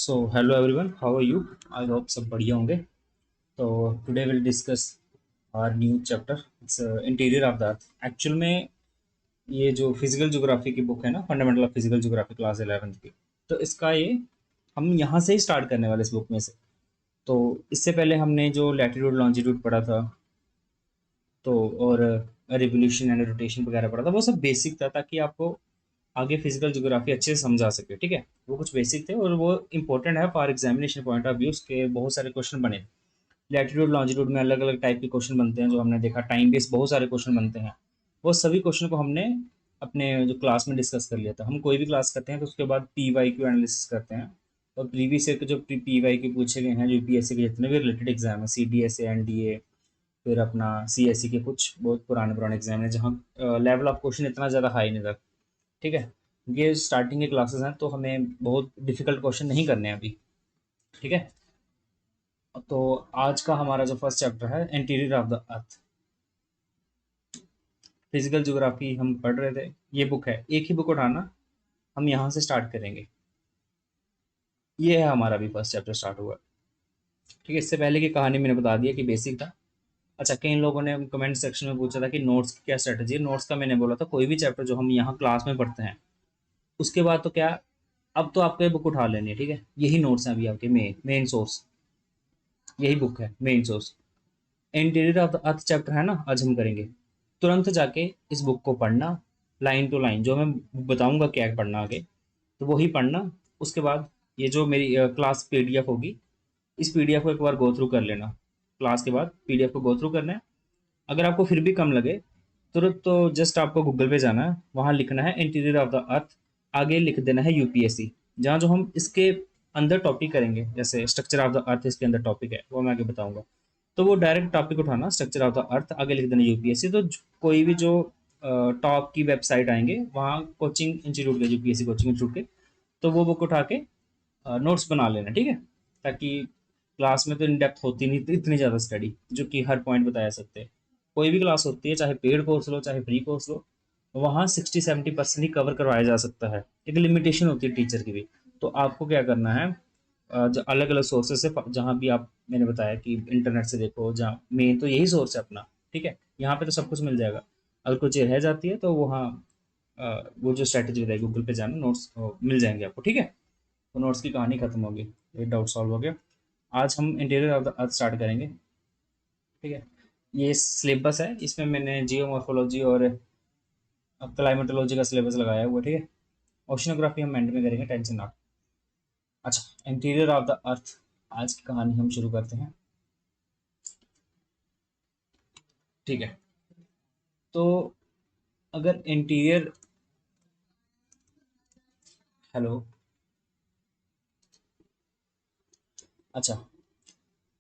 So hello everyone, how are you? I hope सब बढ़िया होंगे। तो today will discuss our new chapter, it's interior of the earth. Actual में ये जो फिजिकल ज्योग्राफी की बुक है ना, fundamental of physical geography class 11th की, तो इसका ये हम यहाँ से ही स्टार्ट करने वाले इस बुक में से। तो इससे पहले हमने जो लैटिट्यूड लॉन्जिट्यूड पढ़ा था, तो और रिवोल्यूशन एंड रोटेशन वगैरह पढ़ा था, वो सब बेसिक था ताकि आपको आगे फिजिकल ज्योग्राफी अच्छे से समझा सके। ठीक है, वो कुछ बेसिक थे और वो इंपॉर्टेंट है for examination point of view. उसके बहुत सारे क्वेश्चन बने। लैटिट्यूड लॉन्जिट्यूड में अलग अलग टाइप के क्वेश्चन बनते हैं, जो हमने देखा टाइम बेस्ड बहुत सारे क्वेश्चन बनते हैं। वो सभी क्वेश्चन को हमने अपने जो क्लास में डिस्कस कर लिया था। हम कोई भी क्लास करते हैं तो उसके बाद पी वाई क्यू एनालिसिस करते हैं। और प्रीवियस ईयर के जो पी वाई क्यू पूछे गए हैं यूपीएससी के जितने भी रिलेटेड एग्जाम है, C D S A, N D A, फिर अपना सी एस सी के कुछ बहुत पुराने पुराने एग्जाम है जहाँ लेवल ऑफ क्वेश्चन इतना ज़्यादा हाई नहीं था। ठीक है, ये स्टार्टिंग के क्लासेस हैं तो हमें बहुत डिफिकल्ट क्वेश्चन नहीं करने हैं अभी। ठीक है, तो आज का हमारा जो फर्स्ट चैप्टर है interior of the earth, physical geography हम पढ़ रहे थे। ये बुक है, एक ही बुक उठाना, हम यहाँ से स्टार्ट करेंगे। ये है हमारा भी फर्स्ट चैप्टर स्टार्ट हुआ। ठीक है, इससे पहले की कहानी मैंने बता दिया कि बेसिक था। अच्छा, कई लोगों ने कमेंट सेक्शन में पूछा था कि नोट्स की क्या स्ट्रेटजी है। नोट्स का मैंने बोला था कोई भी चैप्टर जो हम यहाँ क्लास में पढ़ते हैं उसके बाद तो क्या, अब तो आपको ये बुक उठा लेनी है। ठीक है, यही नोट्स हैं अभी आपके मेन सोर्स, यही बुक है main source. Interior of the earth chapter है ना, आज हम करेंगे। तुरंत जाके इस बुक को पढ़ना, लाइन टू लाइन जो मैं बताऊंगा क्या पढ़ना आगे, तो वही पढ़ना। उसके बाद ये जो मेरी क्लास पीडीएफ होगी, इस पीडीएफ को एक बार गो थ्रू कर लेना। क्लास के बाद पीडीएफ को गो थ्रू करना है। अगर आपको फिर भी कम लगे तुरंत, तो जस्ट आपको गूगल पे जाना है, वहाँ लिखना है इंटीरियर ऑफ द अर्थ, आगे लिख देना है यूपीएससी। जहाँ जो हम इसके अंदर टॉपिक करेंगे, जैसे स्ट्रक्चर ऑफ द अर्थ इसके अंदर टॉपिक है, वो मैं आगे बताऊंगा। तो वो डायरेक्ट टॉपिक उठाना, स्ट्रक्चर ऑफ द अर्थ, आगे लिख देना यूपीएससी। तो कोई भी जो टॉप की वेबसाइट आएंगे वहाँ कोचिंग इंस्टीट्यूट के, यूपीएससी कोचिंग इंस्टीट्यूट के, तो वो बुक उठा के नोट्स बना लेना। ठीक है, ताकि क्लास में तो इन डेप्थ होती नहीं थी इतनी ज़्यादा स्टडी जो कि हर पॉइंट बताया सकते। कोई भी क्लास होती है, चाहे पेड कोर्स लो चाहे फ्री कोर्स लो, वहाँ 60-70% ही कवर करवाया जा सकता है। एक लिमिटेशन होती है टीचर की भी। तो आपको क्या करना है, जो अलग अलग सोर्सेज से, जहाँ भी आप, मैंने बताया कि इंटरनेट से देखो, जहाँ मेन तो यही सोर्स है अपना। ठीक है, यहाँ पे तो सब कुछ मिल जाएगा। अगर कोई चीज़ रह जाती है तो वहाँ वो जो स्ट्रैटेजी बताई, गूगल पे जाना, नोट्स मिल जाएंगे आपको। ठीक है, तो नोट्स की कहानी खत्म होगी, ये डाउट सॉल्व हो गया। आज हम interior of the earth start करेंगे। ठीक है, ये सिलेबस है, इसमें मैंने जियोमॉर्फोलॉजी और क्लाइमेटोलॉजी का सिलेबस लगाया हुआ है। ठीक है, ओशनोग्राफी हम एंड में करेंगे, टेंशन ना। अच्छा, इंटीरियर ऑफ द अर्थ, आज की कहानी हम शुरू करते हैं। ठीक है, तो अगर इंटीरियर, हेलो, अच्छा,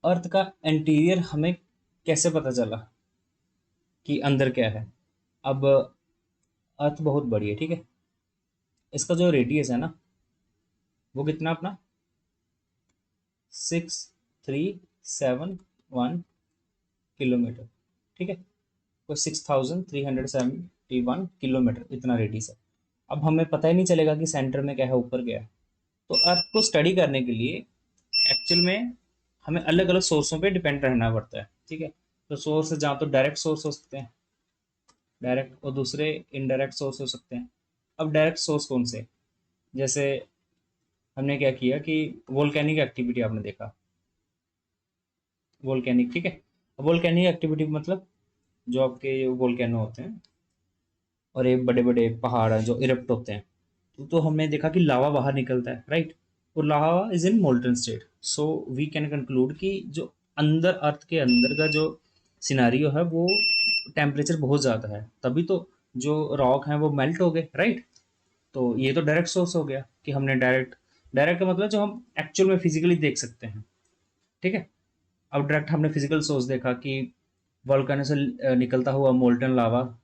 अर्थ का इंटीरियर हमें कैसे पता चला कि अंदर क्या है? अब अर्थ बहुत बड़ी है। ठीक है, इसका जो रेडियस है ना, वो कितना अपना 6371 किलोमीटर। ठीक है, तो 6371 किलोमीटर इतना रेडियस है। अब हमें पता ही नहीं चलेगा कि सेंटर में क्या है, ऊपर क्या है। तो अर्थ को स्टडी करने के लिए एक्चुअल में हमें अलग अलग सोर्सों पे डिपेंड रहना पड़ता है। ठीक है, तो सोर्स जहाँ तो डायरेक्ट सोर्स हो सकते हैं, डायरेक्ट, और दूसरे इनडायरेक्ट सोर्स हो सकते हैं। अब डायरेक्ट सोर्स कौन से, जैसे हमने क्या किया कि वोल्केनिक एक्टिविटी आपने देखा, वोल्केनिक। ठीक है, वोल्केनिक एक्टिविटी मतलब जो आपके वोल्केनो होते हैं और ये बड़े बड़े पहाड़ हैं जो इरप्ट होते हैं, तो हमने देखा कि लावा बाहर निकलता है, राइट। और lava is in molten state, so we can conclude कि जो अंदर, अर्थ के अंदर का जो सिनारियो है वो टेम्परेचर बहुत ज़्यादा है, तभी तो जो रॉक हैं वो मेल्ट हो गए, राइट। तो ये तो डायरेक्ट सोर्स हो गया कि हमने डायरेक्ट, डायरेक्ट का मतलब जो हम एक्चुअल में फिजिकली देख सकते हैं। ठीक है, अब डायरेक्ट हमने फिजिकल सोर्स देखा कि वोल्केनो से निकलता हुआ मोल्टन लावा,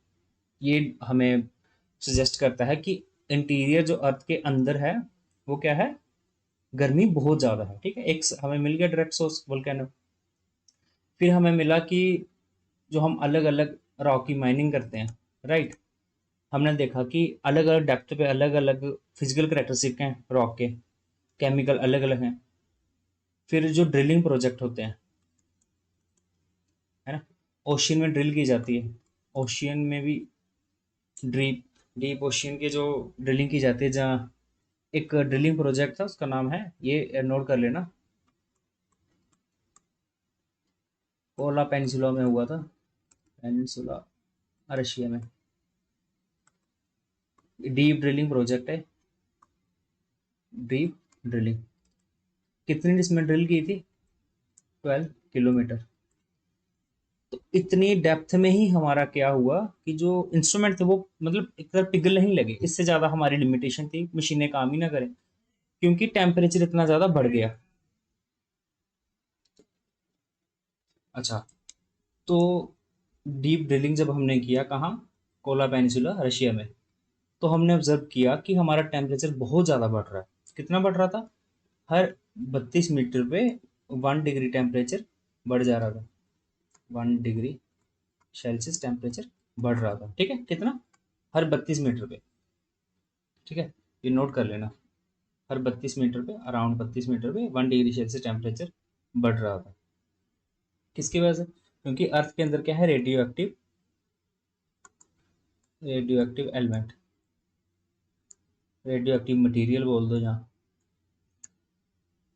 ये हमें सजेस्ट करता है कि इंटीरियर जो अर्थ के अंदर है वो क्या है, गर्मी बहुत ज़्यादा है। ठीक है, एक हमें मिल गया डायरेक्ट सोर्स वोल्केनो। फिर हमें मिला कि जो हम अलग अलग रॉक की माइनिंग करते हैं, राइट, हमने देखा कि अलग अलग डेप्थ पे अलग अलग फिजिकल करेक्टरिस्टिक हैं रॉक के। केमिकल अलग अलग हैं। फिर जो ड्रिलिंग प्रोजेक्ट होते हैं, है ना, ओशियन में ड्रिल की जाती है, ओशियन में भी डीप डीप ओशियन के जो ड्रिलिंग की जाती है, जहाँ एक ड्रिलिंग प्रोजेक्ट था, उसका नाम है, ये नोट कर लेना, कोला पेनिसुला में हुआ था, पेनिसुला रशिया में, डीप ड्रिलिंग प्रोजेक्ट है, डीप ड्रिलिंग। कितनी इसमें ड्रिल की थी? 12 किलोमीटर। तो इतनी डेप्थ में ही हमारा क्या हुआ कि जो इंस्ट्रूमेंट थे वो मतलब एक तरह पिघल नहीं लगे, इससे ज़्यादा हमारी लिमिटेशन थी, मशीनें काम ही ना करें, क्योंकि टेम्परेचर इतना ज़्यादा बढ़ गया। अच्छा, तो डीप ड्रिलिंग जब हमने किया कहाँ, कोला पेनिसुला रशिया में, तो हमने ऑब्जर्व किया कि हमारा टेम्परेचर बहुत ज़्यादा बढ़ रहा है। कितना बढ़ रहा था? हर 32 मीटर पे 1 डिग्री टेम्परेचर बढ़ जा रहा था, 1 डिग्री सेल्सियस टेम्परेचर बढ़ रहा था। ठीक है, कितना? हर 32 मीटर पे। ठीक है, ये नोट कर लेना, हर 32 मीटर पे, अराउंड 32 मीटर पे 1 डिग्री सेल्सियस टेम्परेचर बढ़ रहा था। किसकी वजह से? क्योंकि अर्थ के अंदर क्या है, radio active element, radio active material बोल दो जहाँ।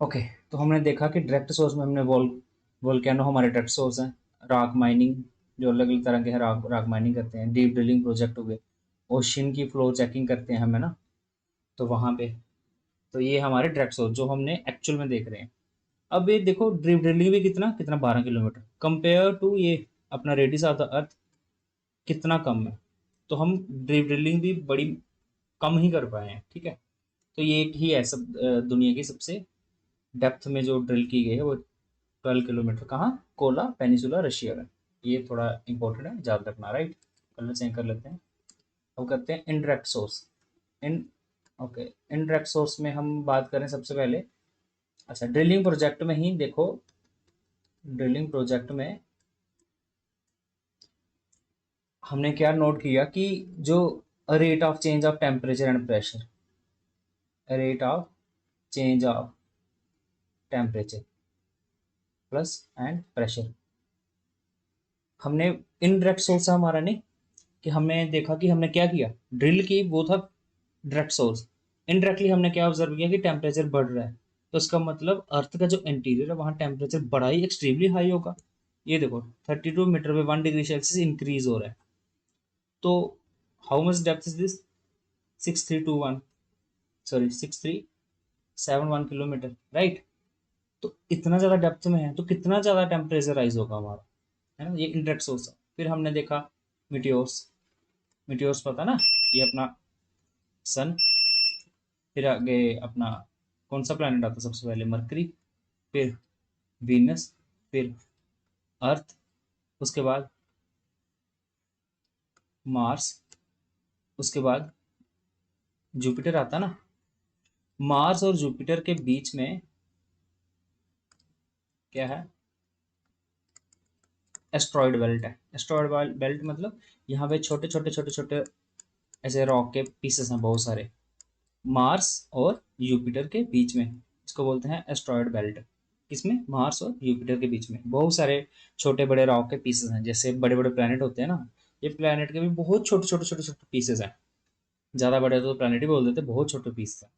ओके, तो हमने देखा कि डायरेक्ट सोर्स में हमने वोल्केनो हमारे डायरेक्ट सोर्स हैं, रॉक माइनिंग, जो अलग अलग तरह के हैं, रॉक माइनिंग करते हैं, डीप ड्रिलिंग प्रोजेक्ट हो गए, ओशियन की फ्लो चेकिंग करते हैं हम, है ना, तो वहाँ पे, तो ये हमारे डायरेक्ट सोर्स जो हमने एक्चुअल में देख रहे हैं। अब ये देखो, डीप ड्रिलिंग भी कितना कितना 12 किलोमीटर, कंपेयर टू ये अपना रेडियस ऑफ द अर्थ कितना कम है, तो हम डीप ड्रिलिंग भी बड़ी कम ही कर पाए हैं। ठीक है, तो ये एक ही है सब दुनिया की सबसे डेप्थ में जो ड्रिल की गई है वो 12 किलोमीटर। कहाँ? कोला पेनिसुला रशिया में। ये थोड़ा इंपॉर्टेंट है, याद रखना, राइट। कलर चेंज कर लेते हैं। अब करते हैं indirect source. In okay, indirect source में हम बात करें सबसे पहले, अच्छा, ड्रिलिंग प्रोजेक्ट में ही देखो, ड्रिलिंग प्रोजेक्ट में हमने क्या नोट किया कि जो rate of change of temperature and pressure, rate of change of temperature plus and pressure, हमने इनडायरेक्ट सोर्स है हमारा, नहीं कि हमने देखा कि हमने क्या किया, ड्रिल की, वो था डायरेक्ट सोर्स। इनडायरेक्टली हमने क्या ऑब्जर्व किया कि टेम्परेचर बढ़ रहा है, तो इसका मतलब अर्थ का जो इंटीरियर है वहाँ टेम्परेचर बड़ा ही एक्सट्रीमली हाई होगा। ये देखो, 32 मीटर पे 1 डिग्री सेल्सियस इंक्रीज हो रहा है। तो how much depth is this? 6321, sorry 6371 kilometre, right. तो इतना ज़्यादा डेप्थ में है, तो कितना ज़्यादा टेम्परेचर राइज होगा हमारा, है ना, ये इनडायरेक्ट सोर्स है। फिर हमने देखा मीटियोर्स, मीटियोर्स पता ना, ये अपना सन, फिर आगे अपना कौन सा प्लैनेट आता है सबसे पहले? मरकरी, फिर वीनस, फिर अर्थ, उसके बाद मार्स, उसके बाद जुपिटर आता ना। मार्स और जुपिटर के बीच में क्या है? एस्ट्रॉयड बेल्ट है। एस्ट्रॉयड बेल्ट मतलब यहाँ पे छोटे छोटे छोटे छोटे ऐसे रॉक के पीसेस हैं बहुत सारे, मार्स और यूपिटर के बीच में, इसको बोलते हैं एस्ट्रॉयड बेल्ट। किसमें? मार्स और यूपिटर के बीच में बहुत सारे छोटे बड़े रॉक के पीसेस हैं, जैसे बड़े बड़े प्लैनेट होते हैं ना, ये प्लैनेट के भी बहुत छोटे छोटे छोटे छोटे पीसेस हैं। ज़्यादा बड़े तो प्लैनेट ही बोल देते हैं, बहुत छोटे पीस हैं।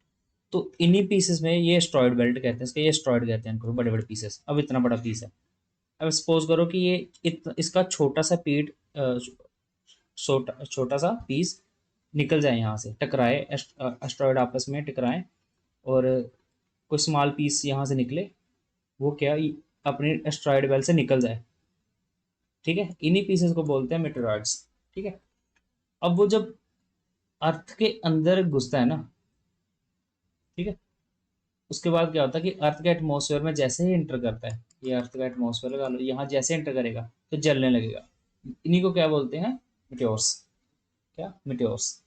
तो इन्हीं पीसेस में ये एस्ट्रॉयड बेल्ट कहते हैं, इसके ये एस्ट्रॉयड कहते हैं इनको, बड़े बड़े पीसेस। अब इतना बड़ा पीस है, अब सपोज करो कि ये इसका छोटा सा पीट, छोटा छोटा सा पीस निकल जाए यहाँ से, टकराए, एस्ट्रॉयड आपस में टकराए, और कोई स्मॉल पीस यहाँ से निकले, वो क्या, अपने एस्ट्रॉयड बेल्ट से निकल जाए। ठीक है, इन्हीं पीसेस को बोलते हैं मेटेरॉइड्स। ठीक है, अब वो जब अर्थ के अंदर घुसता है ना, ठीक है, उसके बाद क्या होता है कि अर्थ के एटमॉस्फेयर में जैसे ही इंटर करता है, ये अर्थ का एटमॉस्फेयर लगा लो, यहाँ जैसे इंटर करेगा तो जलने लगेगा। इन्हीं को क्या बोलते हैं? मिट्योर्स। क्या? मिट्योर्स।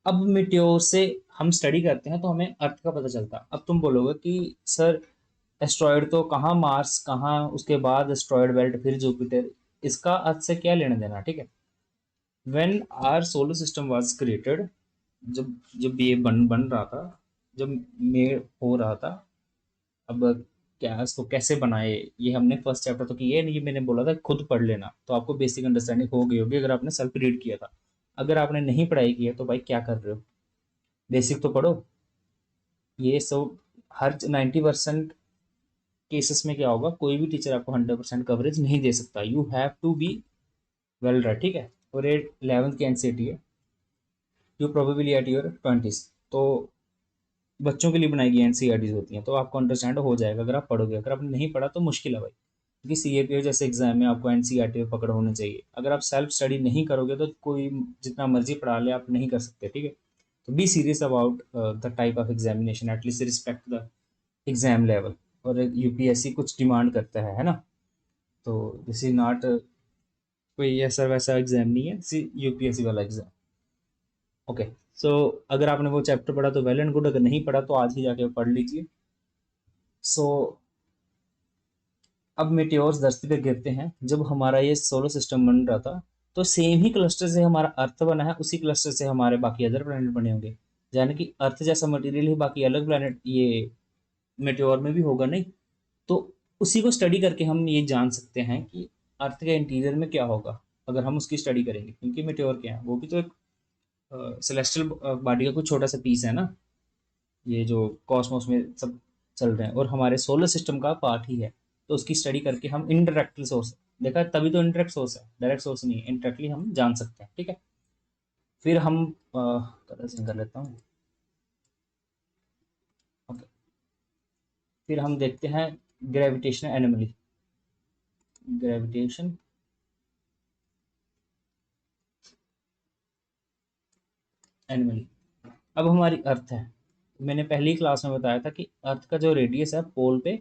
अब मिट्योर से हम स्टडी करते हैं तो हमें अर्थ का पता चलता है। अब तुम बोलोगे कि सर, एस्ट्रॉयड तो कहाँ, मार्स कहाँ, उसके बाद एस्ट्रॉयड बेल्ट, फिर जुपिटर, इसका अर्थ से क्या लेना देना? ठीक है, when our solar system was created, जब जब ये बन बन रहा था, जो मेड हो रहा था। अब क्या इसको कैसे बनाए, ये हमने फर्स्ट चैप्टर तो किया है नहीं, ये मैंने बोला था खुद पढ़ लेना, तो आपको बेसिक अंडरस्टैंडिंग हो गई होगी अगर आपने सेल्फ रीड किया था। अगर आपने नहीं पढ़ाई की है तो भाई क्या कर रहे हो, बेसिक तो पढ़ो। ये सब हर 90% केसेस में क्या होगा, कोई भी टीचर आपको 100% कवरेज नहीं दे सकता, you have to be well right, ठीक है। और ये 11th की एनसीईआरटी है, you probably at your 20s, तो बच्चों के लिए बनाई गई एनसीईआरटीज होती हैं, तो आपको अंडरस्टैंड हो जाएगा अगर आप पढ़ोगे। अगर आपने नहीं पढ़ा तो मुश्किल है भाई, क्योंकि सीएपीओ जैसे एग्जाम में आपको एनसीईआरटी में पकड़ होनी चाहिए। अगर आप सेल्फ स्टडी नहीं करोगे तो कोई जितना मर्जी पढ़ा ले आप नहीं कर सकते, ठीक है। तो be serious about the type of examination, at least respect the exam level. और यूपीएससी कुछ डिमांड करता है ना, तो दिस इज नॉट कोई ऐसा वैसा एग्जाम नहीं है, यूपीएससी वाला एग्जाम। ओके, सो अगर आपने वो चैप्टर पढ़ा तो वेल एंड गुड, अगर नहीं पढ़ा तो आज ही जाके पढ़ लीजिए। सो अब मेटेओर्स धरती पे गिरते हैं। जब हमारा ये सोलर सिस्टम बन रहा था तो सेम ही क्लस्टर से हमारा अर्थ बना है, उसी क्लस्टर से हमारे बाकी अदर प्लैनेट बने होंगे। यानी कि अर्थ जैसा मटेरियल ही बाकी अलग प्लैनेट ये मेटेओर में भी होगा नहीं। तो उसी को स्टडी करके हम ये जान सकते हैं कि अर्थ के इंटीरियर में क्या होगा अगर हम उसकी स्टडी करेंगे, क्योंकि मेटेओर क्या है, वो भी तो एक सेलेस्टियल बॉडी का कुछ छोटा सा पीस है ना, ये जो कॉस्मोस में सब चल रहे हैं और हमारे सोलर सिस्टम का पार्ट ही है। तो उसकी स्टडी करके हम इनडायरेक्टली सोर्स, देखा तभी तो इनडायरेक्ट सोर्स है, डायरेक्ट सोर्स नहीं है, इनडायरेक्टली हम जान सकते हैं, ठीक है। फिर हम कलर से कर लेता हूँ। ओके, फिर हम देखते हैं ग्रेविटेशन एनोमली। ग्रेविटेशन एनोमली, अब हमारी अर्थ है। मैंने पहली क्लास में बताया था कि अर्थ का जो रेडियस है पोल पे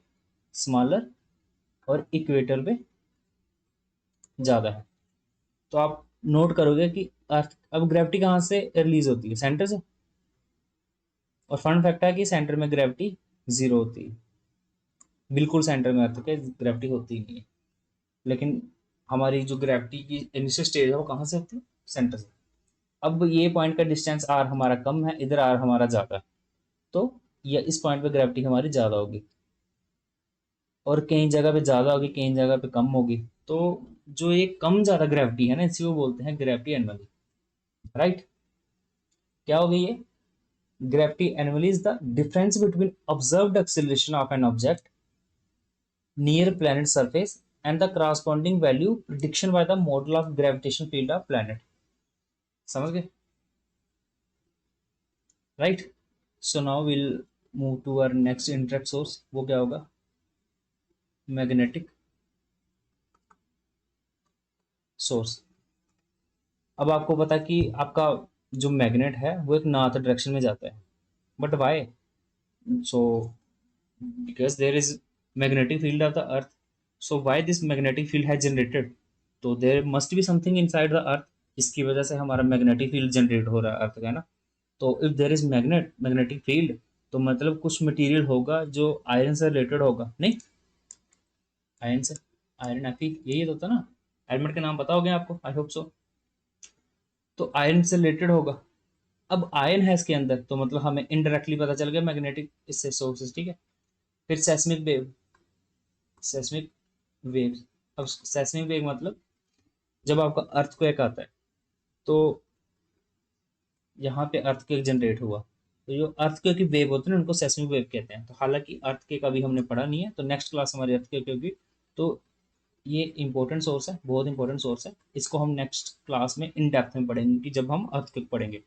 स्मॉलर और इक्वेटर पे ज़्यादा है। तो आप नोट करोगे कि अर्थ, अब ग्रेविटी कहाँ से रिलीज होती है, सेंटर से। और फन फैक्ट है कि सेंटर में ग्रेविटी जीरो होती है, बिल्कुल सेंटर में अर्थ के ग्रेविटी होती नहीं है। लेकिन हमारी जो ग्रेविटी की इनिशियल स्टेज है वो कहाँ से होती है, सेंटर से। अब ये पॉइंट का डिस्टेंस आर हमारा कम है, इधर आर हमारा ज़्यादा है, तो ये इस पॉइंट पे ग्रेविटी हमारी ज़्यादा होगी, और कई जगह पे ज़्यादा होगी कई जगह पे कम होगी। तो जो ये कम ज़्यादा ग्रेविटी है ना, इसी को बोलते हैं ग्रेविटी एनोमली, राइट। क्या हो गई ये gravity anomaly? Is the difference between observed acceleration of an object near planet surface and the corresponding value prediction by the model of gravitational field of planet। समझ गए, right. So now will move to our next interact source, वो क्या होगा, magnetic source. अब आपको पता कि आपका जो मैग्नेट है वो एक नॉर्थ डायरेक्शन में जाता है, but why, so because there is magnetic field of the earth, so why this magnetic field has generated, तो there must be something inside the earth, इसकी वजह से हमारा मैग्नेटिक फील्ड जनरेट हो रहा है अर्थ का, है ना। तो if there is magnetic field, तो मतलब कुछ मटेरियल होगा जो आयरन से रिलेटेड होगा, नहीं आयरन से, आयरन एफी यही तो होता है ना, एलिमेंट के नाम पता हो गया आपको, आई होप सो। तो आयरन से रिलेटेड होगा। अब आयरन है इसके अंदर तो मतलब हमें इनडायरेक्टली पता चल गया मैग्नेटिक इससे सोर्सेज, ठीक है। फिर सेस्मिक वेव, सेस्मिक वेव्स। अब सेस्मिक वेव मतलब जब आपका अर्थक्वेक आता है तो यहाँ पे अर्थक्वेक जनरेट हुआ, तो जो अर्थक्वेक की वेव होती है ना उनको सेस्मिक वेव कहते हैं। तो हालांकि अर्थक्वेक अभी हमने पढ़ा नहीं है, तो नेक्स्ट क्लास हमारी अर्थक्वेक होगी। तो ये इंपॉर्टेंट सोर्स है, बहुत इंपॉर्टेंट सोर्स है, इसको हम नेक्स्ट क्लास में इन डेप्थ में पढ़ेंगे कि जब हम अर्थक्वेक पढ़ेंगे।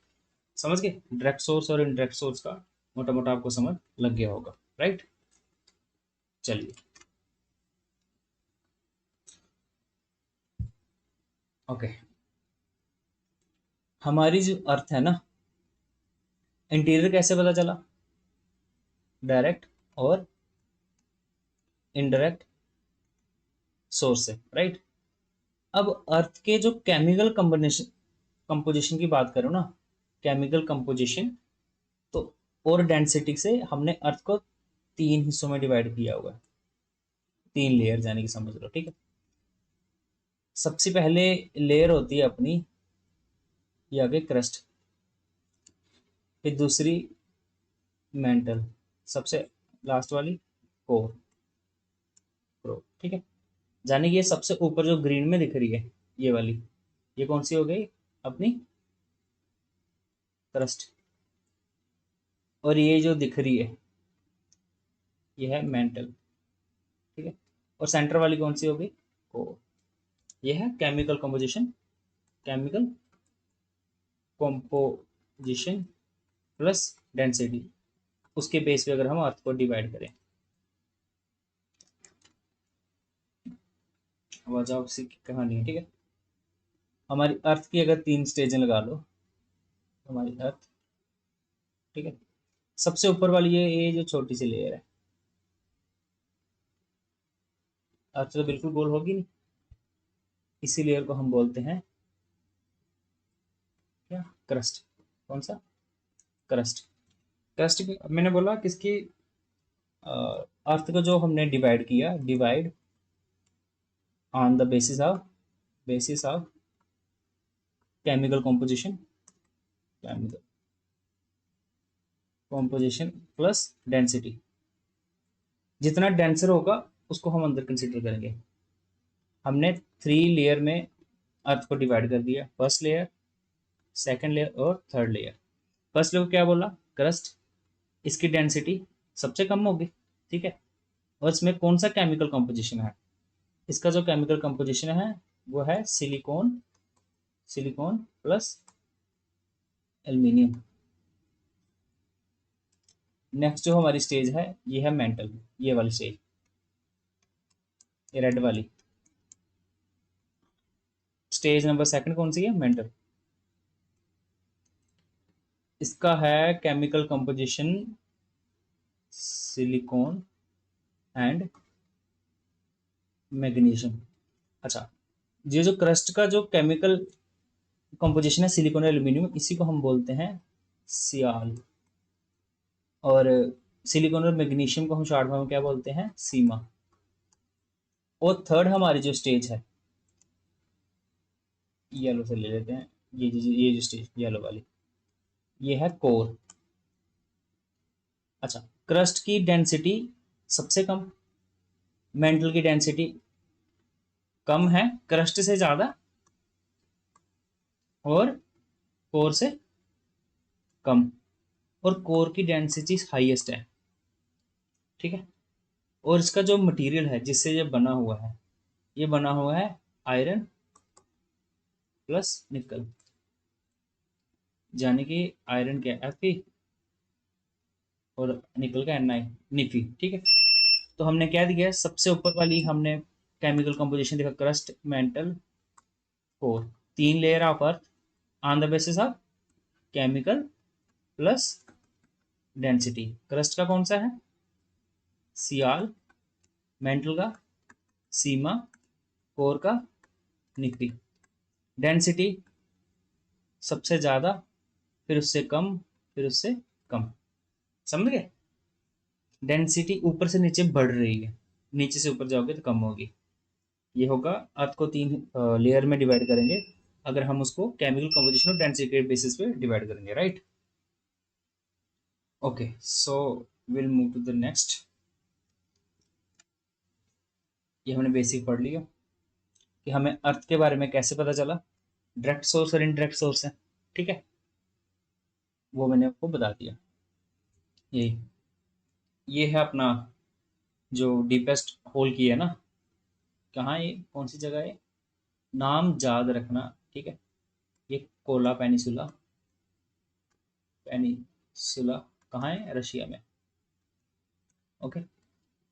समझ गए, डायरेक्ट सोर्स और इनडायरेक्ट सोर्स का मोटा मोटा आपको समझ लग गया होगा, राइट। चलिए, ओके। हमारी जो अर्थ है ना, इंटीरियर कैसे पता चला, डायरेक्ट और इनडायरेक्ट सोर्स से, राइट। अब अर्थ के जो केमिकल कम्बिनेशन कंपोजिशन की बात करो ना, केमिकल कंपोजिशन, तो और डेंसिटी से हमने अर्थ को तीन हिस्सों में डिवाइड किया हुआ है, तीन लेयर यानी कि समझ लो, ठीक है। सबसे पहले लेयर होती है अपनी ये आगे क्रस्ट, फिर दूसरी मेंटल, सबसे लास्ट वाली कोर, प्रो, ठीक है। जाने कि ये सबसे ऊपर जो ग्रीन में दिख रही है ये वाली, ये कौन सी हो गई अपनी क्रस्ट, और ये जो दिख रही है ये है मेंटल, ठीक है। और सेंटर वाली कौन सी हो गई कोर। ये है chemical composition, chemical composition plus density, उसके बेस पे अगर हम अर्थ को डिवाइड करें। अब आ जाओ उसी की कहानी है, ठीक है। हमारी अर्थ की अगर 3 स्टेजें लगा लो, हमारी अर्थ, ठीक है। सबसे ऊपर वाली ये जो छोटी सी लेयर है, अर्थ तो बिल्कुल गोल होगी नहीं, इसी लेयर को हम बोलते हैं क्या, क्रस्ट। कौन सा, क्रस्ट। क्रस्ट की मैंने बोला किसकी, अर्थ को जो हमने डिवाइड किया, divide on the basis of chemical composition, chemical composition plus density. जितना डेंसर होगा उसको हम अंदर कंसिडर करेंगे। हमने 3 लेयर में अर्थ को डिवाइड कर दिया, फर्स्ट लेयर, सेकंड लेयर और थर्ड लेयर। फर्स्ट लेयर को क्या बोला, क्रस्ट, इसकी डेंसिटी सबसे कम होगी, ठीक है। और इसमें कौन सा केमिकल कंपोजिशन है, इसका जो केमिकल कंपोजिशन है वो है silicon, silicon plus aluminium. Next जो हमारी स्टेज है ये है मेंटल, ये वाली स्टेज, ये रेड वाली स्टेज नंबर सेकंड कौन सी है, मेंटल। इसका है chemical composition silicon and magnesium. अच्छा, ये जो क्रस्ट का जो केमिकल कंपोजिशन है सिलिकॉन एल्यूमिनियम, इसी को हम बोलते हैं सियाल, और सिलिकॉन और मैग्नीशियम को हम शॉर्ट फॉर्म में क्या बोलते हैं, सीमा। और थर्ड हमारी जो स्टेज है, येलो से ले लेते हैं, ये जो स्टेज येलो वाली, ये है कोर। अच्छा, क्रस्ट की डेंसिटी सबसे कम, मेंटल की डेंसिटी कम है क्रस्ट से ज्यादा, और कोर से कम, और कोर की डेंसिटी हाईएस्ट है, ठीक है। और इसका जो मटेरियल है जिससे ये बना हुआ है, ये बना हुआ है आयरन प्लस निकल, यानी कि आयरन क्या Fe और निकल का Na, निफी, ठीक है। तो हमने क्या दिया, सबसे ऊपर वाली हमने केमिकल कंपोजिशन देखा, crust, mantle, core, 3 layer of earth on the basis of chemical plus density. Crust का कौन सा है, सियाल, मेंटल का सीमा, कोर का निकली। डेंसिटी सबसे ज्यादा, फिर उससे कम, फिर उससे कम, समझ गए। डेंसिटी ऊपर से नीचे बढ़ रही है, नीचे से ऊपर जाओगे तो कम होगी। ये होगा, अर्थ को 3 लेयर में डिवाइड करेंगे अगर हम उसको केमिकल कंपोजिशन और डेंसिटी के बेसिस पे डिवाइड करेंगे, right. Okay, so will move to the next. ये हमने बेसिक पढ़ लिया कि हमें अर्थ के बारे में कैसे पता चला, डायरेक्ट सोर्स और इनडायरेक्ट सोर्स है, ठीक है, वो मैंने आपको बता दिया। यही, ये है अपना जो डीपेस्ट होल की है ना, कहाँ, ये कौन सी जगह है, नाम याद रखना, ठीक है। ये कोला पेनिसुला, पेनिसुला कहाँ है, रशिया में, ओके।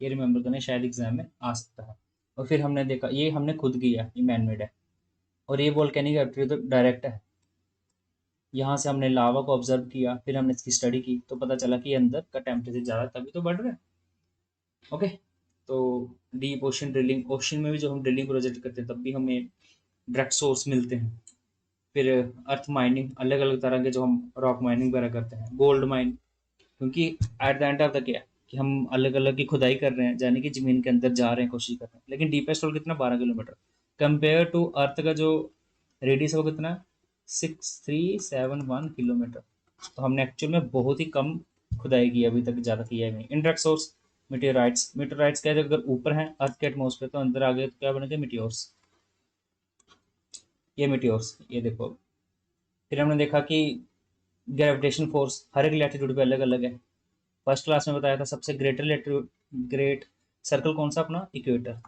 ये रिमेंबर करना, शायद एग्जाम में आ सकता है। और फिर हमने देखा ये हमने खुद किया, ये मैनमेड है, और ये वोल्केनिक एक्टिविटी तो डायरेक्ट है। यहाँ से हमने लावा को ऑब्जर्व किया, फिर हमने इसकी स्टडी की, तो पता चला कि अंदर का टेम्परेचर ज़्यादा तभी तो बढ़ रहा है, ओके। तो डीप ओशन ड्रिलिंग, ओशन में भी जो हम ड्रिलिंग प्रोजेक्ट करते हैं तब भी हमें डायरेक्ट सोर्स मिलते हैं। फिर अर्थ माइनिंग, अलग अलग तरह के जो हम रॉक माइनिंग वगैरह करते हैं, गोल्ड माइन, क्योंकि at the end of the क्या है कि हम अलग अलग की खुदाई कर रहे हैं, यानी कि जमीन के अंदर जा रहे हैं, कोशिश कर रहे हैं। लेकिन डीपेस्ट होल कितना, 12 किलोमीटर, कंपेयर टू अर्थ का जो रेडियस है वो कितना, 6371 किलोमीटर। तो हमने एक्चुअल में बहुत ही कम खुदाई की अभी तक ज़्यादा किया नहीं। इंडायरेक्ट सोर्स मीटेराइट्स, मीटेराइट्स क्या है, अगर ऊपर हैं अर्थ के एटमॉस्फेयर तो अंदर आ गए तो क्या बनेंगे मीटियोर्स, ये मीटियोर्स, ये देखो। फिर हमने देखा कि ग्रेविटेशन फोर्स हर एक लैटिट्यूड पे अलग अलग है। फर्स्ट क्लास में बताया था सबसे ग्रेटर लैटिट्यूड, ग्रेट सर्कल कौन सा अपना, इक्वेटर।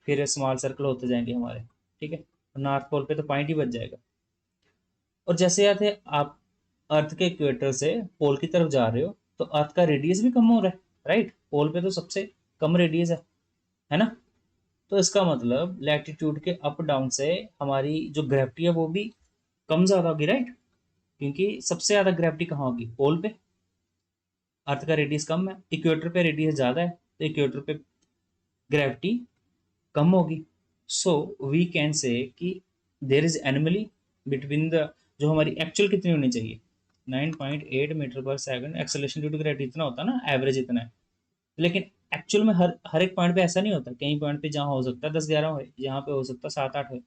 फिर स्मॉल सर्कल होते जाएंगे हमारे, ठीक है। नॉर्थ पोल पे तो पॉइंट ही बच जाएगा। और जैसे आते आप अर्थ के इक्वेटर से पोल की तरफ जा रहे हो तो अर्थ का रेडियस भी कम हो रहा है, राइट। पोल पे तो सबसे कम रेडियस है ना। तो इसका मतलब लैटिट्यूड के अप डाउन से हमारी जो ग्रेविटी है वो भी कम ज्यादा होगी, राइट। क्योंकि सबसे ज्यादा ग्रेविटी कहाँ होगी, पोल पे। अर्थ का रेडियस कम है, इक्वेटर पे रेडियस ज्यादा है, तो इक्वेटर पे ग्रेविटी कम होगी। सो वी कैन से कि there is anomaly between the, जो हमारी एक्चुअल कितनी होनी चाहिए 9.8 metre per second, acceleration due to gravity इतना होता है ना, एवरेज इतना है। लेकिन एक्चुअल में हर एक पॉइंट पे ऐसा नहीं होता, कहीं पॉइंट पे जहाँ हो सकता है 10-11 हो, यहाँ पे हो सकता है 7-8 हो।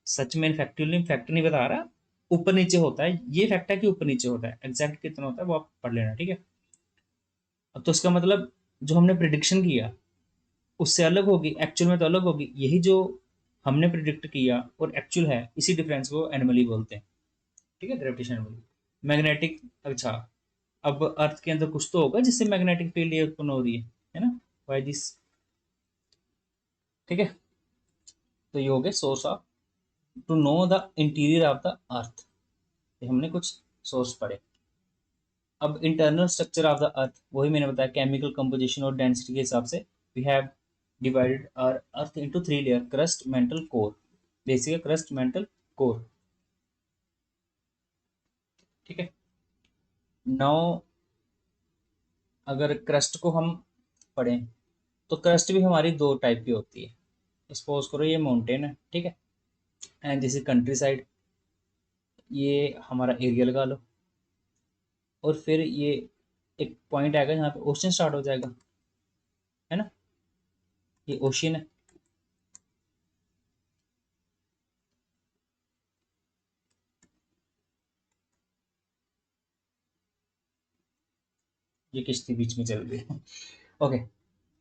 सच में फैक्चुअली फैक्ट नहीं बता रहा, ऊपर नीचे होता है, ये फैक्ट है कि ऊपर नीचे होता है, एग्जैक्ट कितना होता है वो आप पढ़ लेना, ठीक है। अब तो इसका मतलब जो हमने प्रिडिक्शन किया उससे अलग होगी, एक्चुअल में तो अलग होगी। यही जो हमने प्रिडिक्ट किया और एक्चुअल है, इसी डिफरेंस को एनोमली बोलते हैं, ठीक है, ग्रेविटेशन एनोमली। मैग्नेटिक, अच्छा, अब अर्थ के अंदर कुछ तो होगा जिससे मैग्नेटिक फील्ड ये उत्पन्न हो रही है ना, वाई दिस, ठीक है। तो ये हो गया source of, to know the interior of the earth, ये हमने कुछ सोर्स पढ़े। अब internal structure of the earth, वही मैंने बताया केमिकल कंपोजिशन और डेंसिटी के हिसाब से we have divided our earth into 3 layer, crust, mantle, core. Basic crust, mantle, core, ठीक है। नाउ अगर क्रस्ट को हम पढ़ें तो क्रस्ट भी हमारी दो टाइप की होती है। सपोज करो ये माउंटेन है, ठीक है, and this is country side, ये हमारा एरिया लगा लो। और फिर ये एक पॉइंट आएगा जहाँ पे ओशन स्टार्ट हो जाएगा, है ना, ये ओशियन है। ये किश्ती बीच में चल रही है ओके।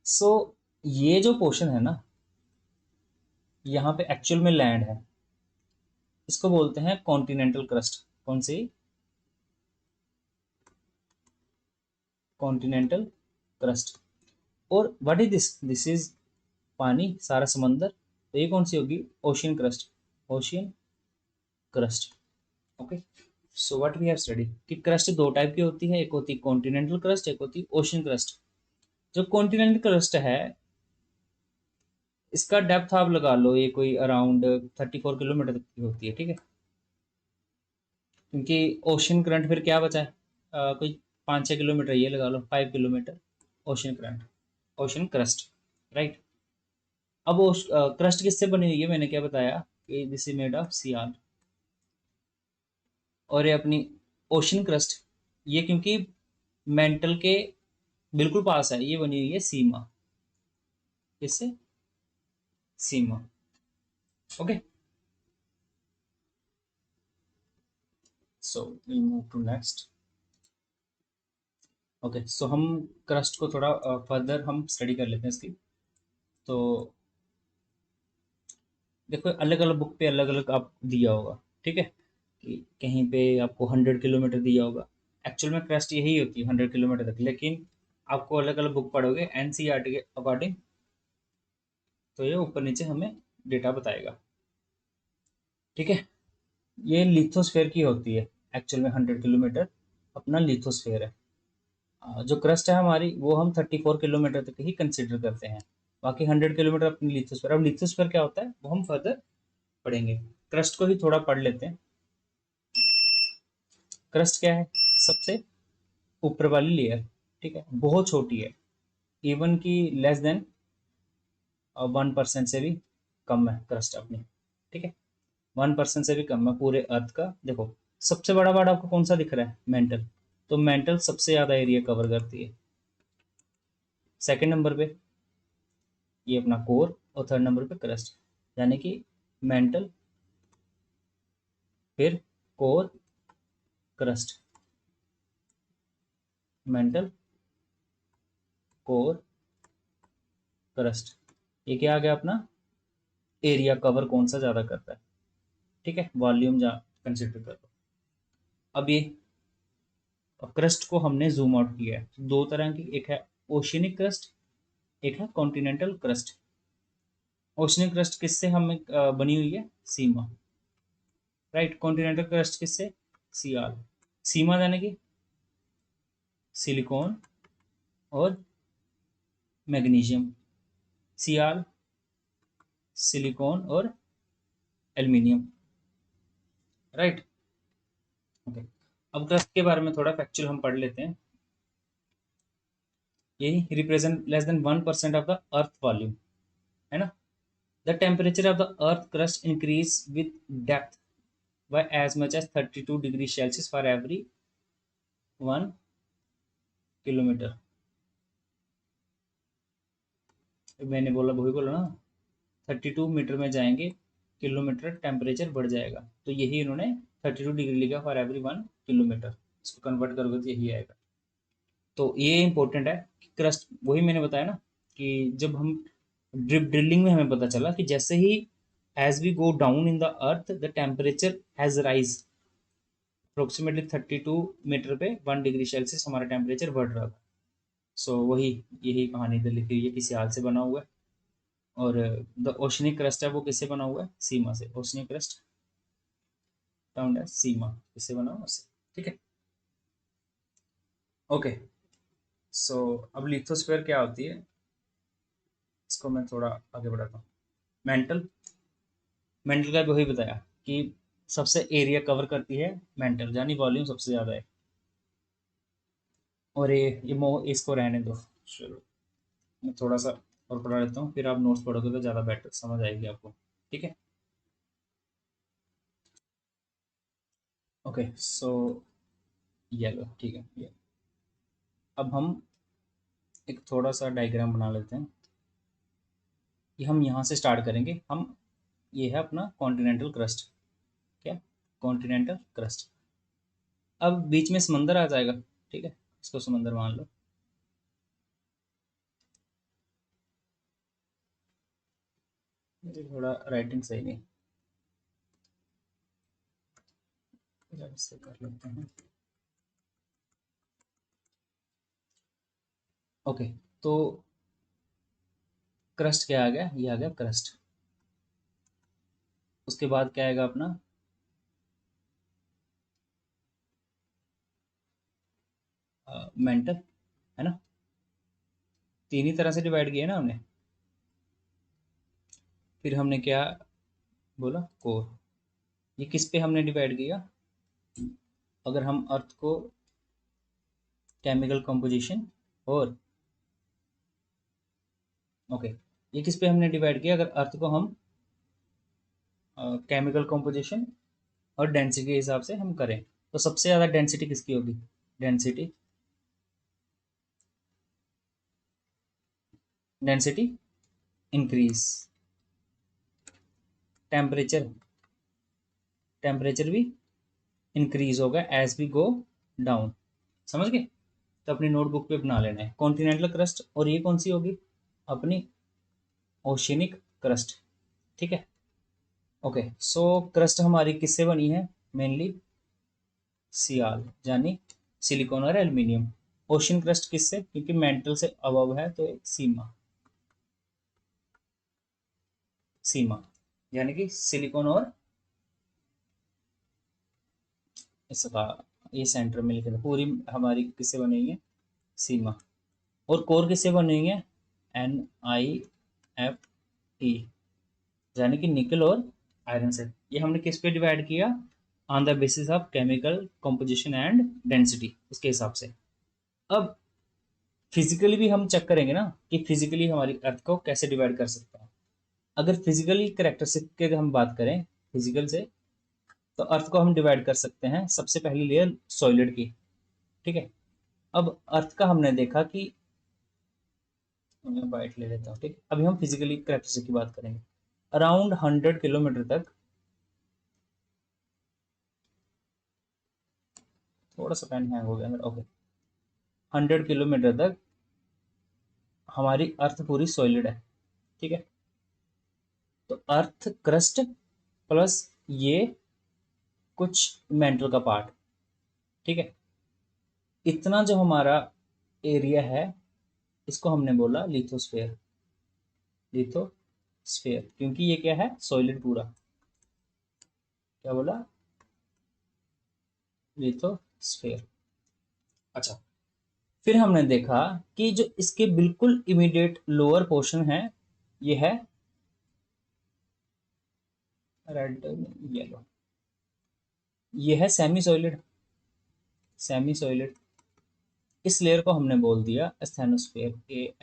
सो ये जो पोर्शन है ना, यहाँ पे एक्चुअल में लैंड है, इसको बोलते हैं कॉन्टिनेंटल क्रस्ट। कौन सी, कॉन्टिनेंटल क्रस्ट। और what is this, this is पानी, सारा समंदर, तो ये कौन सी होगी, ocean crust, ocean crust, okay. So what we have study कि क्रस्ट दो टाइप की होती है, एक होती है कॉन्टिनेंटल क्रस्ट, एक होती है ओशियन क्रस्ट। जो कॉन्टिनेंटल क्रस्ट है, इसका डेप्थ आप लगा लो, ये कोई अराउंड 34 किलोमीटर तक की होती है, ठीक है। क्योंकि ओशन करंट फिर क्या बचा है, कोई 5-6 किलोमीटर, ये लगा लो 5 kilometre ocean current, ocean crust, right. अब क्रस्ट किससे बनी हुई है, मैंने क्या बताया कि this is made of sial. और ये अपनी ओशन क्रस्ट, ये क्योंकि मेंटल के बिल्कुल पास है, ये बनी हुई है सीमा, किससे, sima, okay. So will move to next. Okay, so हम क्रस्ट को थोड़ा फर्दर हम स्टडी कर लेते हैं इसकी। तो देखो अलग अलग बुक पे अलग अलग आप दिया होगा, ठीक है, कि कहीं पे आपको 100 किलोमीटर दिया होगा। एक्चुअल में क्रस्ट यही होती है 100 किलोमीटर तक, लेकिन आपको अलग अलग बुक पढ़ोगे एनसीईआरटी के अकॉर्डिंग, तो ये ऊपर नीचे हमें डेटा बताएगा, ठीक है। ये लिथोस्फेयर की होती है, एक्चुअल में 100 किलोमीटर अपना लिथोस्फेयर है। जो क्रस्ट है हमारी वो हम 34 किलोमीटर तक ही कंसिडर करते हैं, बाकी 100 किलोमीटर अपनी लिथोस्फेयर। अब लिथोस्फेयर क्या होता है वो हम फर्दर पढ़ेंगे, क्रस्ट को ही थोड़ा पढ़ लेते हैं। क्रस्ट क्या है, सबसे ऊपर वाली लेयर, ठीक है, बहुत छोटी है, इवन की लेस देन 1% से भी कम है क्रस्ट अपनी, ठीक है। 1% से भी कम है पूरे अर्थ का। देखो सबसे बड़ा पार्ट आपको कौन सा दिख रहा है, मेंटल, तो मेंटल सबसे ज्यादा एरिया कवर करती है। सेकंड नंबर पे ये अपना कोर, और थर्ड नंबर पे क्रस्ट, यानी कि मेंटल, फिर core, crust, mantle, core, crust. ये क्या आ गया अपना एरिया कवर कौन सा ज़्यादा करता है, ठीक है, वॉल्यूम जा कंसिडर कर लो। अब ये क्रस्ट को हमने जूम आउट किया है, तो दो तरह की, एक है ओशियनिक क्रस्ट, एक है कॉन्टिनेंटल क्रस्ट। ओशियनिक क्रस्ट किससे हमें बनी हुई है, सीमा, राइट। कॉन्टिनेंटल क्रस्ट किससे, सीआर। सीमा यानी कि सिलिकॉन और मैग्नीशियम, सीआर सिलिकॉन और एल्यूमिनियम, राइट। ओके, अब क्रस्ट के बारे में थोड़ा फैक्चुअल हम पढ़ लेते हैं। यही represent less than 1% of the earth volume, है ना। The temperature of the earth crust increase with depth by as much as 32 degree Celsius for every 1 kilometre. मैंने बोला वही बोला ना, 32 मीटर में जाएंगे किलोमीटर टेम्परेचर बढ़ जाएगा, तो यही इन्होंने 32 डिग्री लिखा फॉर एवरी 1 किलोमीटर। इसको कन्वर्ट करोगे तो यही आएगा। तो ये इंपॉर्टेंट है कि क्रस्ट, वही मैंने बताया ना कि जब हम ड्रिलिंग में हमें पता चला कि जैसे ही as we go down in the earth the temperature has rise approximately 32 metre पे 1 डिग्री सेल्सियस हमारा टेम्परेचर बढ़ रहा था। सो वही, यही कहानी इधर लिखी हुई है, किसी हाल से बना हुआ है। और द ओशनिक क्रस्ट है वो किससे बना हुआ है, सीमा से। ओशनिक क्रस्ट टाउन है सीमा, किससे बना हुआ उससे, ठीक है। ओके, सो अब लिथोस्फीयर क्या होती है, इसको मैं थोड़ा आगे बढ़ाता हूँ। मेंटल, मेंटल का भी वही बताया कि सबसे एरिया कवर करती है मेंटल, यानी वॉल्यूम सबसे ज़्यादा है। और ये इसको रहने दो, चलो मैं थोड़ा सा और पढ़ा लेता हूँ, फिर आप नोट्स पढ़ोगे तो ज़्यादा बेटर समझ आएगी आपको, ठीक है। ओके, सो ये लो, ठीक है। ये अब हम एक थोड़ा सा डायग्राम बना लेते हैं। ये हम यहाँ से स्टार्ट करेंगे हम, ये है अपना कॉन्टिनेंटल क्रस्ट, क्या, कॉन्टिनेंटल क्रस्ट। अब बीच में समंदर आ जाएगा, ठीक है, इसको समंदर मान लो। मेरी थोड़ा राइटिंग सही नहीं, इससे कर लेते हैं। ओके, तो क्रस्ट क्या आ गया, ये आ गया क्रस्ट। उसके बाद क्या आएगा अपना मेंटल, है ना। तीन ही तरह से डिवाइड किया ना हमने। फिर हमने क्या बोला, कोर। ये किस पे हमने डिवाइड किया, अगर हम अर्थ को केमिकल कंपोजिशन और, ओके, ये किस पे हमने डिवाइड किया, अगर अर्थ को हम केमिकल कंपोजिशन और डेंसिटी के हिसाब से हम करें, तो सबसे ज़्यादा डेंसिटी किसकी होगी, density, density increase, temperature, temperature भी इंक्रीज होगा एज वी गो डाउन, समझ गए। तो अपनी नोटबुक पे बना लेना है कॉन्टिनेंटल क्रस्ट, और ये कौन सी होगी, अपनी ओशियनिक क्रस्ट, ठीक है। ओके, सो क्रस्ट हमारी किससे बनी है, मेनली सियाल, यानी सिलिकॉन और एल्यूमिनियम। ओशन क्रस्ट किससे, क्योंकि मेंटल से अबव है तो सीमा, सीमा यानी कि सिलिकॉन और इसका ये सेंटर में लिखे थे, पूरी हमारी किससे बनी हुई है, सीमा। और कोर किससे बनी हुई है, NiFe, यानी कि निकल और आयरन से। ये हमने किस पे डिवाइड किया, on the basis of chemical composition and density, उसके हिसाब से। अब फिजिकली भी हम चेक करेंगे ना कि फिजिकली हमारी अर्थ को कैसे डिवाइड कर सकते हैं। अगर फिजिकली करेक्टरिस्टिक की हम बात करें फिजिकल से, तो अर्थ को हम डिवाइड कर सकते हैं सबसे पहली लेयर सॉलिड की, ठीक है। अब अर्थ का हमने देखा कि, मैं वाइट ले लेता हूँ, ठीक है। अभी हम फिजिकली करेक्टरिस्टिक की बात करेंगे। अराउंड 100 किलोमीटर तक, थोड़ा सा पेन हैंग हो गया मेरा, ओके। 100 किलोमीटर तक हमारी अर्थ पूरी सॉलिड है। ठीक है, तो अर्थ क्रस्ट प्लस ये कुछ मेंटल का पार्ट। ठीक है, इतना जो हमारा एरिया है इसको हमने बोला लिथोस्फेयर। लिथोस्फेयर क्योंकि ये क्या है, सॉलिड पूरा। क्या बोला, लिथोस्फेयर। अच्छा, फिर हमने देखा कि जो इसके बिल्कुल इमीडिएट लोअर पोर्शन है ये है रेड येलो, ये है सेमी सॉलिड। सेमी सॉलिड, इस लेयर को हमने बोल दिया एस्थेनोस्फेयर।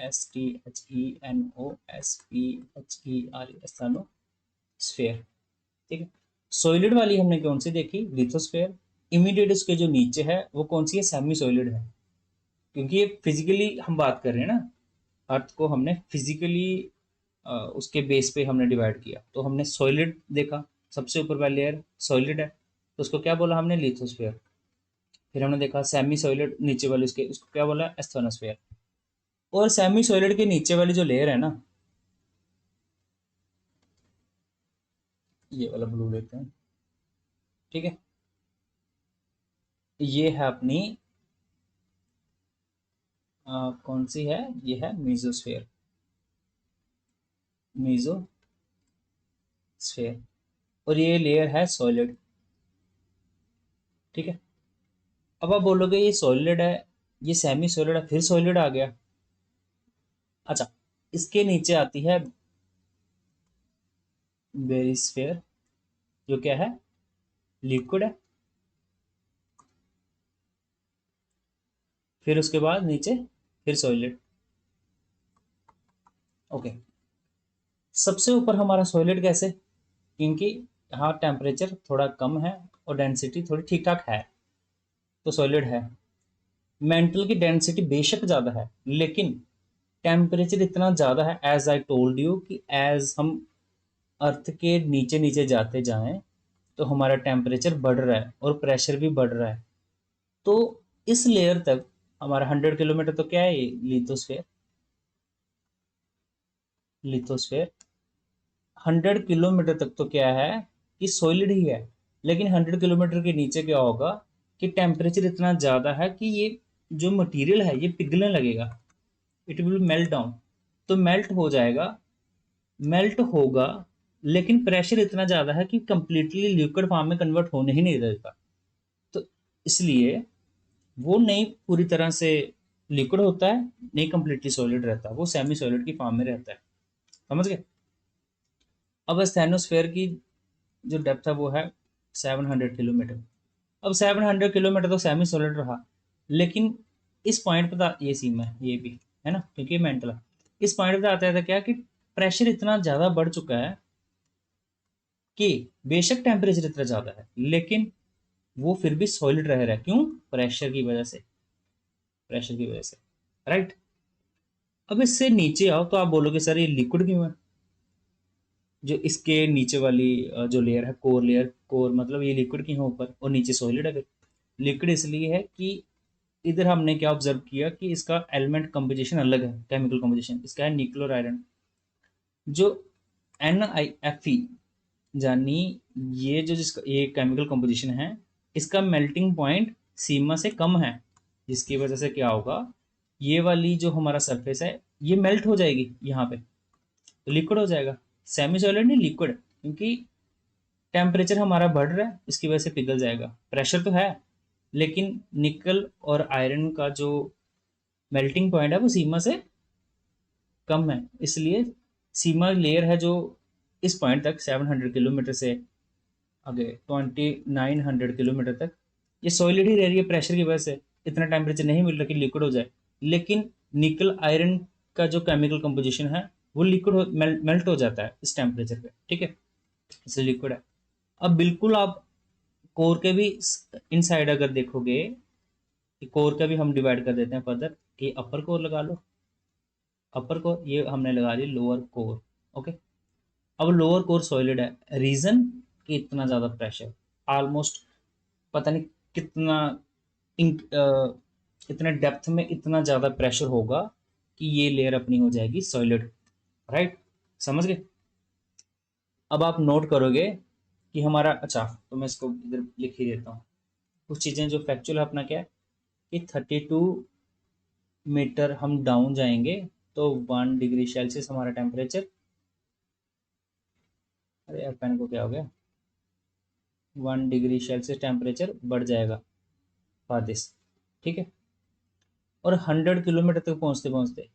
ASTHENOSPHERE, asthenosphere. ठीक है, सॉलिड वाली हमने कौन सी देखी, लिथोस्फेयर। इमीडिएट इसके जो नीचे है वो कौन सी है, सेमी सॉलिड है। क्योंकि ये फिजिकली हम बात कर रहे हैं ना, अर्थ को हमने फिजिकली उसके बेस पे हमने डिवाइड किया, तो हमने सॉलिड देखा, सबसे ऊपर वाली लेयर सॉलिड है तो उसको क्या बोला हमने, लिथोस्फेयर। फिर हमने देखा सेमी सॉलिड नीचे वाली, उसके उसको क्या बोला, एस्थेनोस्फेयर। और सेमी सॉलिड के नीचे वाली जो लेयर है ना, ये वाला ब्लू लेते हैं। ठीक है, ये है अपनी कौन सी है, ये है मीजोस्फेयर। मीजोस्फेयर, और ये लेयर है सॉलिड। ठीक है, अब आप बोलोगे ये सॉलिड है, ये सेमी सॉलिड है, फिर सॉलिड आ गया। अच्छा, इसके नीचे आती है बेरिस्फेयर, जो क्या है, लिक्विड है। फिर उसके बाद नीचे फिर सॉलिड। ओके, सबसे ऊपर हमारा सॉलिड कैसे, क्योंकि यहाँ टेम्परेचर थोड़ा कम है और डेंसिटी थोड़ी ठीक ठाक है, तो सॉलिड है। मेंटल की डेंसिटी बेशक ज़्यादा है, लेकिन टेम्परेचर इतना ज़्यादा है, एज आई टोल्ड यू, कि एज हम अर्थ के नीचे नीचे जाते जाएं तो हमारा टेम्परेचर बढ़ रहा है और प्रेशर भी बढ़ रहा है। तो इस लेयर तक हमारा 100 किलोमीटर, तो क्या है ये, लिथोस्फेयर। लिथोस्फेयर 100 किलोमीटर तक तो क्या है, कि सॉलिड ही है। लेकिन 100 किलोमीटर के नीचे क्या होगा, कि टेम्परेचर इतना ज़्यादा है कि ये जो मटेरियल है ये पिघलने लगेगा, इट विल मेल्ट डाउन। तो मेल्ट हो जाएगा, मेल्ट होगा, लेकिन प्रेशर इतना ज़्यादा है कि कंप्लीटली लिक्विड फॉर्म में कन्वर्ट होने ही नहीं देगा। तो इसलिए वो नहीं पूरी तरह से लिक्विड होता है, नहीं कंप्लीटली सॉलिड रहता, वो सेमी सॉलिड की फॉर्म में रहता है। समझ गए। अब स्थैनोस्फेयर की जो डेप्थ है वो है 700 किलोमीटर। अब 700 किलोमीटर तो सेमी सॉलिड रहा, लेकिन इस पॉइंट पे ये सीमा है, ये भी है ना, क्योंकि ये मेंटल है। इस पॉइंट पे आता है क्या, कि प्रेशर इतना ज़्यादा बढ़ चुका है कि बेशक टेम्परेचर इतना ज़्यादा है, लेकिन वो फिर भी सॉलिड रह रहा है। क्यों, प्रेशर की वजह से, प्रेशर की वजह से। राइट। अब इससे नीचे आओ तो आप बोलोगे सर ये लिक्विड क्यों है। जो इसके नीचे वाली जो लेयर है, कोर लेयर, कोर मतलब ये लिक्विड की है ऊपर और नीचे सॉलिड है। फिर लिक्विड इसलिए है कि इधर हमने क्या ऑब्जर्व किया, कि इसका एलिमेंट कंपोजिशन अलग है, केमिकल कंपोजिशन इसका है निकल और आयरन। जो NiFe, यानी ये जो जिसका ये केमिकल कंपोजिशन है, इसका मेल्टिंग पॉइंट सीमा से कम है, जिसकी वजह से क्या होगा, ये वाली जो हमारा सरफेस है ये मेल्ट हो जाएगी यहाँ पे, तो लिक्विड हो जाएगा। सेमी सॉलिड नहीं, लिक्विड, क्योंकि टेम्परेचर हमारा बढ़ रहा है, इसकी वजह से पिघल जाएगा। प्रेशर तो है, लेकिन निकल और आयरन का जो मेल्टिंग पॉइंट है वो सीमा से कम है, इसलिए सीमा लेयर है जो इस पॉइंट तक 700 किलोमीटर से आगे 2900 किलोमीटर तक ये सॉलिड ही रह रही है। प्रेशर की वजह से इतना टेम्परेचर नहीं मिल रहा कि लिक्विड हो जाए, लेकिन निकल आयरन का जो केमिकल कंपोजिशन है वो लिक्विड मेल्ट हो जाता है इस टेम्परेचर पे। ठीक है, इसलिए लिक्विड है। अब बिल्कुल आप कोर के भी इनसाइड अगर देखोगे, कि कोर का भी हम डिवाइड कर देते हैं फर्दर, कि अपर कोर लगा लो, अपर कोर, ये हमने लगा ली लोअर कोर। ओके, अब लोअर कोर सॉलिड है, रीजन कि इतना ज़्यादा प्रेशर, ऑलमोस्ट पता नहीं कितना इतने डेप्थ में इतना ज़्यादा प्रेशर होगा कि ये लेयर अपनी हो जाएगी सॉलिड। राइट, समझ गए। अब आप नोट करोगे कि हमारा, अच्छा तो मैं इसको इधर लिख ही देता हूँ। कुछ चीज़ें जो फैक्चुअल है अपना क्या है कि 32 मीटर हम डाउन जाएंगे तो 1 डिग्री सेल्सियस हमारा टेम्परेचर, अरे यार पेन को क्या हो गया, 1 डिग्री सेल्सियस टेम्परेचर बढ़ जाएगा फॉर दिस। ठीक है, और 100 किलोमीटर तक पहुंचते पहुंचते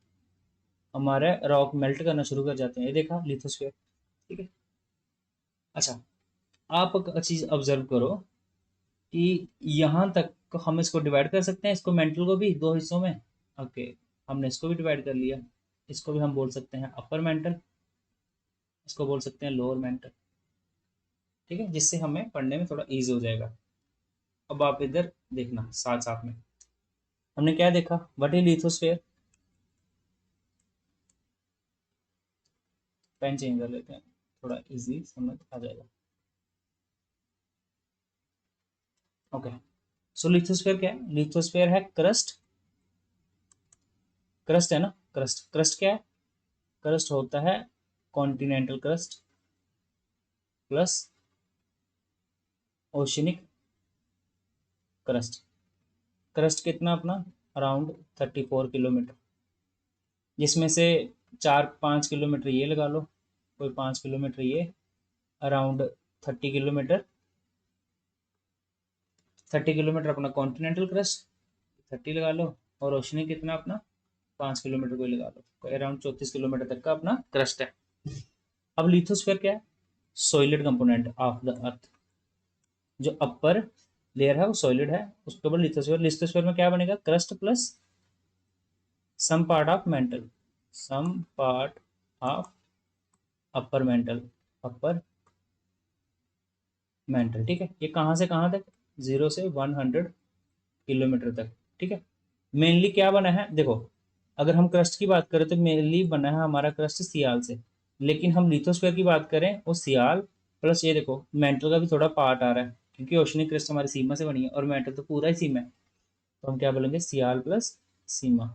हमारे रॉक मेल्ट करना शुरू कर जाते हैं। ये देखा लिथोस्फीयर। ठीक है, अच्छा आप एक चीज ऑब्जर्व करो कि यहाँ तक हम इसको डिवाइड कर सकते हैं, इसको मेंटल को भी दो हिस्सों में। ओके, हमने इसको भी डिवाइड कर लिया। इसको भी हम बोल सकते हैं अपर मेंटल, इसको बोल सकते हैं लोअर मेंटल। ठीक है, जिससे हमें पढ़ने में थोड़ा इजी हो जाएगा। अब आप इधर देखना साथ साथ में, हमने क्या देखा, what is lithosphere. Pen change कर लेते हैं, थोड़ा इजी समझ आ जाएगा। ओके, सो लिथोस्फेयर क्या है, लिथोस्फेयर है क्रस्ट। क्रस्ट है ना, क्रस्ट, क्रस्ट क्या है, क्रस्ट होता है continental crust plus oceanic crust. Crust कितना अपना, अराउंड 34 किलोमीटर, जिसमें से 4-5 किलोमीटर ये लगा लो, कोई 5 किलोमीटर ये, अराउंड 30 किलोमीटर। 30 किलोमीटर अपना कॉन्टिनेंटल क्रस्ट, 30 लगा लो, और ओशनिक कितना अपना 5 किलोमीटर को ही लगा लो, कोई अराउंड 34 किलोमीटर तक का अपना क्रस्ट है। अब लिथोस्फेयर क्या है, सॉलिड कंपोनेंट ऑफ द अर्थ। जो अपर लेयर है वो सॉलिड है, उसके ऊपर लिथोस्फेयर। लिथोस्फेयर में क्या बनेगा, crust plus some part of mantle, some part of upper mantle, upper mantle. ठीक है, ये कहाँ से कहाँ तक, 0 से 100 किलोमीटर तक। ठीक है, मेनली क्या बना है देखो, अगर हम क्रस्ट की बात करें तो मेनली बना है हमारा क्रस्ट सियाल से, लेकिन हम लिथोस्फेयर की बात करें वो सियाल प्लस ये देखो मेंटल का भी थोड़ा पार्ट आ रहा है, क्योंकि ओशनिक क्रस्ट हमारी सीमा से बनी है और मेंटल तो पूरा ही सीमा है। तो हम क्या बोलेंगे, सियाल प्लस सीमा।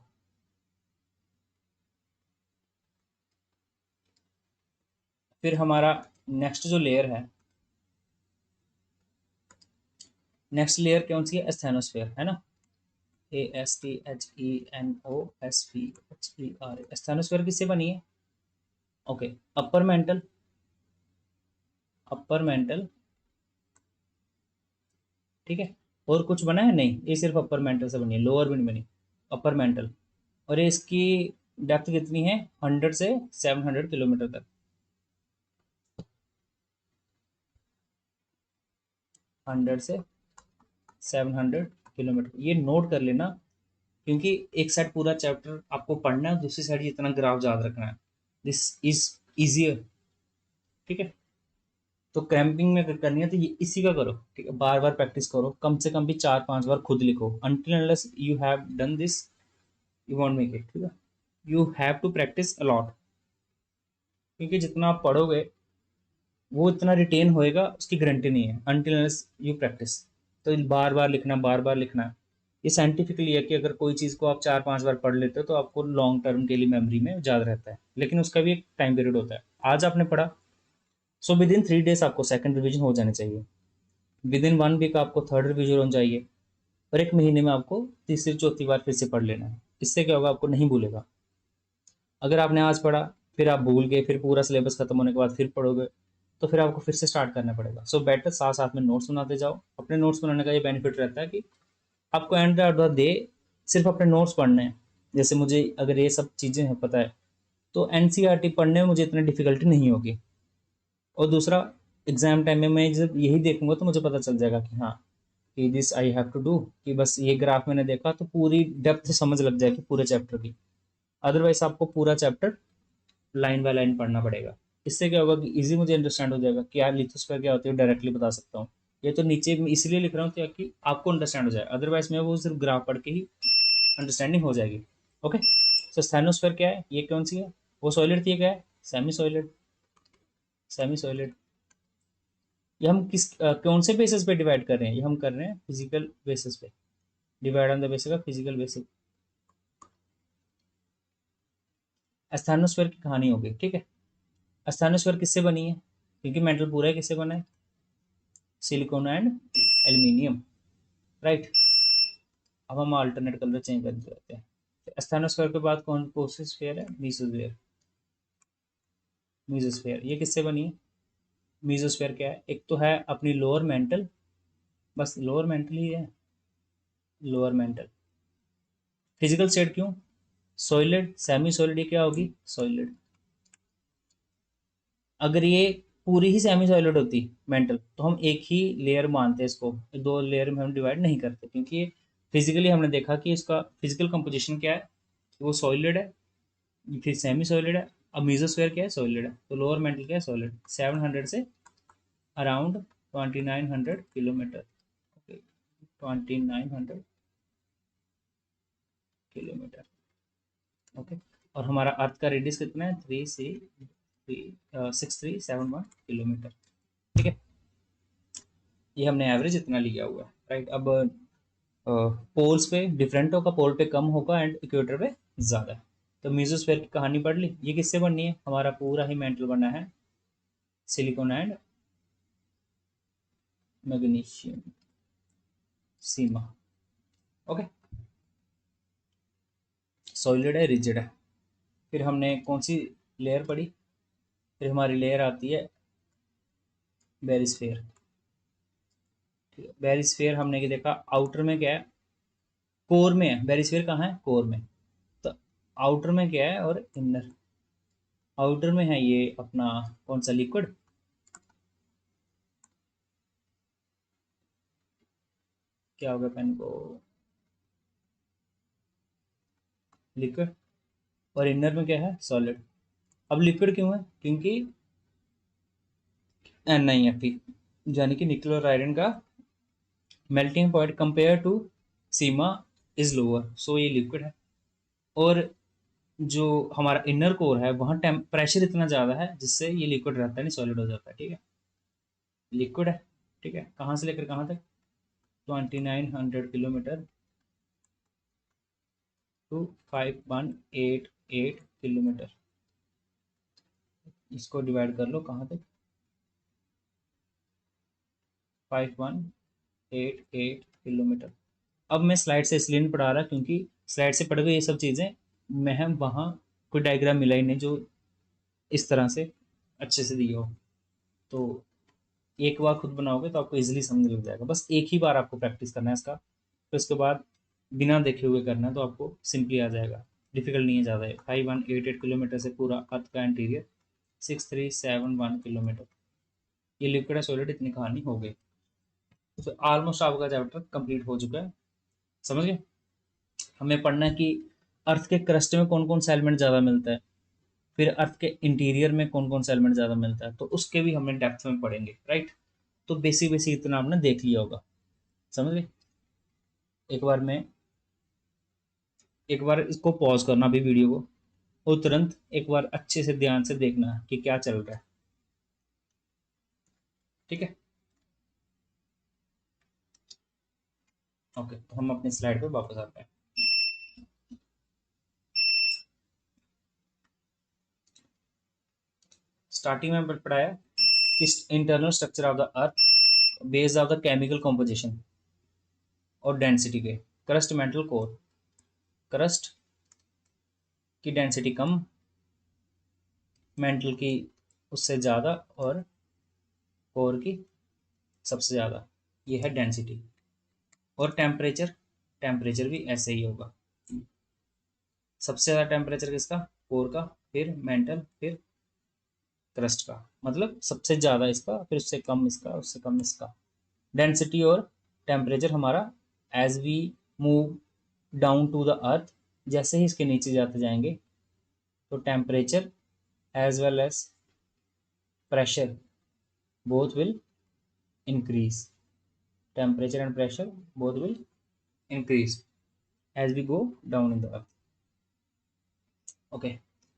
फिर हमारा नेक्स्ट जो लेयर है, नेक्स्ट लेयर कौन सी है, एस्थेनोस्फेयर है ना, ASTHENOSPHER। एस्थेनोस्फेयर किससे बनी है, ओके, अपर मेंटल, अपर मेंटल। ठीक है, और कुछ बना है नहीं, ये सिर्फ अपर मेंटल से बनी है, लोअर भी नहीं बनी, अपर मेंटल। और ये इसकी डेप्थ कितनी है, 100 से 700 किलोमीटर तक, 100 से 700 किलोमीटर। ये नोट कर लेना, क्योंकि एक साइड पूरा चैप्टर आपको पढ़ना है, दूसरी साइड इतना ग्राफ याद रखना है, दिस इज इजियर। ठीक है, तो क्रैम्पिंग में अगर करनी है तो ये इसी का करो। ठीक है, बार बार प्रैक्टिस करो, कम से कम भी 4-5 बार खुद लिखो, until unless you have done this you won't make it. ठीक है, you have to practice a lot, क्योंकि जितना आप पढ़ोगे वो इतना रिटेन होएगा उसकी गारंटी नहीं है, अनटिल अनलेस यू प्रैक्टिस। तो बार बार लिखना, बार बार लिखना। ये साइंटिफिकली है कि अगर कोई चीज़ को आप 4-5 बार पढ़ लेते हो तो आपको लॉन्ग टर्म के लिए मेमोरी में याद रहता है, लेकिन उसका भी एक टाइम पीरियड होता है। आज आपने पढ़ा, सो विद इन 3 डेज आपको सेकंड रिवीजन हो जाने चाहिए, विद इन 1 वीक आपको थर्ड रिवीजन हो चाहिए, और एक महीने में आपको तीसरी चौथी बार फिर से पढ़ लेना है। इससे क्या होगा, आपको नहीं भूलेगा। अगर आपने आज पढ़ा फिर आप भूल गए, फिर पूरा सिलेबस खत्म होने के बाद फिर पढ़ोगे, तो फिर आपको फिर से स्टार्ट करना पड़ेगा। सो बेटर साथ साथ में नोट्स बनाते जाओ। अपने नोट्स बनाने का ये बेनिफिट रहता है कि आपको एंड ऑफ द डे सिर्फ अपने नोट्स पढ़ने हैं। जैसे मुझे अगर ये सब चीज़ें हैं पता है, तो एनसीईआरटी पढ़ने में मुझे इतनी डिफिकल्टी नहीं होगी। और दूसरा, एग्जाम टाइम में मैं जब यही देखूंगा तो मुझे पता चल जाएगा कि हाँ, कि this I have to do, कि बस ये ग्राफ मैंने देखा तो पूरी डेप्थ समझ लग जाएगी पूरे चैप्टर की। अदरवाइज आपको पूरा चैप्टर लाइन बाय लाइन पढ़ना पड़ेगा। इससे क्या होगा कि इजी मुझे अंडरस्टैंड हो जाएगा कि यार लिथोस्फीयर क्या होती है, डायरेक्टली बता सकता हूँ। ये तो नीचे में इसलिए लिख रहा हूँ ताकि आपको अंडरस्टैंड हो जाए, अदरवाइज मैं वो सिर्फ ग्राफ पढ़ के ही अंडरस्टैंडिंग हो जाएगी। ओके, सो स्थानोस्फीयर क्या है, ये कौन सी है, वो सॉलिड थी, ये क्या है, सेमी सॉलिड, सेमी सॉलिड। ये हम कौन से बेसिस पे डिवाइड कर रहे हैं, ये हम कर रहे हैं फिजिकल बेसिस पे। Divide on the basis of physical basis. Asthenosphere की कहानी होगी, ठीक है। एस्थानोस्फीयर किससे बनी है, क्योंकि मेंटल पूरा है किससे बना है, सिलिकॉन एंड एल्यूमिनियम, राइट। अब हम अल्टरनेट कलर चेंज कर देते हैं। एस्थानोस्फीयर के बाद कौन सी स्फीयर है, मीसोस्फीयर। मीसोस्फीयर ये किससे बनी है, मीसोस्फीयर क्या है, एक तो है अपनी लोअर मेंटल, बस लोअर मेंटल ही है, लोअर मेंटल। फिजिकल स्टेट क्यों, सॉलिड सेमी सॉलिड, ये क्या होगी, सॉलिड। अगर ये पूरी ही सेमी सॉलिड होती मेंटल तो हम एक ही लेयर मानते हैं इसको, दो लेयर में हम डिवाइड नहीं करते, क्योंकि ये फिजिकली हमने देखा कि इसका फिजिकल कंपोजिशन क्या है, वो सॉलिड है, फिर सेमी सॉलिड है। अब मीजोस्फीयर क्या है, सॉलिड है, तो लोअर मेंटल क्या है, सॉलिड। 700 से अराउंड 2900 किलोमीटर, 2900 किलोमीटर, ओके। और हमारा अर्थ का रेडियस कितना है, 6371 किलोमीटर, ठीक है। ये हमने एवरेज इतना लिया हुआ है, राइट। अब पोल्स पे डिफरेंट होगा, पोल पे कम होगा एंड इक्वेटर पे ज़्यादा है। तो मीजोस्फीयर की कहानी पढ़ ली, ये किससे बननी है, हमारा पूरा ही मेंटल बना है silicon and magnesium, Seema, okay. Solid है, रिजिड है। फिर हमने कौन सी लेयर पढ़ी, फिर हमारी लेयर आती है बेरिस्फेयर, ठीक है। बेरिस्फेयर हमने क्या देखा, आउटर में क्या है, कोर में है, बेरिस्फेयर कहाँ है, कोर में। तो आउटर में क्या है और इनर, आउटर में है ये अपना कौन सा लिक्विड, क्या हो गया पेन को, लिक्विड। और इनर में क्या है, सॉलिड। अब लिक्विड क्यों है, क्योंकि NiFe यानी कि निकल और आयरन का melting point compare to sima is lower, so ये लिक्विड है। और जो हमारा इनर कोर है वहाँ प्रेशर इतना ज़्यादा है जिससे ये लिक्विड रहता है, नहीं सॉलिड हो जाता है, ठीक है। लिक्विड है, ठीक है। कहाँ से लेकर कहाँ तक, 2900 किलोमीटर टू 5188 किलोमीटर। इसको डिवाइड कर लो कहाँ तक, 5188 किलोमीटर। अब मैं स्लाइड से इसलिए नहीं पढ़ा रहा क्योंकि स्लाइड से पढ़ गए ये सब चीज़ें, मैं हम वहाँ कोई डायग्राम मिला ही नहीं जो इस तरह से अच्छे से दिया हो। तो एक बार खुद बनाओगे तो आपको इजीली समझ लग जाएगा, बस एक ही बार आपको प्रैक्टिस करना है इसका, तो इसके बाद बिना देखे हुए करना है तो आपको सिंपली आ जाएगा, डिफिकल्ट नहीं है ज़्यादा है। 5188 किलोमीटर से पूरा अर्थ का इंटीरियर 6371 किलोमीटर, ये लिक्विड है सॉलिड, इतनी कहानी हो गई। तो ऑलमोस्ट आपका चैप्टर कंप्लीट हो चुका है, समझ गए। हमें पढ़ना है कि अर्थ के क्रस्ट में कौन कौन सा एलिमेंट ज़्यादा मिलता है, फिर अर्थ के इंटीरियर में कौन कौन सा एलिमेंट ज़्यादा मिलता है, तो उसके भी हमें डेप्थ में पढ़ेंगे, राइट। तो बेसिक बेसिक इतना आपने देख लिया होगा, समझ गए। एक बार मैं एक बार इसको पॉज करना अभी वीडियो को, और तुरंत एक बार अच्छे से ध्यान से देखना कि क्या चल रहा है, ठीक है। ओके, तो हम अपनी स्लाइड पे वापस आते हैं। स्टार्टिंग में पढ़ाया कि internal structure of the earth based of the chemical composition और डेंसिटी पे, क्रस्ट मेंटल कोर, क्रस्ट की डेंसिटी कम, मेंटल की उससे ज़्यादा, और कोर की सबसे ज़्यादा, ये है डेंसिटी। और टेम्परेचर, टेम्परेचर भी ऐसे ही होगा, सबसे ज़्यादा टेम्परेचर किसका, कोर का, फिर मेंटल, फिर क्रस्ट का, मतलब सबसे ज़्यादा इसका, फिर उससे कम इसका, उससे कम इसका। डेंसिटी और टेम्परेचर हमारा as we move down to the earth, जैसे ही इसके नीचे जाते जाएंगे तो temperature as well as pressure both will increase, temperature and pressure both will increase as we go down in the earth, okay.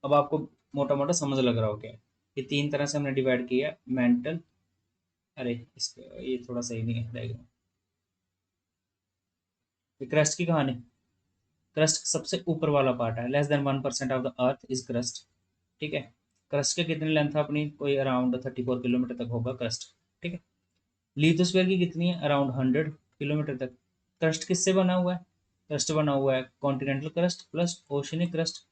अब आपको मोटा मोटा समझ लग रहा हो क्या, ये तीन तरह से हमने डिवाइड किया, मेंटल, अरे इसका ये थोड़ा सही नहीं है डायग्राम, ये क्रस्ट की कहानी। क्रस्ट सबसे ऊपर वाला पार्ट है, less than 1% of the earth is crust. ठीक है। क्रस्ट की कितनी लेंथ है अपनी, कोई अराउंड 34 किलोमीटर तक होगा क्रस्ट। ठीक है। लिथोस्फीयर की कितनी है, अराउंड 100 किलोमीटर तक। क्रस्ट किससे बना हुआ है, क्रस्ट बना हुआ है continental crust plus oceanic crust.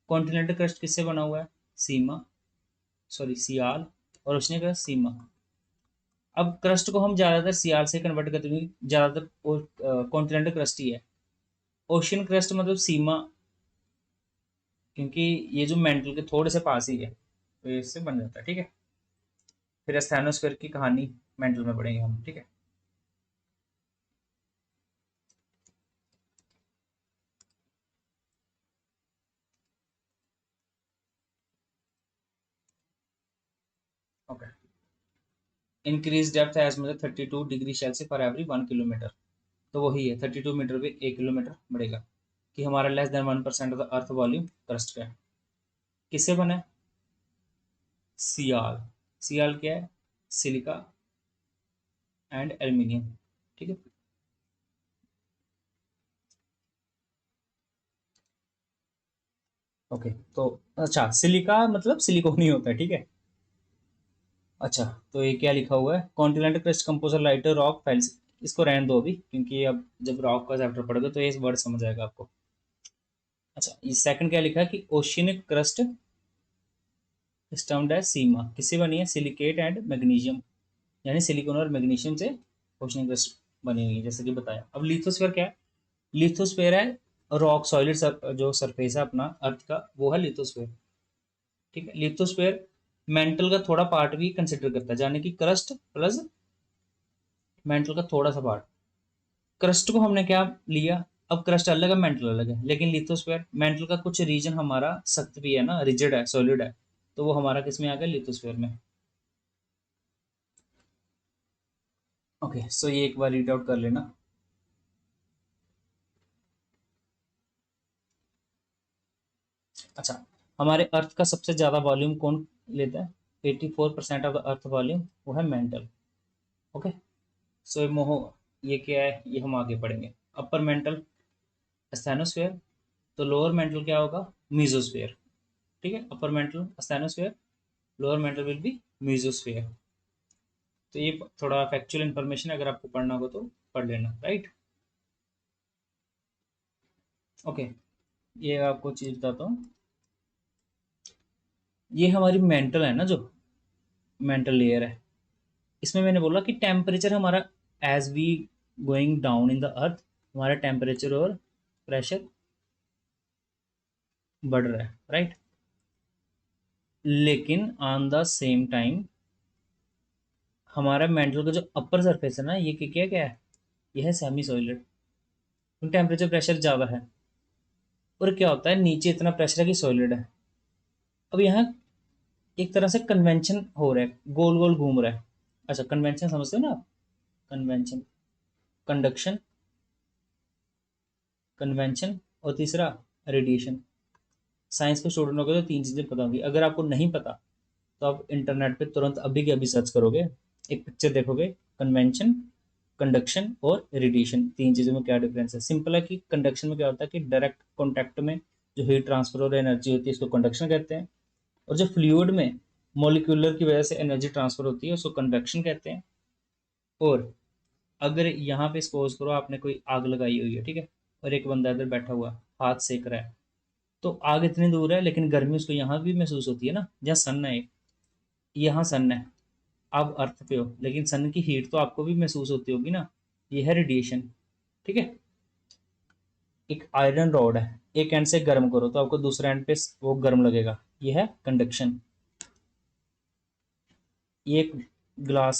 Continental crust किससे बना हुआ है, सीमा, सॉरी सियाल, और ओशनिक क्रस्ट सीमा। अब क्रस्ट को हम ज्यादातर सियाल से कन्वर्ट करते हैं, ज्यादातर कॉन्टिनेंटल क्रस्ट ही है। ओशियन क्रस्ट मतलब सीमा, क्योंकि ये जो मेंटल के थोड़े से पास ही है तो ये इससे बन जाता है। ठीक है। फिर एस्थेनोस्फीयर की कहानी मेंटल में पढ़ेंगे हम। ठीक है। ओके। इंक्रीज डेप्थ एज मतलब 32 degree Celsius for every 1 kilometre. तो वही है 32 मीटर पे 1 किलोमीटर बढ़ेगा। कि हमारा less than 1% of the earth volume crust का है। किससे बना है, सियाल। सियाल क्या है, सिलिका एंड एल्यूमिनियम। ठीक है। ओके। तो अच्छा, सिलिका मतलब सिलिकॉन ही होता है। ठीक है। अच्छा, तो ये क्या लिखा हुआ है, continental crust composer lighter rock fails. इसको रहने दो अभी, क्योंकि अब जब रॉक का चैप्टर पढ़ोगे तो ये वर्ड समझ आएगा आपको। अच्छा, ये सेकंड क्या लिखा है कि ओशियनिक क्रस्ट टर्म्ड एज सीमा, किससे बनी है, सिलिकेट एंड मैग्नीशियम, यानी सिलिकॉन और मैग्नीशियम से ओशियनिक क्रस्ट बनी हुई है, जैसे कि बताया। अब लिथोस्फीयर क्या है, लिथोस्फीयर है रॉक सॉलिड जो सरफेस है अपना अर्थ का, वो है लिथोस्फीयर। ठीक है। लिथोस्फीयर मेंटल का थोड़ा पार्ट भी कंसिडर करता है, यानी कि क्रस्ट प्लस मेंटल का थोड़ा सा पार्ट। क्रस्ट को हमने क्या लिया, अब क्रस्ट अलग है मेंटल अलग है, लेकिन लिथोस्फीयर मेंटल का कुछ रीजन हमारा सख्त भी है ना, रिजिड है, सॉलिड है, तो वो हमारा किस में आ गया, लिथोस्फीयर में। ओके, सो ये एक बार रीड आउट कर लेना। अच्छा, हमारे अर्थ का सबसे ज्यादा वॉल्यूम कौन लेता है, 84% ऑफ द अर्थ वॉल्यूम वो है मेंटल। ओके। सो ये मोह, ये क्या है, ये हम आगे पढ़ेंगे। अपर मेंटल स्थैनोस्फीयर, तो लोअर मेंटल क्या होगा, मीजोस्फीयर। ठीक है। Upper mantle asthenosphere, lower mantle will be mesosphere. तो ये थोड़ा फैक्चुअल इन्फॉर्मेशन अगर आपको पढ़ना हो तो पढ़ लेना, राइट। ओके। ये आपको चीज बताता हूँ, ये हमारी मेंटल है ना, जो मेंटल लेयर है, इसमें मैंने बोला कि टेम्परेचर हमारा as we going down in the earth, हमारा टेम्परेचर और प्रेशर बढ़ रहा है, राइट। लेकिन ऑन द सेम टाइम हमारा मेंटल का जो अपर सरफेस है ना, ये क्या क्या है, ये है सेमी सॉलिड। टेम्परेचर प्रेशर ज़्यादा है, और क्या होता है, नीचे इतना प्रेशर है कि सॉलिड है। अब यहाँ एक तरह से कन्वेंशन हो रहा है, गोल गोल घूम रहा है। अच्छा, कन्वेंशन समझते हो ना आप, कन्वेंशन, कंडक्शन, कन्वेंशन, और तीसरा रेडिएशन। साइंस के स्टूडेंट हो गए तो तीन चीज़ें पता होंगी। अगर आपको नहीं पता तो आप इंटरनेट पे तुरंत अभी के अभी सर्च करोगे, एक पिक्चर देखोगे, कन्वेंशन, कंडक्शन और रेडिएशन, तीन चीज़ों में क्या डिफरेंस है। सिंपल है कि कंडक्शन में क्या होता है कि डायरेक्ट कॉन्टैक्ट में जो हीट ट्रांसफर और एनर्जी होती है इसको कंडक्शन कहते हैं, और जो फ्लूइड में मॉलिक्यूलर की वजह से एनर्जी ट्रांसफर होती है उसको कन्वेक्शन कहते हैं। और अगर यहाँ पे सपोज करो आपने कोई आग लगाई हुई है, ठीक है, और एक बंदा इधर बैठा हुआ हाथ सेक रहा है, तो आग इतनी दूर है लेकिन गर्मी उसको यहाँ भी महसूस होती है ना, जहाँ सन है, यहाँ सन है, आप अर्थ पे हो लेकिन सन की हीट तो आपको भी महसूस होती होगी ना, ये है रेडिएशन। ठीक है। एक आयरन रॉड है, एक एंड से गर्म करो तो आपको दूसरे एंड पे वो गर्म लगेगा, ये है कंडक्शन। ये एक ग्लास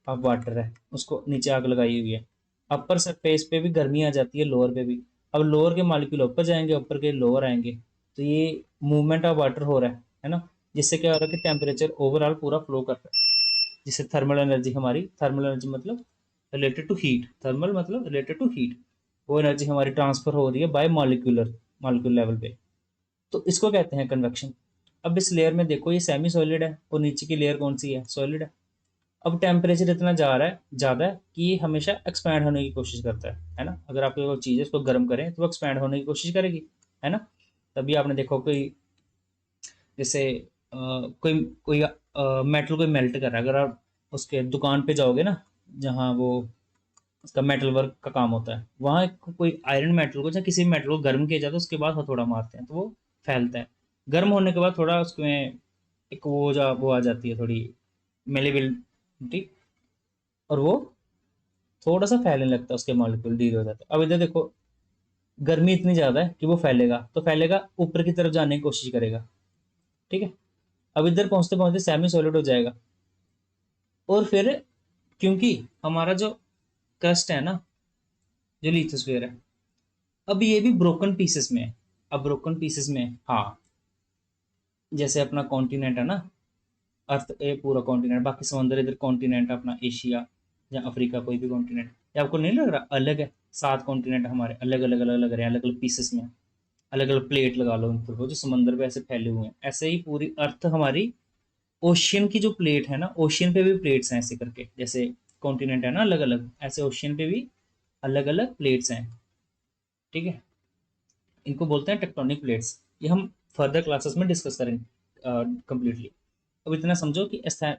ऑफ वाटर है, उसको नीचे आग लगाई हुई है, अपर सरफेस पे भी गर्मी आ जाती है, लोअर पे भी। अब लोअर के मालिक्यूल ऊपर जाएंगे, ऊपर के लोअर आएंगे, तो ये मूवमेंट ऑफ वाटर हो रहा है ना, जिससे क्या हो रहा है कि टेम्परेचर ओवरऑल पूरा फ्लो कर रहा है, जिससे थर्मल एनर्जी, हमारी थर्मल एनर्जी मतलब रिलेटेड टू हीट, थर्मल मतलब रिलेटेड टू हीट, वो एनर्जी हमारी ट्रांसफर हो रही है बाय मॉलिक्यूलर, मॉलिक्यूल लेवल पे, तो इसको कहते हैं कन्वेक्शन। अब इस लेयर में देखो, ये सेमी सॉलिड है और नीचे की लेयर कौन सी है, सॉलिड है। अब टेम्परेचर इतना जा रहा है ज़्यादा है कि ये हमेशा एक्सपैंड होने की कोशिश करता है ना। अगर आप कोई चीज़ है उसको गर्म करें तो वो एक्सपैंड होने की कोशिश करेगी, है ना। तभी आपने देखो कोई जैसे कोई कोई मेटल कोई मेल्ट कर रहा है, अगर आप उसके दुकान पे जाओगे ना, जहाँ वो उसका मेटल वर्क का काम होता है, वहाँ कोई आयरन मेटल को या किसी भी मेटल को गर्म किया जाता है, उसके बाद हथौड़ा मारते हैं तो वो फैलता है। गर्म होने के बाद थोड़ा उसमें एक वो आ जाती है थोड़ी मेलेबिलिटी, और वो थोड़ा सा फैलने लगता है, उसके मॉलिक्यूल धीरे हो जाते हैं। अब इधर देखो, गर्मी इतनी ज़्यादा है कि वो फैलेगा, तो फैलेगा ऊपर की तरफ जाने की कोशिश करेगा, ठीक है। अब इधर पहुंचते पहुंचते सेमी सॉलिड हो जाएगा, और फिर क्योंकि हमारा जो क्रस्ट है ना, जो लिथोस्फीयर है, अब ये भी ब्रोकन पीसेस में है। अब ब्रोकन पीसेस में है, हाँ, जैसे अपना कॉन्टिनेंट है ना, अर्थ ए पूरा कॉन्टिनेंट, बाकी समंदर इधर कॉन्टिनेंट अपना एशिया या अफ्रीका, कोई भी कॉन्टिनेंट, ये आपको नहीं लग रहा अलग है? 7 कॉन्टिनेंट हमारे अलग अलग अलग अलग रहे, अलग अलग पीसेस में, अलग अलग प्लेट लगा लो उन पर, वो जो समंदर पे ऐसे फैले हुए हैं, ऐसे ही पूरी अर्थ हमारी ओशियन की जो प्लेट है ना, ओशियन पे भी प्लेट्स हैं ऐसे करके, जैसे कॉन्टिनेंट है ना अलग अलग, ऐसे ओशियन पे भी अलग अलग प्लेट्स हैं, ठीक है। इनको बोलते हैं टेक्टोनिक प्लेट्स। ये हम फर्दर क्लासेस में डिस्कस करेंगे कंप्लीटली। अब इतना समझो कि अच्छा,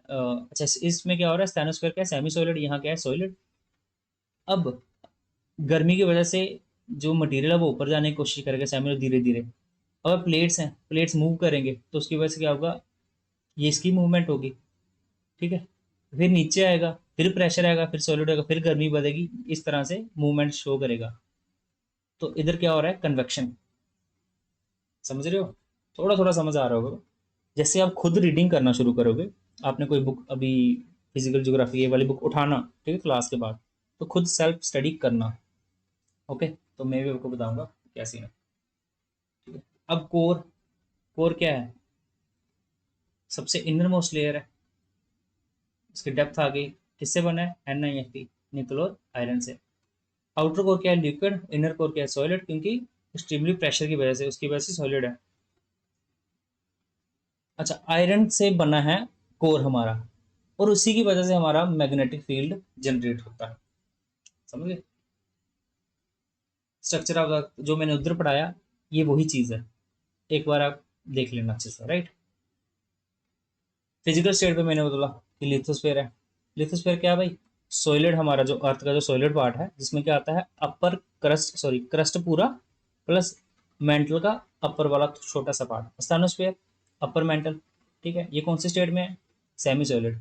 इसमें क्या हो रहा है, स्टेनोस्फेयर क्या है, सेमी सॉलिड, यहाँ क्या है, सॉलिड। अब गर्मी की वजह से जो मटेरियल है वो ऊपर जाने की कोशिश करेगा सेमी, धीरे धीरे। अब प्लेट्स हैं, प्लेट्स मूव करेंगे तो उसकी वजह से क्या होगा, ये इसकी मूवमेंट होगी, ठीक है। फिर नीचे आएगा, फिर प्रेशर आएगा, फिर सॉलिड आएगा, फिर गर्मी बढ़ेगी, इस तरह से मूवमेंट शो करेगा। तो इधर क्या हो रहा है, कन्वेक्शन। समझ रहे हो? थोड़ा थोड़ा समझ आ रहा होगा। जैसे आप खुद रीडिंग करना शुरू करोगे, आपने कोई बुक अभी फिजिकल ज्योग्राफी ये वाली बुक उठाना, ठीक है, क्लास के बाद, तो खुद सेल्फ स्टडी करना, ओके। तो मैं भी आपको बताऊंगा क्या सीन है, ठीक है। अब कोर, कोर क्या है, सबसे इनर मोस्ट लेयर है, इसकी डेप्थ आ गई, किससे बना है, NiFe, निकल और आयरन से। आउटर कोर क्या है, लिक्विड, इनर कोर क्या है, सॉलिड, क्योंकि एक्सट्रीमली प्रेशर की वजह से, उसकी वजह से सॉलिड है। अच्छा, आयरन से बना है कोर हमारा, और उसी की वजह से हमारा मैग्नेटिक फील्ड जनरेट होता है, समझ गए। स्ट्रक्चर ऑफ जो मैंने उधर पढ़ाया, ये वही चीज है, एक बार आप देख लेना अच्छे से, राइट। फिजिकल स्टेट पे मैंने बोला कि लिथोस्फेयर है। लिथोस्फेयर क्या है भाई, सॉलिड, हमारा जो अर्थ का जो सॉलिड पार्ट है, जिसमें क्या आता है, अपर क्रस्ट, सॉरी क्रस्ट पूरा, प्लस मेंटल का अपर वाला छोटा सा पार्ट, स्टेनोस्फेयर, अपर मेंटल, ठीक है। ये कौन से स्टेट में है, सेमी सॉलिड।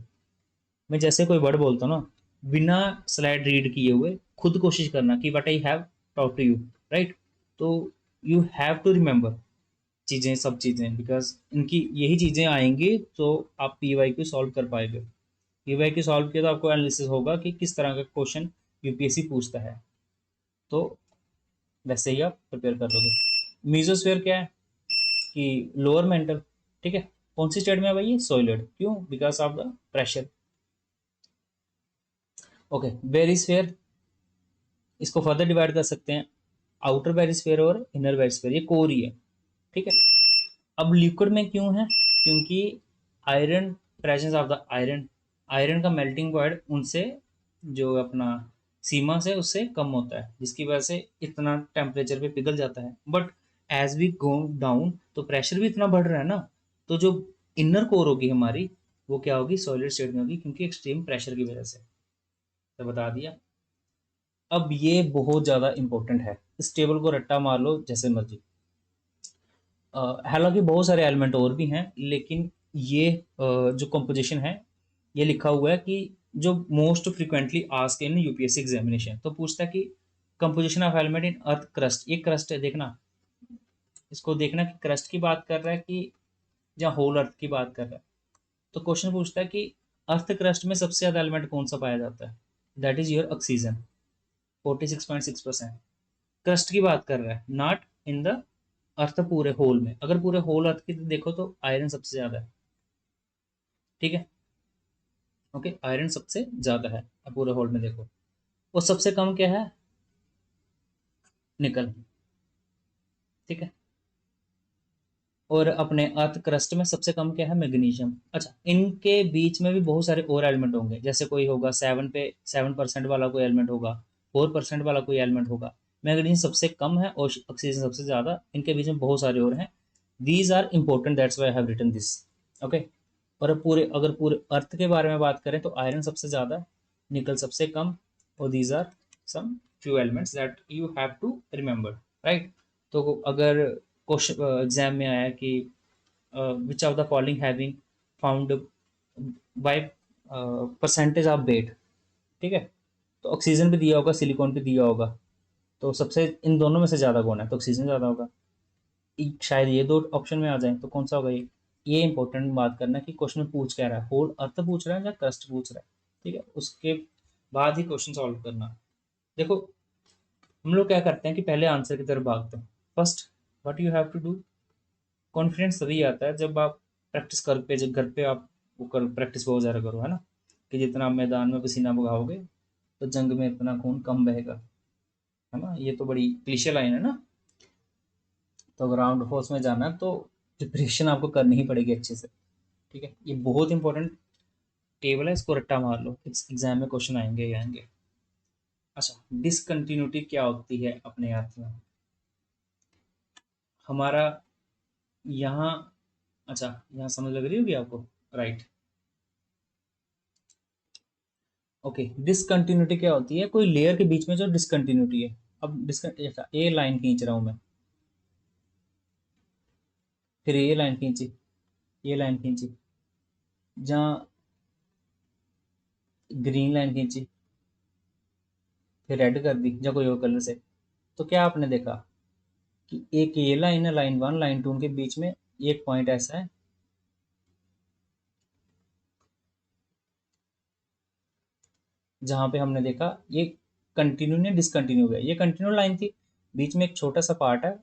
मैं जैसे कोई वर्ड बोलता हूँ ना, बिना स्लाइड रीड किए हुए खुद कोशिश करना कि what I have taught to you, right. तो यू हैव टू रिमेंबर चीज़ें, सब चीज़ें, बिकॉज इनकी यही चीज़ें आएंगी तो आप PYQ सॉल्व कर पाएंगे। PYQ सॉल्व किया तो आपको एनालिसिस होगा कि किस तरह का क्वेश्चन UPSC पूछता है, तो वैसे ही आप प्रिपेयर कर लोगे। मीजोस्फेयर क्या है, कि लोअर मेंटल, ठीक है। कौन सी स्टेट में है भाई, ये सॉलिड, क्यों, because of the pressure, okay. Barysphere, इसको फर्दर डिवाइड कर सकते हैं, आउटर बेरिस्फेयर और इनर बेरिस्फेयर, ये कोर ही है, ठीक है। अब लिक्विड में क्यों है, क्योंकि iron, presence of the iron, iron का मेल्टिंग पॉइंट उनसे, जो अपना सीमा से उससे कम होता है, जिसकी वजह से इतना टेम्परेचर पे पिघल जाता है। But as we go down तो प्रेशर भी इतना बढ़ रहा है ना, तो जो इनर कोर होगी हमारी, वो क्या होगी, सॉलिड स्टेट में होगी, क्योंकि एक्सट्रीम प्रेशर की वजह से। तो बता दिया। अब ये बहुत ज़्यादा इंपॉर्टेंट है, इस टेबल को रट्टा मार लो जैसे मर्जी। हालांकि बहुत सारे एलिमेंट और भी हैं, लेकिन ये जो कंपोजिशन है, ये लिखा हुआ है कि जो most frequently asked in UPSC examination, तो पूछता है कि composition of element in earth crust, ये क्रस्ट है, देखना, इसको देखना कि क्रस्ट की बात कर रहा है कि या होल अर्थ की बात कर रहा है। तो क्वेश्चन पूछता है कि अर्थ क्रस्ट में सबसे ज्यादा एलिमेंट कौन सा पाया जाता है, that is your oxygen, 46.6%। Crust की बात कर रहा है, नॉट इन द अर्थ पूरे होल में। अगर पूरे होल अर्थ की देखो तो आयरन सबसे ज्यादा है, ठीक है, ओके। आयरन सबसे ज्यादा है, अब पूरे होल में देखो। और सबसे कम क्या है, निकल, ठीक है। और अपने अर्थ क्रस्ट में सबसे कम क्या है, मैग्नीशियम। अच्छा, इनके बीच में भी बहुत सारे और एलिमेंट होंगे, जैसे कोई होगा 7% वाला कोई एलिमेंट होगा, 4% वाला कोई एलिमेंट होगा। मैग्नीशियम सबसे कम है और ऑक्सीजन सबसे ज़्यादा, इनके बीच में बहुत सारे और हैं। These are important, that's why I have written this. Okay. और अब अगर पूरे अर्थ के बारे में बात करें तो आयरन सबसे ज़्यादा, निकल सबसे कम, और these are some few elements that you have to remember, right. तो अगर क्वेश्चन एग्जाम में आया कि which of the following having found by percentage of weight, ठीक है, तो ऑक्सीजन पे दिया होगा, सिलिकॉन पे दिया होगा, तो सबसे इन दोनों में से ज़्यादा कौन है, तो ऑक्सीजन ज़्यादा होगा। शायद ये दो ऑप्शन में आ जाए, तो कौन सा होगा ये इंपॉर्टेंट बात करना कि क्वेश्चन में पूछ क्या रहा है, होल अर्थ पूछ रहा है या क्रस्ट पूछ रहा है, ठीक है, उसके बाद ही क्वेश्चन सॉल्व करना। देखो, हम लोग क्या करते हैं कि पहले आंसर की तरफ भागते हैं। First, what you have to do, confidence तभी आता है जब आप प्रैक्टिस कर पे, जब घर पे आप वो कर प्रैक्टिस बहुत ज़्यादा करो, है ना, कि जितना आप मैदान में पसीना बहाओगे तो जंग में इतना खून कम बहेगा, है ना। ये तो बड़ी क्लीशे लाइन है ना। तो ग्राउंड फोर्स में जाना है तो प्रिपरेशन आपको करनी ही पड़ेगी अच्छे से, ठीक है। ये बहुत इंपॉर्टेंट टेबल है, इसको रट्टा मार लो, इस एग्जाम में क्वेश्चन आएंगे ही आएंगे। अच्छा, डिसकंटिन्यूटी क्या होती है अपने अर्थ में, हमारा यहाँ, अच्छा यहाँ समझ लग रही होगी आपको, राइट। ओके, डिसकंटिन्यूटी क्या होती है, कोई लेयर के बीच में जो डिसकंटिन्यूटी है। अब ए लाइन खींच रहा हूँ मैं, फिर ये लाइन खींची, ये लाइन खींची, जहाँ ग्रीन लाइन खींची, फिर रेड कर दी या कोई और कलर से, तो क्या आपने देखा कि एक ये लाइन है, लाइन वन लाइन टू, के बीच में एक पॉइंट ऐसा है जहां पे हमने देखा ये कंटिन्यू ने डिसकंटिन्यू गया, ये कंटिन्यू लाइन थी, बीच में एक छोटा सा पार्ट है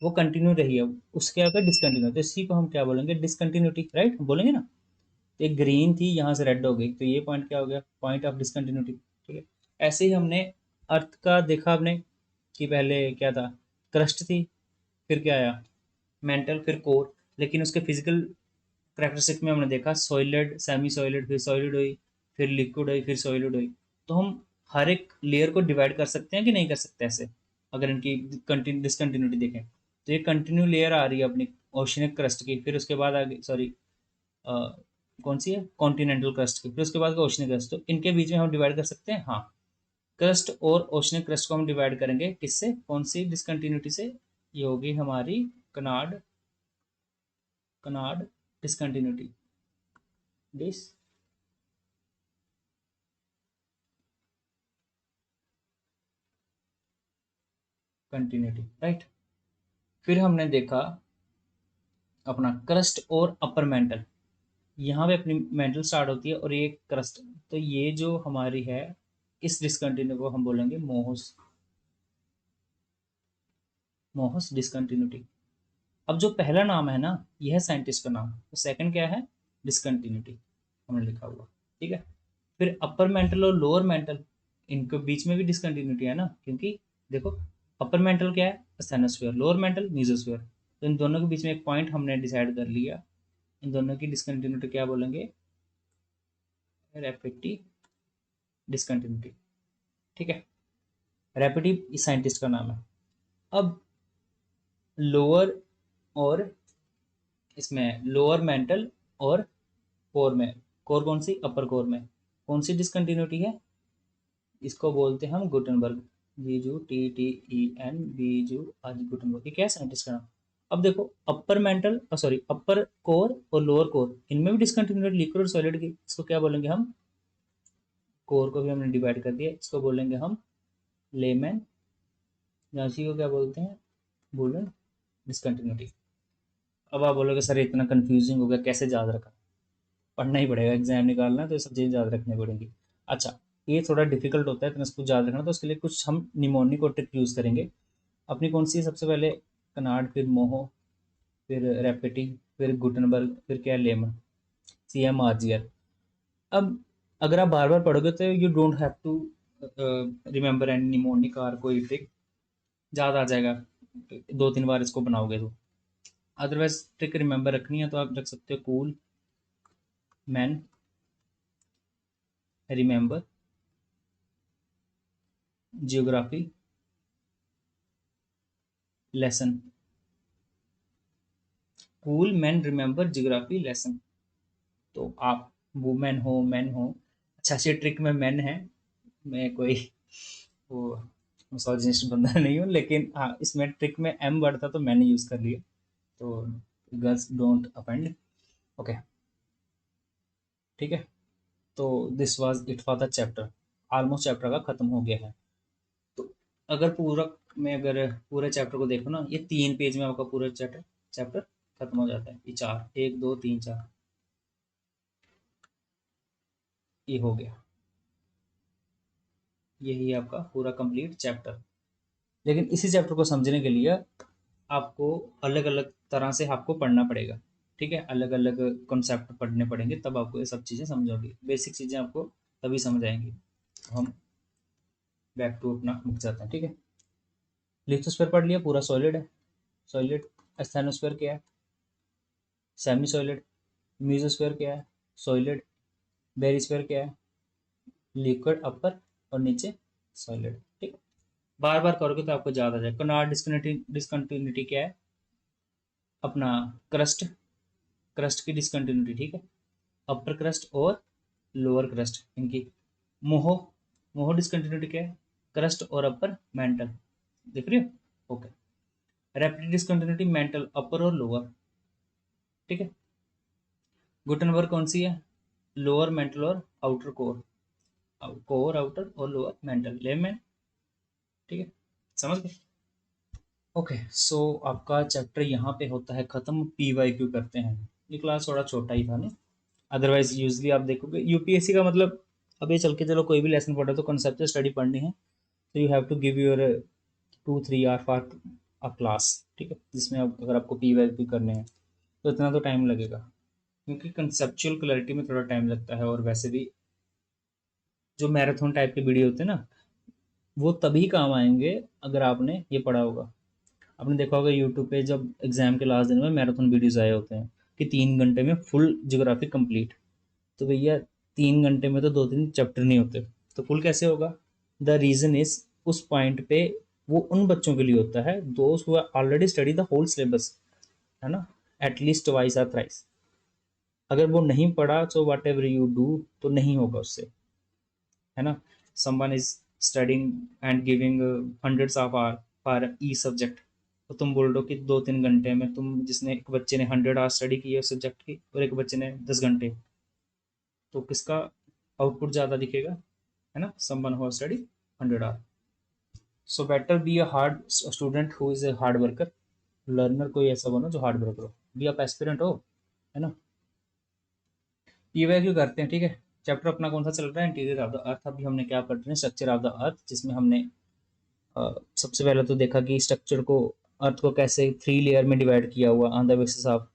वो कंटिन्यू रही है, उसके अगर डिसकंटिन्यू, तो इसी को हम क्या बोलेंगे, डिसकंटिन्यूटी, राइट, बोलेंगे ना। तो एक ग्रीन थी, यहाँ से रेड हो गई, तो ये पॉइंट क्या हो गया, पॉइंट ऑफ डिसकंटिन्यूटी, ठीक है। ऐसे ही हमने अर्थ का देखा आपने कि पहले क्या था, क्रस्ट थी, फिर क्या आया, मेंटल, फिर कोर, लेकिन उसके फिजिकल करेक्टरिस्टिक में हमने देखा सॉलिड, सेमी सॉलिड, फिर सॉलिड हुई, फिर लिक्विड हुई, फिर सॉलिड हुई। तो हम हर एक लेयर को डिवाइड कर सकते हैं कि नहीं कर सकते ऐसे, अगर इनकी डिसकंटिन्यूटी देखें, तो ये कंटिन्यू लेयर आ रही है अपनी ओशनिक क्रस्ट की, फिर उसके बाद आगे, सॉरी, कौन सी है, कॉन्टिनेंटल क्रस्ट की, फिर उसके बाद ओशनिक क्रस्ट, तो इनके बीच में हम डिवाइड कर सकते हैं, हाँ। क्रस्ट और ओशनिक क्रस्ट को हम डिवाइड करेंगे किससे, कौन सी डिसकंटिन्यूटी से, ये होगी हमारी Conrad, Conrad discontinuity, discontinuity, right. फिर हमने देखा अपना क्रस्ट और अपर मेंटल, यहाँ पे अपनी मेंटल स्टार्ट होती है और ये क्रस्ट, तो ये जो हमारी है, इस डिसकंटिन्यू को हम बोलेंगे मोहस, मोहस डिसकंटिन्यूटी। अब जो पहला नाम है ना, यह है साइंटिस्ट का नाम, तो सेकंड क्या है, डिसकंटिन्यूटी हमने लिखा हुआ, ठीक है। फिर अपर मेंटल और लोअर मेंटल, इनके बीच में भी डिसकंटिन्यूटी है ना, क्योंकि देखो, अपर मेंटल क्या है, स्टेनोस्फेयर, लोअर मेंटल मीजोस्फेयर, तो इन दोनों के बीच में एक पॉइंट हमने डिसाइड कर लिया, इन दोनों की डिसकंटिन्यूटी क्या बोलेंगे, रैपिड डिसकंटिन्यूटी, ठीक है। रैपिड इस साइंटिस्ट का नाम है। अब लोअर और इसमें लोअर मेंटल और कोर में, कोर कौन सी, अपर कोर में कौन सी डिसकंटिन्यूटी है, इसको बोलते हैं हम गुटनबर्ग, बीजू TTEN, बीजू आज गुटनबर्ग, ये क्या है, साइंटिस्ट का नाम। अब देखो, अपर मेंटल, सॉरी, अपर कोर और लोअर कोर, इनमें भी डिसकंटिन्यूटी लिक्विड और सॉलिड की, इसको क्या बोलेंगे हम, कोर को भी हमने डिवाइड कर दिया, इसको बोलेंगे हम लेमैन, झांसी को क्या बोलते हैं, बूलन डिसकंटिन्यूटी। अब आप बोलोगे सर इतना कंफ्यूजिंग हो गया, कैसे याद रखा, पढ़ना ही पड़ेगा, एग्जाम निकालना है तो ये सब चीज़ें याद रखनी पड़ेंगी। अच्छा, ये थोड़ा डिफिकल्ट होता है तो इसको याद रखना, तो उसके लिए कुछ हम निमोनिक और ट्रिक यूज़ करेंगे। अपनी कौन सी है, सबसे पहले कनाड, फिर मोहो, फिर रेपेटी, फिर गुटनबर्ग, फिर क्या है, लेमन, CMRGL। अब अगर आप बार बार पढ़ोगे तो you don't have to remember any mnemonic और कोई ट्रिक, याद आ जाएगा 2-3 बार इसको बनाओगे तो। अदरवाइज ट्रिक रिमेंबर रखनी है तो आप रख सकते हो cool man remember geography lesson. Cool man remember geography lesson. तो आप वुमेन हो मैन हो, अच्छा अच्छी ट्रिक में मैन है, मैं कोई वो मिसोजिनिस्ट बंदा नहीं हूँ, लेकिन हाँ इसमें ट्रिक में एम वर्ड था तो मैंने यूज़ कर लिया, तो गर्ल्स डोंट अफेंड। ओके ठीक है। तो this was it for the chapter. Almost chapter का खत्म हो गया है। तो अगर पूरा मैं अगर पूरे चैप्टर को देखो ना, ये 3 पेज में आपका पूरा चैप्टर चैप्टर खत्म हो जाता है। ये चार, 1 2 3 4, ये हो गया, यही आपका पूरा कंप्लीट चैप्टर। लेकिन इसी चैप्टर को समझने के लिए आपको अलग अलग तरह से आपको पढ़ना पड़ेगा। ठीक है, अलग अलग कॉन्सेप्ट पढ़ने पड़ेंगे, तब आपको ये सब चीज़ें समझ होगी। बेसिक चीज़ें आपको तभी समझ आएंगी। तो हम बैक टू अपना मुक जाते हैं। ठीक है, लिथोस्फीयर पढ़ लिया, पूरा सॉलिड है। सॉलिड। एस्थेनोस्फीयर क्या है? Semi solid. मीजोस्फीयर क्या है? सॉलिड। बेरिस्फीयर क्या है? लिक्विड अपर और नीचे सॉलिड। ठीक है, बार बार करोगे तो आपको याद आ जाए। कनार्ड डिस्कंटिन्यूटी, डिस्कंटिन्यूटी क्या है? अपना क्रस्ट, क्रस्ट की डिस्कंटिन्यूटी। ठीक है, अपर क्रस्ट और लोअर क्रस्ट इनकी। मोहो, मोहो डिस्कंटिन्यूटी क्या है? क्रस्ट और अपर मेंटल। देख रहे हो? ओके। रैपिड डिस्कंटिन्यूटी मेंटल अपर और लोअर। ठीक है। गुटनबर्ग कौन सी है? लोअर मेंटल और आउटर कोर। कोर आउटर और लोअर मेंटल लेमन। ठीक है, समझ गए? ओके सो आपका चैप्टर यहाँ पे होता है खत्म। पी वाई क्यू करते हैं। ये क्लास थोड़ा छोटा ही था ना, अदरवाइज यूजली आप देखोगे यूपीएससी का मतलब, अब ये चल के चलो कोई भी लेसन पढ़ो तो कंसेप्चुअल स्टडी पढ़नी है, तो you have to give your 2 3 hour for a class. ठीक है, जिसमें अगर आपको पी वाई क्यू करने हैं तो इतना तो टाइम लगेगा, क्योंकि कंसेप्चुअल क्लैरिटी में थोड़ा टाइम लगता है। और वैसे भी जो मैराथन टाइप के वीडियो होते हैं ना, वो तभी काम आएंगे अगर आपने ये पढ़ा होगा। आपने देखा होगा यूट्यूब पे जब एग्जाम के लास्ट दिन में मैराथन वीडियोस आए होते हैं कि 3 घंटे में फुल ज्योग्राफी कंप्लीट। तो भैया 3 घंटे में तो 2 3 चैप्टर नहीं होते, तो फुल कैसे होगा? द रीजन इज, उस पॉइंट पे वो उन बच्चों के लिए होता है दोस्त who already study the whole syllabus, है ना, एटलीस्ट ट्वाइस और थ्राइस। अगर वो नहीं पढ़ा तो वट एवर यू डू तो नहीं होगा उससे, है ना। Someone is studying and giving hundreds of hour for E subject, तो तुम बोल दो कि 2 3 घंटे में तुम, जिसने एक बच्चे ने 100 आवर स्टडी की है उस सब्जेक्ट की और एक बच्चे ने 10 घंटे, तो किसका आउटपुट ज़्यादा दिखेगा? है ना, someone who study 100 hour. So better be a hard student who is a hard worker. Learner कोई ऐसा बनो जो हार्ड वर्कर हो, भी आप एस्पिरेंट हो, है ना। ये वैल्यू करते हैं। ठीक है, चैप्टर अपना कौन सा चल रहा है? इंटीरियर ऑफ द अर्थ। अभी हमने क्या पढ़ रहे हैं? स्ट्रक्चर ऑफ द अर्थ, जिसमें हमने सबसे पहले तो देखा कि स्ट्रक्चर को, अर्थ को कैसे 3 लेयर में डिवाइड किया हुआ on the basis of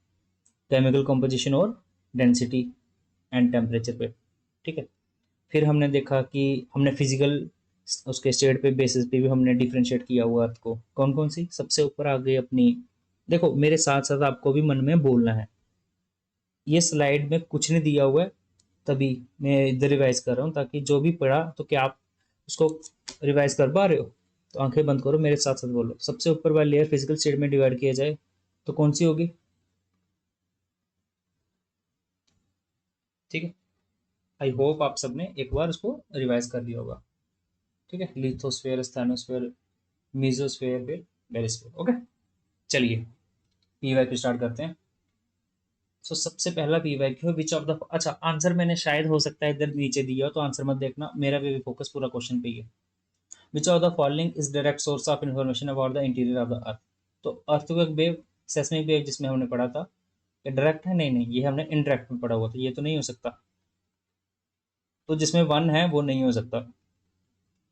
chemical composition और डेंसिटी एंड टेम्परेचर पे। ठीक है, फिर हमने देखा कि हमने फिजिकल उसके स्टेट पे बेसिस पे भी हमने डिफ्रेंशिएट किया हुआ अर्थ को। कौन कौन सी? सबसे ऊपर आ गई अपनी, देखो मेरे साथ साथ आपको भी मन में बोलना है। ये स्लाइड में कुछ नहीं दिया हुआ है, तभी मैं इधर रिवाइज कर रहा हूँ, ताकि जो भी पढ़ा तो क्या आप उसको रिवाइज कर पा रहे हो? तो आंखें बंद करो, मेरे साथ साथ बोलो। सबसे ऊपर वाली लेयर फिजिकल स्टेट में डिवाइड किया जाए तो कौन सी होगी? ठीक है, आई होप आप सबने एक बार उसको रिवाइज कर लिया होगा। ठीक है, लिथोस्फेयर, स्थानोस्फेयर, मीजोस्फेयर, फिर बेरिस्फेयर। ओके, चलिए पी वाई क्यू स्टार्ट करते हैं। सो सबसे पहला पी वाई क्यू है विच ऑफ द, अच्छा आंसर मैंने शायद हो सकता है इधर नीचे दिया हो तो आंसर मत देखना, मेरा भी फोकस पूरा क्वेश्चन पे ही है। Which of the following is direct source of information about the interior of the अर्थ। तो अर्थक्वेक वेव, सेस्मिक वेव जिसमें हमने पढ़ा था, ये डायरेक्ट है? नहीं नहीं, ये हमने इनडायरेक्ट में पढ़ा हुआ था, ये तो नहीं हो सकता। तो जिसमें वन है वो नहीं हो सकता,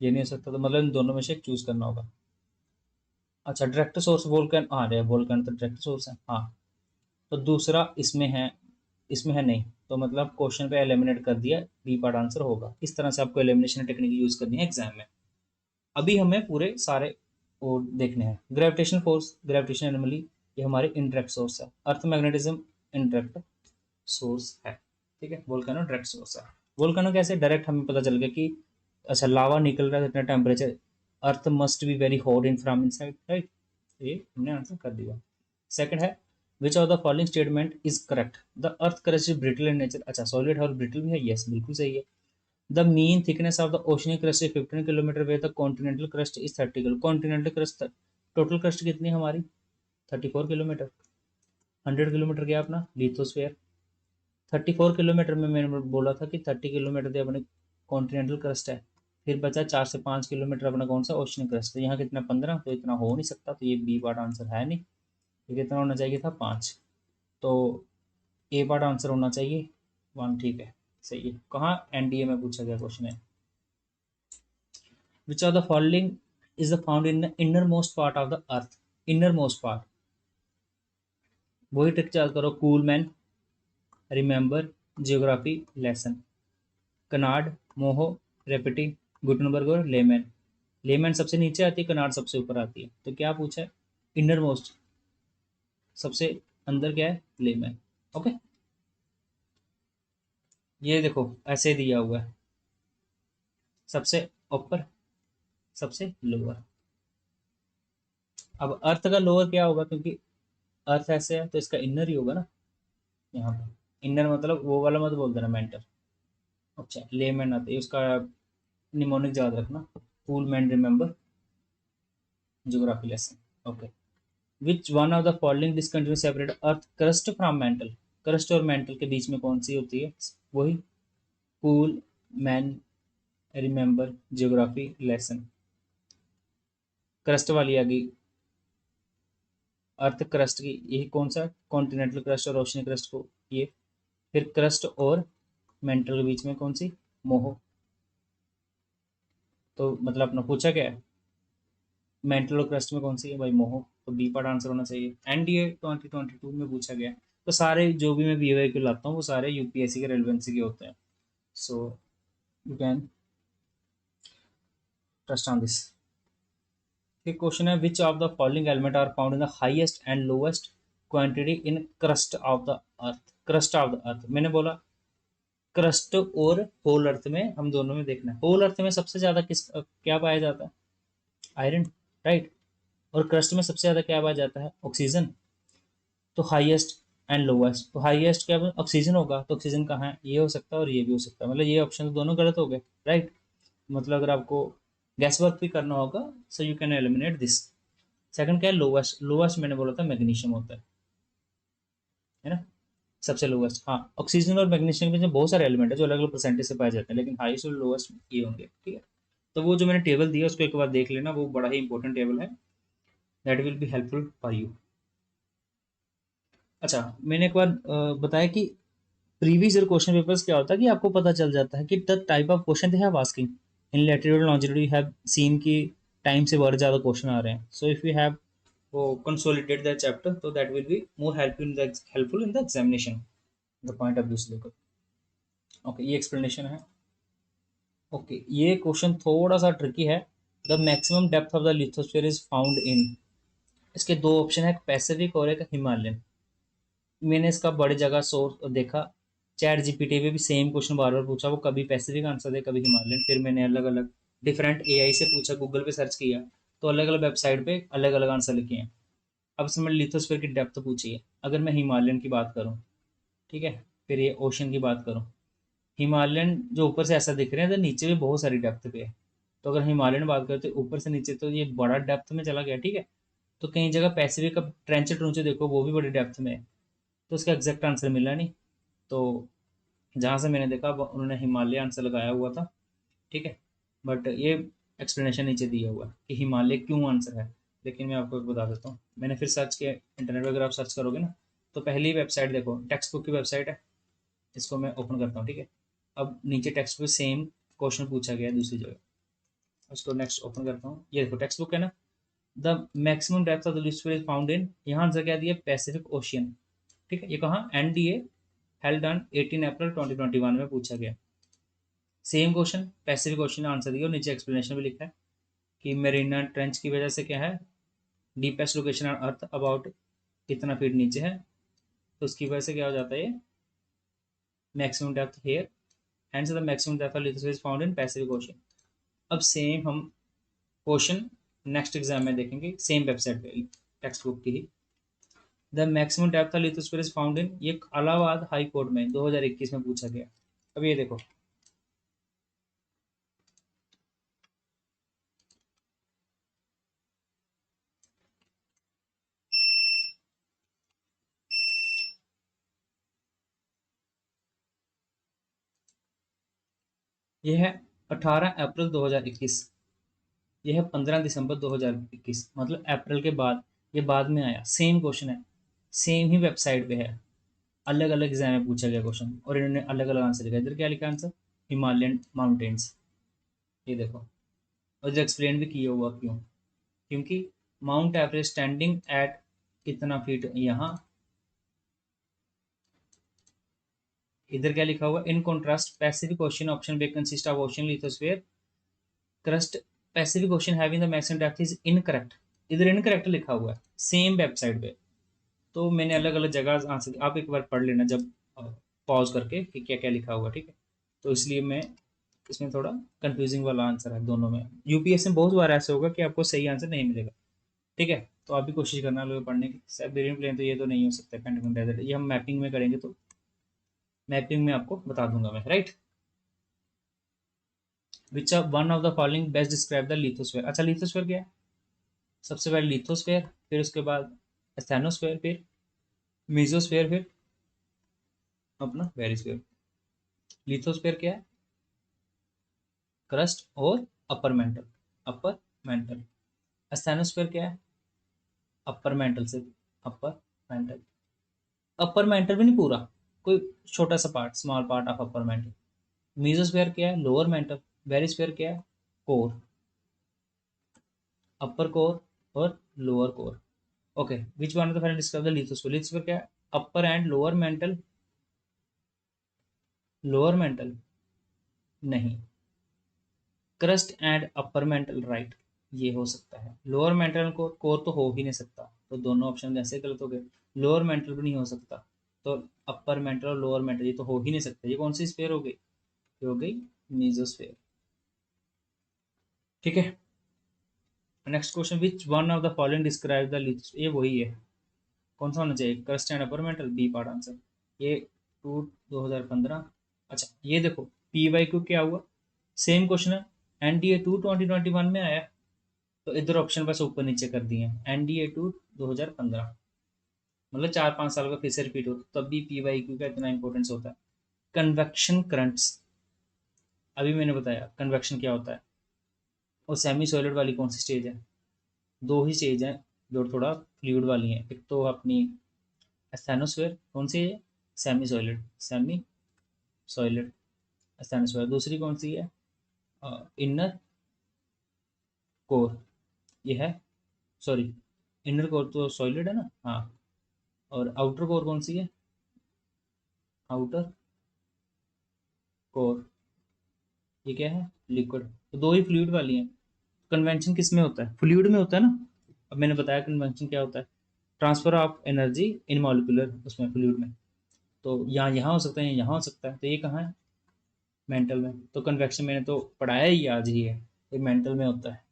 ये नहीं हो सकता, तो मतलब इन दोनों में से एक चूज करना होगा। अच्छा डायरेक्ट सोर्स वोल्कन, हाँ रे वोल्कन तो डायरेक्ट सोर्स है, हाँ। तो दूसरा इसमें है, इसमें है नहीं, तो मतलब क्वेश्चन पे एलिमिनेट कर दिया, बी पार्ट आंसर होगा। इस तरह से आपको एलिमिनेशन टेक्निक यूज करनी है एग्जाम में। अभी हमें पूरे सारे वो देखने हैं। ग्रेविटेशन फोर्स, ग्रेविटेशन एनोमली, ये हमारी इनडायरेक्ट सोर्स है। अर्थ मैग्नेटिज्म इनडायरेक्ट सोर्स है, ठीक है। वोल्केनो डायरेक्ट सोर्स है। वोल्केनो कैसे, डायरेक्ट हमें पता चल गया कि अच्छा लावा निकल रहा है इतना temperature, earth must be very hot in from inside, right. ये हमने आंसर कर दिया। सेकंड है which of the following statement is correct, the earth crust is brittle in nature. अच्छा सॉलिड और ब्रिटल भी है, यस बिल्कुल सही है। The mean thickness of the oceanic crust is 15 kilometre, way the continental crust is 30 kilo. Continental crust total crust कितनी है हमारी, 34 किलोमीटर। 100 किलोमीटर गया अपना लिथोस्फेयर, 34 किलोमीटर में मैंने बोला था कि 30 किलोमीटर तो अपने कॉन्टिनेंटल क्रस्ट है, फिर बचा 4 से 5 किलोमीटर अपना कौन सा ओशनिक क्रस्ट। तो यहाँ कितना 15, तो इतना हो नहीं सकता, तो ये बी पार्ट आंसर है नहीं। ये कितना होना चाहिए था 5, तो ए पार्ट आंसर होना चाहिए 1, ठीक है सही है। कहाँ एनडीए में पूछा गया क्वेश्चन है। Which of the following is the found in the inner most part of the earth, inner most part. वही ट्रिक याद करो, cool man, remember, geography lesson. Conrad, Moho, Repetti, Gutenberg और लेमैन। लेमैन सबसे नीचे आती है, canard सबसे ऊपर आती है, तो क्या पूछा है, इनर मोस्ट सबसे अंदर क्या है, लेमैन। ओके, ये देखो ऐसे दिया हुआ है, सबसे ऊपर सबसे लोअर। अब अर्थ का लोअर क्या होगा, क्योंकि अर्थ ऐसे है तो इसका इनर ही होगा ना, यहाँ पे इनर मतलब वो वाला मत बोल देना मेंटर। अच्छा लेमैन आते है, उसका निमोनिक याद रखना, cool man, remember, geography lesson. Okay, which one of the following discontinuous separate earth crust from mantle. Crust और मेंटल के बीच में कौन सी होती है, वही cool man, remember, geography lesson. Crust वाली आ गई, अर्थ क्रस्ट की, यही कौन सा कॉन्टिनेंटल क्रस्ट और ओशनिक क्रस्ट को ये। फिर क्रस्ट और मेंटल के बीच में कौन सी, मोहो। तो मतलब अपना पूछा क्या है, मेंटल और क्रस्ट में कौन सी है भाई, मोहो। तो बी पार्ट आंसर होना चाहिए। एनडीए 2022 में पूछा गया है। तो सारे जो भी मैं बीए के लाता हूँ वो सारे यूपीएससी के रेलिवेंसी के होते हैं, so you can trust on this. फिर क्वेश्चन है which of the following element are found in the highest and lowest quantity in crust of the earth. Crust of the earth मैंने बोला, crust और whole earth में हम दोनों में देखना है। होल अर्थ में सबसे ज्यादा किस क्या पाया जाता है, आयरन, राइट। और क्रस्ट में सबसे ज्यादा क्या पाया जाता है, ऑक्सीजन। तो हाईएस्ट एंड लोवेस्ट, तो हाईएस्ट क्या ऑक्सीजन होगा, तो ऑक्सीजन कहाँ है, ये हो सकता है और ये भी हो सकता है, मतलब ये ऑप्शन तो दोनों गलत हो गए, राइट। मतलब अगर आपको गैस वर्क भी करना होगा, सो you can eliminate this. Second क्या है, लोवेस्ट। लोवेस्ट मैंने बोला था मैग्नीशियम होता है ना, सबसे लोवेस्ट। हाँ ऑक्सीजन और मैग्नीशियम के बहुत सारे एलिमेंट है जो अलग अलग परसेंटेज से पाए जाते हैं, लेकिन हाईएस्ट और लोवेस्ट ये होंगे, ठीक है। तो वो जो मैंने टेबल दिया उसको एक बार देख लेना, वो बड़ा ही इंपॉर्टेंट टेबल है, that will be helpful for you. अच्छा मैंने एक बार बताया कि प्रीवियस ईयर क्वेश्चन पेपर्स क्या होता है कि आपको पता चल जाता है कि the type of question they have asking in latitude और लॉन्जिट्यूड, यू हैव सीन की टाइम से बहुत ज़्यादा क्वेश्चन आ रहे हैं, सो इफ यू हैव वो कंसोलिडेट द चैप्टर तो that will be more helpful in the examination, the point of view से लेकर। ओके ये एक्सप्लेनेशन है। ओके ये क्वेश्चन थोड़ा सा ट्रिकी है, the maximum depth of the lithosphere is found इन। इसके दो ऑप्शन है, एक पैसिफिक और एक हिमालयन। मैंने इसका बड़ी जगह सोर्स देखा, चैट जीपीटी पे भी सेम क्वेश्चन बार बार पूछा, वो कभी पैसिफिक आंसर दे कभी हिमालयन। फिर मैंने अलग अलग डिफरेंट एआई से पूछा, गूगल पे सर्च किया, तो अलग अलग वेबसाइट पे अलग अलग आंसर लिखे हैं। अब इसमें लिथोस्फीयर की डेप्थ पूछी है, अगर मैं हिमालयन की बात करूँ, ठीक है, फिर ये ओशन की बात करूँ, हिमालयन जो ऊपर से ऐसा दिख रहे हैं तो नीचे भी बहुत सारी डेप्थ पे है। तो अगर हिमालयन बात करते हैं ऊपर से नीचे तो ये बड़ा डेप्थ में चला गया, ठीक है। तो कई जगह पैसिफिक का ट्रेंचे ट्रूंचे देखो वो भी बड़ी डेप्थ में है, तो उसका एग्जैक्ट आंसर मिला नहीं। तो जहाँ से मैंने देखा उन्होंने हिमालय आंसर लगाया हुआ था, ठीक है। बट ये एक्सप्लेनेशन नीचे दिया हुआ है कि हिमालय क्यों आंसर है, लेकिन मैं आपको एक बता देता हूँ, मैंने फिर सर्च किया इंटरनेट पर, अगर आप सर्च करोगे ना तो पहली वेबसाइट देखो, टेक्स्ट बुक की वेबसाइट है, इसको मैं ओपन करता हूँ, ठीक है। अब नीचे टेक्स्ट बुक सेम क्वेश्चन पूछा गया है दूसरी जगह, उसको नेक्स्ट ओपन करता हूँ, ये देखो टेक्स्ट बुक है ना, the maximum depth of the lithosphere is found इन, यहाँ आंसर क्या दिया, पैसिफिक ओशियन, ठीक है। ये कहाँ, एनडीए हेल्ड ऑन 18 अप्रैल 2021 में पूछा गया। Same question Pacific question answer दिया और नीचे एक्सप्लेनेशन भी लिखा है कि मेरीना ट्रेंच की वजह से क्या है, deepest location on earth about इतना फीट नीचे है, तो उसकी वजह से क्या हो जाता है, ये maximum depth here, hence the maximum depth of lithosphere is found in Pacific Ocean. अब सेम हम क्वेश्चन नेक्स्ट एग्जाम में देखेंगे, सेम वेबसाइट पे, टेक्स्ट बुक की ही। The maximum depth of lithosphere is found in, ये इलाहाबाद हाई कोर्ट में 2021 में पूछा गया। अब ये देखो, ये है 18 अप्रैल 2021, ये है 15 दिसंबर 2021, मतलब अप्रैल के बाद, ये बाद में आया। सेम क्वेश्चन है, सेम ही वेबसाइट पे है, अलग अलग एग्जाम में पूछा गया क्वेश्चन, और इन्होंने अलग अलग आंसर लिखा। इधर क्या लिखा आंसर, हिमालयन माउंटेन्स, ये देखो। और इधर एक्सप्लेन भी किया हुआ क्यों, क्योंकि माउंट एवरेस्ट स्टैंडिंग एट कितना फीट यहाँ, इधर क्या लिखा हुआ, in contrast Pacific ocean option bay consist of ocean lithosphere crust, Pacific ocean having the maximum depth is incorrect, इधर इनकरेक्ट लिखा हुआ है सेम वेबसाइट पे। तो मैंने अलग अलग जगह आंसर, आप एक बार पढ़ लेना जब पॉज करके कि क्या क्या लिखा हुआ, ठीक है। तो इसलिए मैं, इसमें थोड़ा कंफ्यूजिंग वाला आंसर है दोनों में। यूपीएससी में बहुत बार ऐसे होगा कि आपको सही आंसर नहीं मिलेगा, ठीक है। तो आप भी कोशिश करना लोग पढ़ने की। साइबेरियन प्लेन तो ये तो नहीं हो सकता, पेंटागन डेजर्ट, ये हम मैपिंग में करेंगे, तो मैपिंग में आपको बता दूंगा मैं, right. Which one of the following best describe the lithosphere. अच्छा, लिथोस्फेयर क्या है, सबसे पहले लिथोस्फेयर, फिर उसके बाद एस्थेनोस्फेयर, फिर मीजोस्फेयर, फिर अपना बेरिस्फेयर। लिथोस्फेयर क्या है, क्रस्ट और अपर मेंटल, अपर मेंटल। एस्थेनोस्फेयर क्या है, अपर मेंटल से, अपर मेंटल, अपर मेंटल भी नहीं पूरा, कोई छोटा सा part, small part of upper mantle. Mesosphere क्या है, लोअर मेंटल। बेरिस्फेयर क्या है, कोर, अपर कोर और lower core. Okay, which one of the following describe the lithosphere. Lithosphere क्या है, upper and lower mantle, lower mantle नहीं, crust and upper mantle, right, ये हो सकता है। लोअर मेंटल को कोर तो हो ही नहीं सकता, तो दोनों ऑप्शन ऐसे गलत हो गए। लोअर मेंटल भी नहीं हो सकता, तो अपर मेंटल और लोअर मेंटल ये तो हो ही नहीं सकता। ये कौन सी स्फेयर हो गई, ये हो गई मीजोस्फेयर, ठीक है। Next question, which one of the following describe the lithosphere, ये वही है, कौन सा होना चाहिए, crust and upper mantle, B part answer. ये टू 2015। अच्छा, ये देखो पी वाई क्यू क्या हुआ, सेम क्वेश्चन है, एनडीए टू 2021 में आया, तो इधर ऑप्शन बस ऊपर नीचे कर दिए हैं। एनडीए टू 2015, मतलब 4-5 साल का फिर से रिपीट होता, तब भी पी वाई क्यू का इतना इंपॉर्टेंस होता है। कन्वेक्शन करंट्स, अभी मैंने बताया कन्वेक्शन क्या होता है। और सेमी सॉलिड वाली कौन सी स्टेज है, दो ही स्टेज हैं जो थोड़ा फ्लूइड वाली हैं, एक तो अपनी एस्थेनोस्फेयर, कौन सी है, semi solid, semi solid asthenosphere. दूसरी कौन सी है, इनर कोर, ये है, सॉरी, इनर कोर तो सॉलिड है ना, हाँ। और आउटर कोर कौन सी है, आउटर कोर, ये क्या है, लिक्विड। तो दो ही फ्लूइड वाली हैं। कन्वेंशन किस में होता है, फ्लूइड में होता है ना। अब मैंने बताया कन्वेंशन क्या होता है, transfer of energy in molecular, उसमें फ्लूइड में। तो यहाँ यहाँ हो सकता है, यहाँ हो सकता है, तो ये कहाँ है, मेंटल में। तो कन्वेक्शन मैंने तो पढ़ाया ही आज ही है, ये मेंटल में होता है।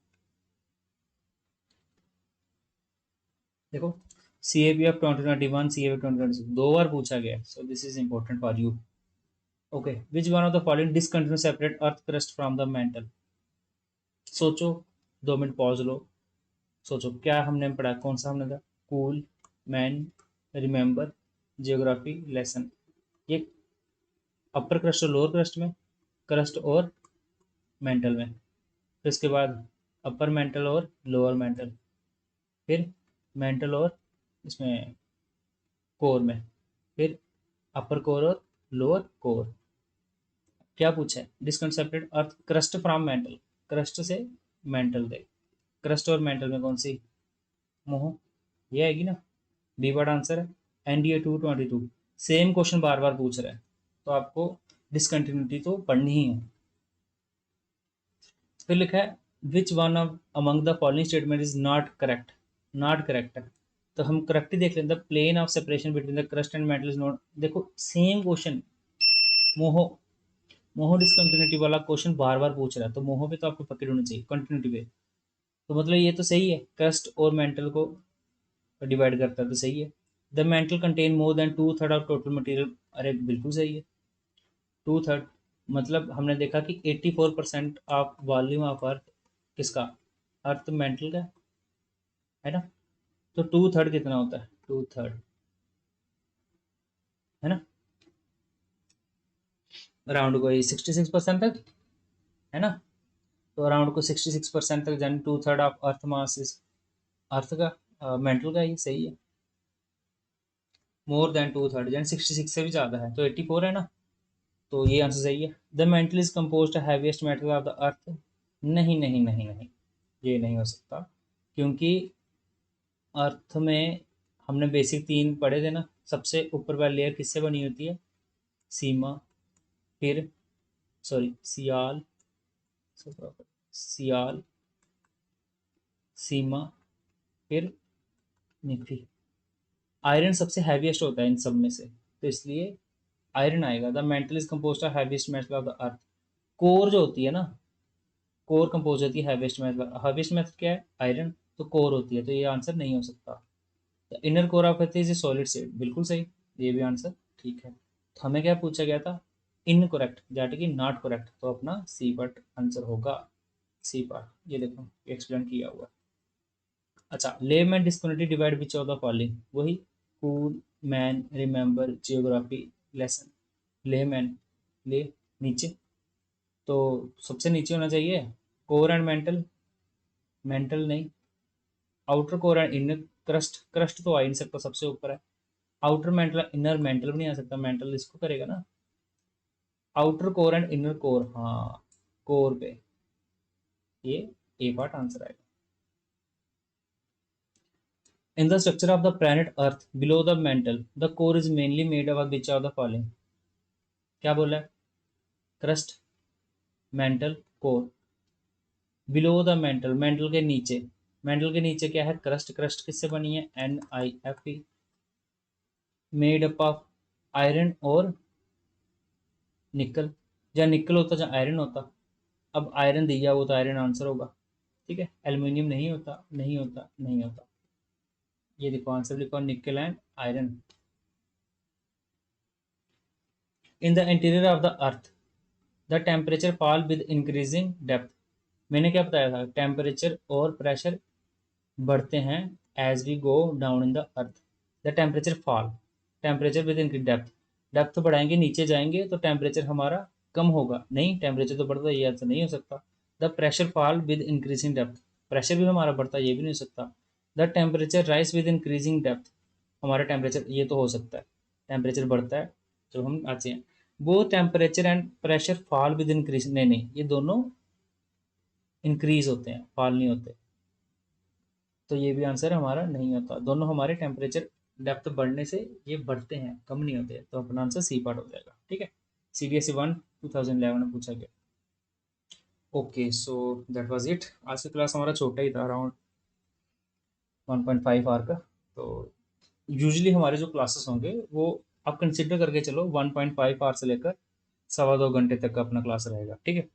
देखो, C A P F 2021, C A P 2026 दो बार पूछा गया, so this is important for you. Okay, which one of the following discontinue separate earth crust from the mantle. सोचो, 2 मिनट पॉज लो, सोचो क्या हमने पढ़ा, कौन सा हमने था, cool, man, remember, geography lesson. ये अपर क्रस्ट और लोअर क्रस्ट में, क्रस्ट और मेंटल में, फिर इसके बाद अपर मेंटल और लोअर मेंटल, फिर मेंटल और इसमें कोर में, फिर अपर कोर और लोअर कोर। क्या पूछा है, disconnected earth crust from mantle, crust से मेंटल गए, क्रस्ट और मेंटल में कौन सी, मोह, ये आएगी ना, बी वर्ड आंसर है। एनडीए 222, सेम क्वेश्चन बार बार पूछ रहा है, तो आपको डिसकंटिन्यूटी तो पढ़नी ही है। फिर लिखा है which one of among the following statement is not correct, not correct है। तो हम करेक्टली देख लेते हैं, plane of separation between the crust and metal is not, देखो same question, Moho Moho discontinuity वाला क्वेश्चन बार बार पूछ रहा है, तो मोहो पे तो आपको पकड़ होनी चाहिए कंटिन्यूटी पे, तो मतलब ये तो सही है, क्रस्ट और मेंटल को डिवाइड करता है तो सही है। The mantle contain more than two third of total material, अरे बिल्कुल सही है, टू थर्ड, मतलब हमने देखा कि 84% ऑफ वॉल्यूम ऑफ अर्थ किसका, अर्थ मेंटल का है ना, तो टू थर्ड कितना होता है, टू थर्ड है ना, अराउंड कोई 66% तक है ना, तो अराउंड को 66% तक, यानी two third of earth mass is, earth का मेंटल का ही सही है, मोर देन टू थर्ड यानी 66 से भी ज़्यादा है, तो 84 है ना, तो ये आंसर सही है। The mental is compose heaviest metal of the अर्थ, नहीं नहीं नहीं नहीं, ये नहीं हो सकता, क्योंकि अर्थ में हमने बेसिक तीन पढ़े थे ना, सबसे ऊपर वाली लेयर किससे बनी होती है, सीमा, फिर सॉरी सियाल, सियाल, सीमा, फिर निफी, आयरन सबसे हैवीएस्ट होता है इन सब में से, तो इसलिए आयरन आएगा। The mental is compose heaviest metal of the earth, core जो होती है ना, कोर कंपोज होती है हैवीएस्ट मेटल, हैवीएस्ट मेटल क्या है, आयरन, तो कोर होती है, तो ये आंसर नहीं हो सकता। Inner core of earth is a solid state, बिल्कुल सही, ये भी आंसर ठीक है। तो हमें क्या पूछा गया था, इनकरेक्ट दैट कि नॉट करेक्ट, तो अपना सी पार्ट आंसर होगा, सी पार्ट, ये देखो एक्सप्लेन किया हुआ है। अच्छा, Lehmann disconnective divide which of the following, वही cool man remember geography lesson, Lehmann, ले नीचे, तो सबसे नीचे होना चाहिए कोर एंड मेंटल, मेंटल नहीं, outer core and inner crust, crust तो आ ही नहीं सकता, सबसे ऊपर है, आउटर मेंटल इनर मेंटल भी नहीं आ सकता, मेंटल इसको करेगा ना, outer core and inner core, हाँ कोर पे, ये ए पार्ट आंसर आएगा। In the structure of the planet earth below the mental the core is mainly made of which of the following, क्या बोला है, crust, mantle, core, below the mental, mental के नीचे, mental के नीचे क्या है, क्रस्ट, क्रस्ट किससे बनी है, NiFe, made up of iron और निकल, या निकल होता या आयरन होता, अब आयरन दिया वो तो आयरन आंसर होगा, ठीक है, एल्यूमिनियम नहीं होता, नहीं होता, नहीं होता, ये देखो आंसर लिखो nickel and iron. In the interior of the earth the temperature fall with increasing depth, मैंने क्या बताया था, टेम्परेचर और प्रेशर बढ़ते हैं as we go down in the earth, the temperature fall, temperature with increase depth, depth बढ़ाएंगे नीचे जाएंगे तो टेम्परेचर हमारा कम होगा, नहीं टेम्परेचर तो बढ़ता है, ये आंसर नहीं हो सकता। The pressure fall with increasing depth, pressure भी हमारा बढ़ता है, ये भी नहीं हो सकता। The temperature rise with increasing depth, हमारा टेम्परेचर, ये तो हो सकता है, टेम्परेचर बढ़ता है जब हम आते हैं, वो temperature and pressure fall with increase, नहीं नहीं, ये दोनों इंक्रीज होते हैं, फॉल नहीं होते, तो ये भी आंसर हमारा नहीं होता, दोनों हमारे टेम्परेचर डेप्थ बढ़ने से ये बढ़ते हैं, कम नहीं होते, तो अपना आंसर सी पार्ट हो जाएगा, ठीक है। CBSE 1 2011 में पूछा गया। Okay so that was it, आज का क्लास हमारा छोटा ही था, अराउंड 1.5 आवर का, तो यूजुअली हमारे जो क्लासेस होंगे वो आप कंसिडर करके चलो 1.5 आवर से लेकर 2.25 घंटे तक का अपना क्लास रहेगा, ठीक है,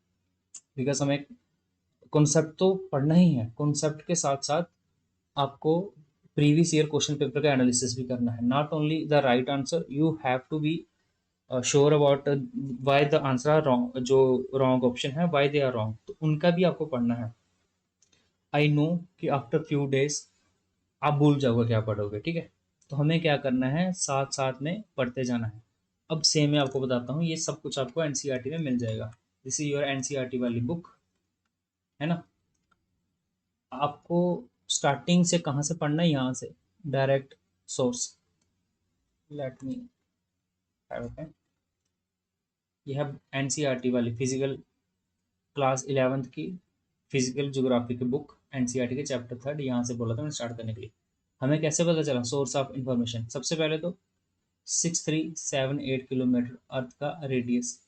बिकॉज हमें कॉन्सेप्ट तो पढ़ना ही है, कॉन्सेप्ट के साथ साथ आपको प्रीवियस ईयर क्वेश्चन पेपर का एनालिसिस भी करना है, not only the right answer, you have to be sure about why the answer are wrong, जो रॉन्ग ऑप्शन है वाई दे आर रॉन्ग, तो उनका भी आपको पढ़ना है। आई नो कि आफ्टर फ्यू डेज आप भूल जाओगे क्या पढ़ोगे, ठीक है, तो हमें क्या करना है, साथ साथ में पढ़ते जाना है। अब सेम मैं आपको बताता हूँ, ये सब कुछ आपको एनसीईआरटी में मिल जाएगा, दिस इज योर एनसीईआरटी वाली बुक, है ना, आपको स्टार्टिंग से कहाँ से पढ़ना है, यहाँ से direct source, let me have a pen, ये है एनसीईआरटी वाली फिजिकल क्लास 11th की फिजिकल ज्योग्राफी की बुक, एनसीईआरटी के चैप्टर 3, यहाँ से बोला था मैंने स्टार्ट करने के लिए। हमें कैसे पता चला सोर्स ऑफ इंफॉर्मेशन, सबसे पहले तो 6378 किलोमीटर अर्थ का रेडियस,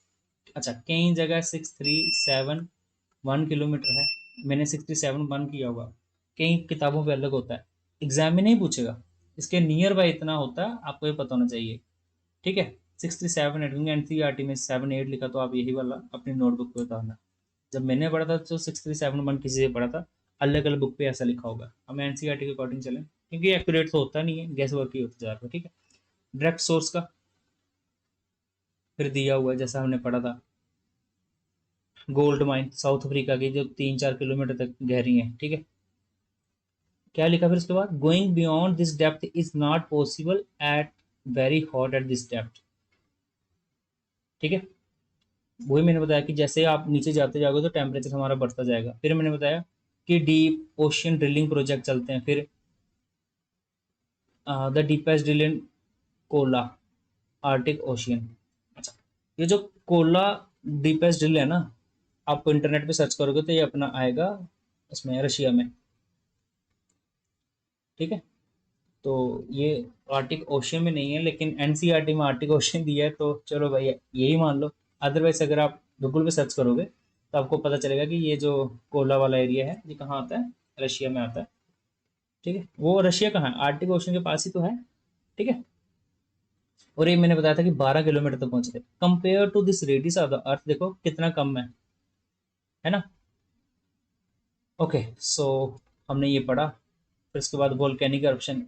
अच्छा कई जगह 6371 किलोमीटर है, मैंने 67 वन किया हुआ, कई किताबों पे अलग होता है, एग्जाम में नहीं पूछेगा, इसके नियर बाय इतना होता है, आपको ये पता होना चाहिए। ठीक है, 67 8 क्योंकि एनसीईआरटी में 7 8 लिखा, तो आप यही वाला अपनी नोटबुक पे उतारना। जब मैंने पढ़ा था तो 637 1 किसी से पढ़ा था, अलग अलग बुक पे ऐसा लिखा होगा। हम एनसीईआरटी के अकॉर्डिंग चलें, क्योंकि एक्यूरेट तो होता नहीं है, गैस वर्क ही होता जा रहा है। ठीक है, डायरेक्ट सोर्स का फिर दिया हुआ है जैसा हमने पढ़ा था, गोल्ड माइन साउथ अफ्रीका की जो 3 4 किलोमीटर तक गहरी है। ठीक है, क्या लिखा फिर उसके बाद, going beyond this depth is not possible at very hot at this depth. ठीक है, वही मैंने बताया कि जैसे आप नीचे जाते जाओगे तो टेम्परेचर हमारा बढ़ता जाएगा। फिर मैंने बताया कि डीप ओशियन ड्रिलिंग प्रोजेक्ट चलते हैं। फिर the deepest drill in Cola Arctic ocean. अच्छा, ये जो कोला डीपेस्ट ड्रिल है ना, आप इंटरनेट पे सर्च करोगे तो ये अपना आएगा इसमें, रशिया में। ठीक है, तो ये आर्टिक ओशियन में नहीं है, लेकिन एनसीईआरटी में आर्टिक ओशियन दिया है, तो चलो भाई यही मान लो। अदरवाइज अगर आप गूगल पे सर्च करोगे तो आपको पता चलेगा कि ये जो कोला वाला एरिया है ये कहाँ आता है, रशिया में आता है। ठीक है, वो रशिया कहाँ है, आर्टिक ओशन के पास ही तो है। ठीक है, और ये मैंने बताया था कि 12 किलोमीटर तक पहुंचे थे। Compare to this radius of the earth, देखो कितना कम है ना। ओके, सो हमने ये पढ़ा। फिर इसके बाद वोल्केनिक eruption,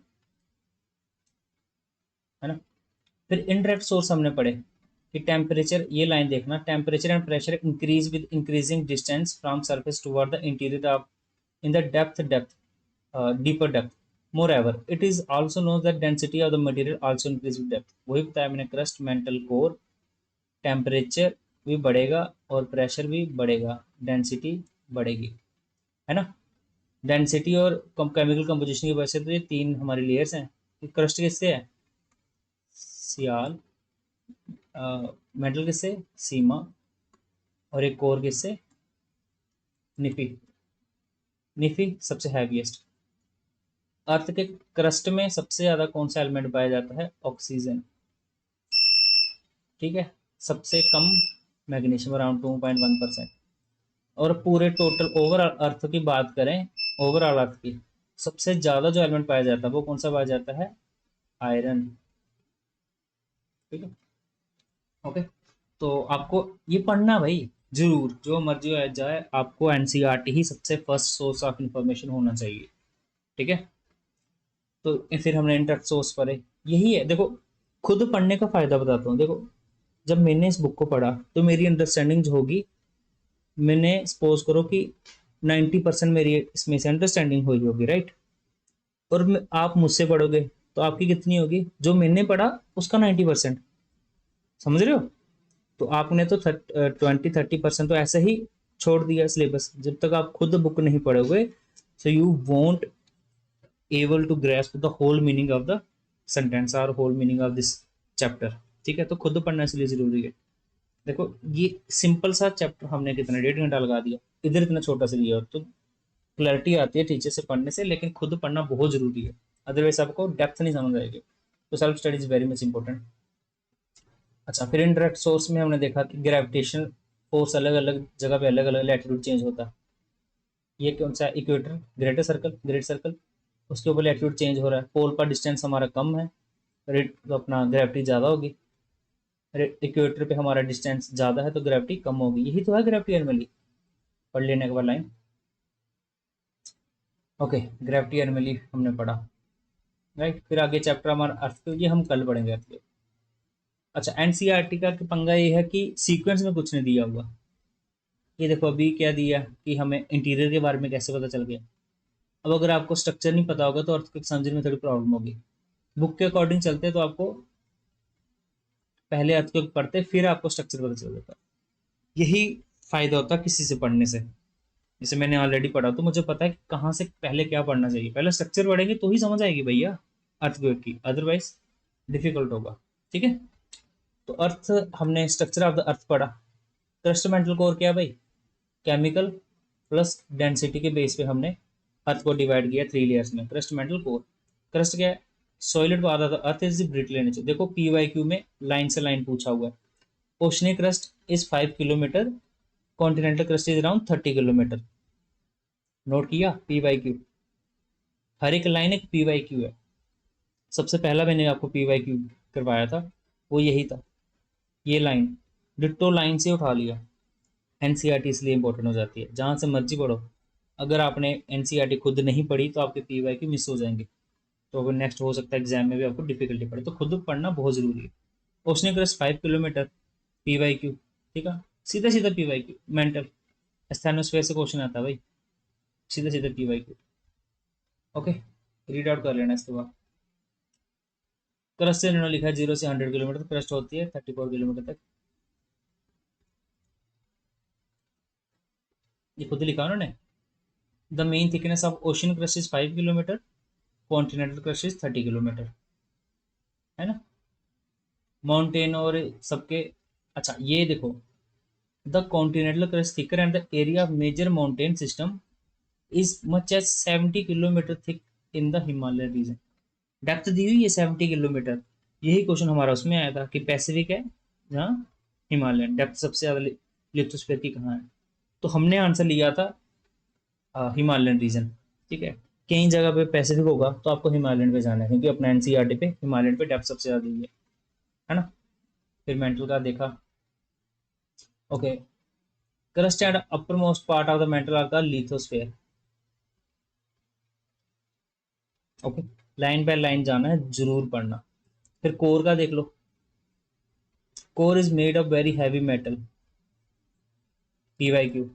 है ना। फिर इनडायरेक्ट सोर्स हमने पढ़े कि टेम्परेचर, ये लाइन देखना, temperature and pressure increase with increasing distance from surface toward the interior of in the depth deeper depth. Moreover, it is also known that density of the material also increase with depth. वही बताया मैंने, crust mantle core, temperature भी बढ़ेगा और pressure भी बढ़ेगा, density बढ़ेगी, है ना। डेंसिटी और केमिकल कंपोजिशन की वजह से तो ये तीन हमारी लेयर्स हैं। क्रस्ट किससे है, सियाल, मेटल किससे, सीमा, और एक कोर किससे, निफी। निफी सबसे हैवीएस्ट। अर्थ के क्रस्ट में सबसे ज्यादा कौन सा एलिमेंट पाया जाता है, ऑक्सीजन। ठीक है, सबसे कम मैग्नीशियम, अराउंड 2.1%। और पूरे टोटल ओवरऑल अर्थ की बात करें, ओवरऑल अर्थ की सबसे ज्यादा जो एलिमेंट पाया जाता है वो कौन सा पाया जाता है, आयरन। ठीक है, ओके। तो आपको ये पढ़ना भाई जरूर, जो मर्जी हो जाए, आपको एनसीईआरटी ही सबसे फर्स्ट सोर्स ऑफ इंफॉर्मेशन होना चाहिए। ठीक है, तो फिर हमने इंटरेक्ट सोर्स पढ़े। यही है, देखो खुद पढ़ने का फायदा बताता हूँ। देखो जब मैंने इस बुक को पढ़ा तो मेरी अंडरस्टैंडिंग जो होगी, मैंने सपोज करो कि 90% मेरी इसमें से अंडरस्टैंडिंग हुई होगी, राइट। और आप मुझसे पढ़ोगे तो आपकी कितनी होगी, जो मैंने पढ़ा उसका 90%। समझ रहे हो, तो आपने तो 20 30% तो ऐसे ही छोड़ दिया सिलेबस। जब तक आप खुद बुक नहीं पढ़ोगे, so you won't able to grasp the whole meaning of the sentence और whole meaning of this chapter. ठीक है, तो खुद पढ़ना इसलिए जरूरी है। देखो ये सिंपल सा चैप्टर हमने कितना 1.5 घंटा लगा दिया, इधर इतना छोटा सा लिया, तो क्लैरिटी आती है टीचर से पढ़ने से, लेकिन खुद पढ़ना बहुत जरूरी है, अदरवाइज आपको डेप्थ नहीं समझ आएगी। तो self study is very much important. अच्छा, फिर इनडायरेक्ट सोर्स में हमने देखा कि ग्रेविटेशन फोर्स अलग अलग जगह पे अलग अलग लैटिट्यूड चेंज होता है। ये कौन सा, equator, greater circle, great circle, उसके ऊपर लैटिट्यूड चेंज हो रहा है। पोल पर डिस्टेंस हमारा कम है, रेट तो अपना ग्रेविटी ज़्यादा होगी। इक्वेटर पे हमारा डिस्टेंस ज़्यादा है तो ग्रेविटी कम होगी। यही तो है ग्रेविटी एनर्मली, पढ़ लेने के बाद लाइन। ओके, ग्रेविटी एनर्मली हमने पढ़ा, राइट। फिर आगे चैप्टर हमारा अर्थ के, ये हम कल पढ़ेंगे अर्थ के। अच्छा, एनसीईआरटी का पंगा ये है कि सीक्वेंस में कुछ नहीं दिया हुआ। ये देखो अभी क्या दिया कि हमें इंटीरियर के बारे में कैसे पता चल गया। अब अगर आपको स्ट्रक्चर नहीं पता होगा तो अर्थक्वेक समझने में थोड़ी प्रॉब्लम होगी। बुक के अकॉर्डिंग चलते तो आपको पहले अर्थक्वेक पढ़ते फिर आपको स्ट्रक्चर पता चल जाता। यही फायदा होता है किसी से पढ़ने से। जैसे मैंने ऑलरेडी पढ़ा तो मुझे पता है कि कहाँ से पहले क्या पढ़ना चाहिए। पहले स्ट्रक्चर पढ़ेंगे तो ही समझ आएगी भैया अर्थक्वेक की, अदरवाइज डिफिकल्ट होगा। ठीक है, तो अर्थ, हमने स्ट्रक्चर ऑफ द अर्थ पढ़ा। क्रस्ट मेंटल कोर क्या है भाई, केमिकल प्लस डेंसिटी के बेस पे हमने अर्थ को डिवाइड किया 3 लेयर्स में। क्रस्ट मेंटल कोर, क्रस्ट क्या है, solid part of the earth is brittle energy. देखो पीवाईक्यू में लाइन से लाइन पूछा हुआ है। Oceanic crust is 5 kilometre, continental crust is around 30 kilometre. Note किया, पीवाईक्यू, हर एक लाइन एक पीवाईक्यू है। सबसे पहला मैंने आपको PYQ करवाया था वो यही था, ये लाइन डिट्टो लाइन से उठा लिया। NCERT इसलिए इंपॉर्टेंट हो जाती है, जहाँ से मर्जी पढ़ो। अगर आपने NCERT खुद नहीं पढ़ी तो आपके PYQ मिस हो जाएंगे, तो अगर नेक्स्ट हो सकता है एग्जाम में भी आपको डिफिकल्टी पड़े, तो खुद पढ़ना बहुत जरूरी है। ओशनिक क्रस्ट 5 किलोमीटर, PYQ, ठीक है, सीधा सीधा PYQ मेंटल एस्थेनोस्फेयर से क्वेश्चन आता है भाई, सीधा सीधा PYQ। ओके, रीड आउट कर लेना इसके बाद। क्रस्ट से इन्होंने लिखा है 0 से 100 किलोमीटर क्रस्ट होती है 34 किलोमीटर तक, ये खुद लिखा उन्होंने। The main thickness of ocean crust is 5 kilometre, continental crust is 30 kilometre, है ना। माउंटेन और सबके, अच्छा ये देखो, the continental crust thicker and the area of major mountain system is much as 70 kilometre thick in the Himalaya region. Depth दी हुई है 70 किलोमीटर, यही क्वेश्चन हमारा उसमें आया था कि पैसिफिक है जहाँ हिमालयन, डेप्थ सबसे ज्यादा लिथोस्फीयर की कहाँ है, तो हमने आंसर लिया था हिमालयन रीजन, ठीक है। कई जगह पे पैसिफिक होगा तो आपको हिमालयन पे जाना है, क्योंकि अपना NCERT पे हिमालयन पे डेप्थ सबसे ज्यादा ही है ना। फिर मेंटल का देखा। Okay, crust and upper most part of the mantle are the lithosphere. Okay, line by line जाना है, जरूर पढ़ना। फिर कोर का देख लो। Core is made of very heavy metal, PYQ,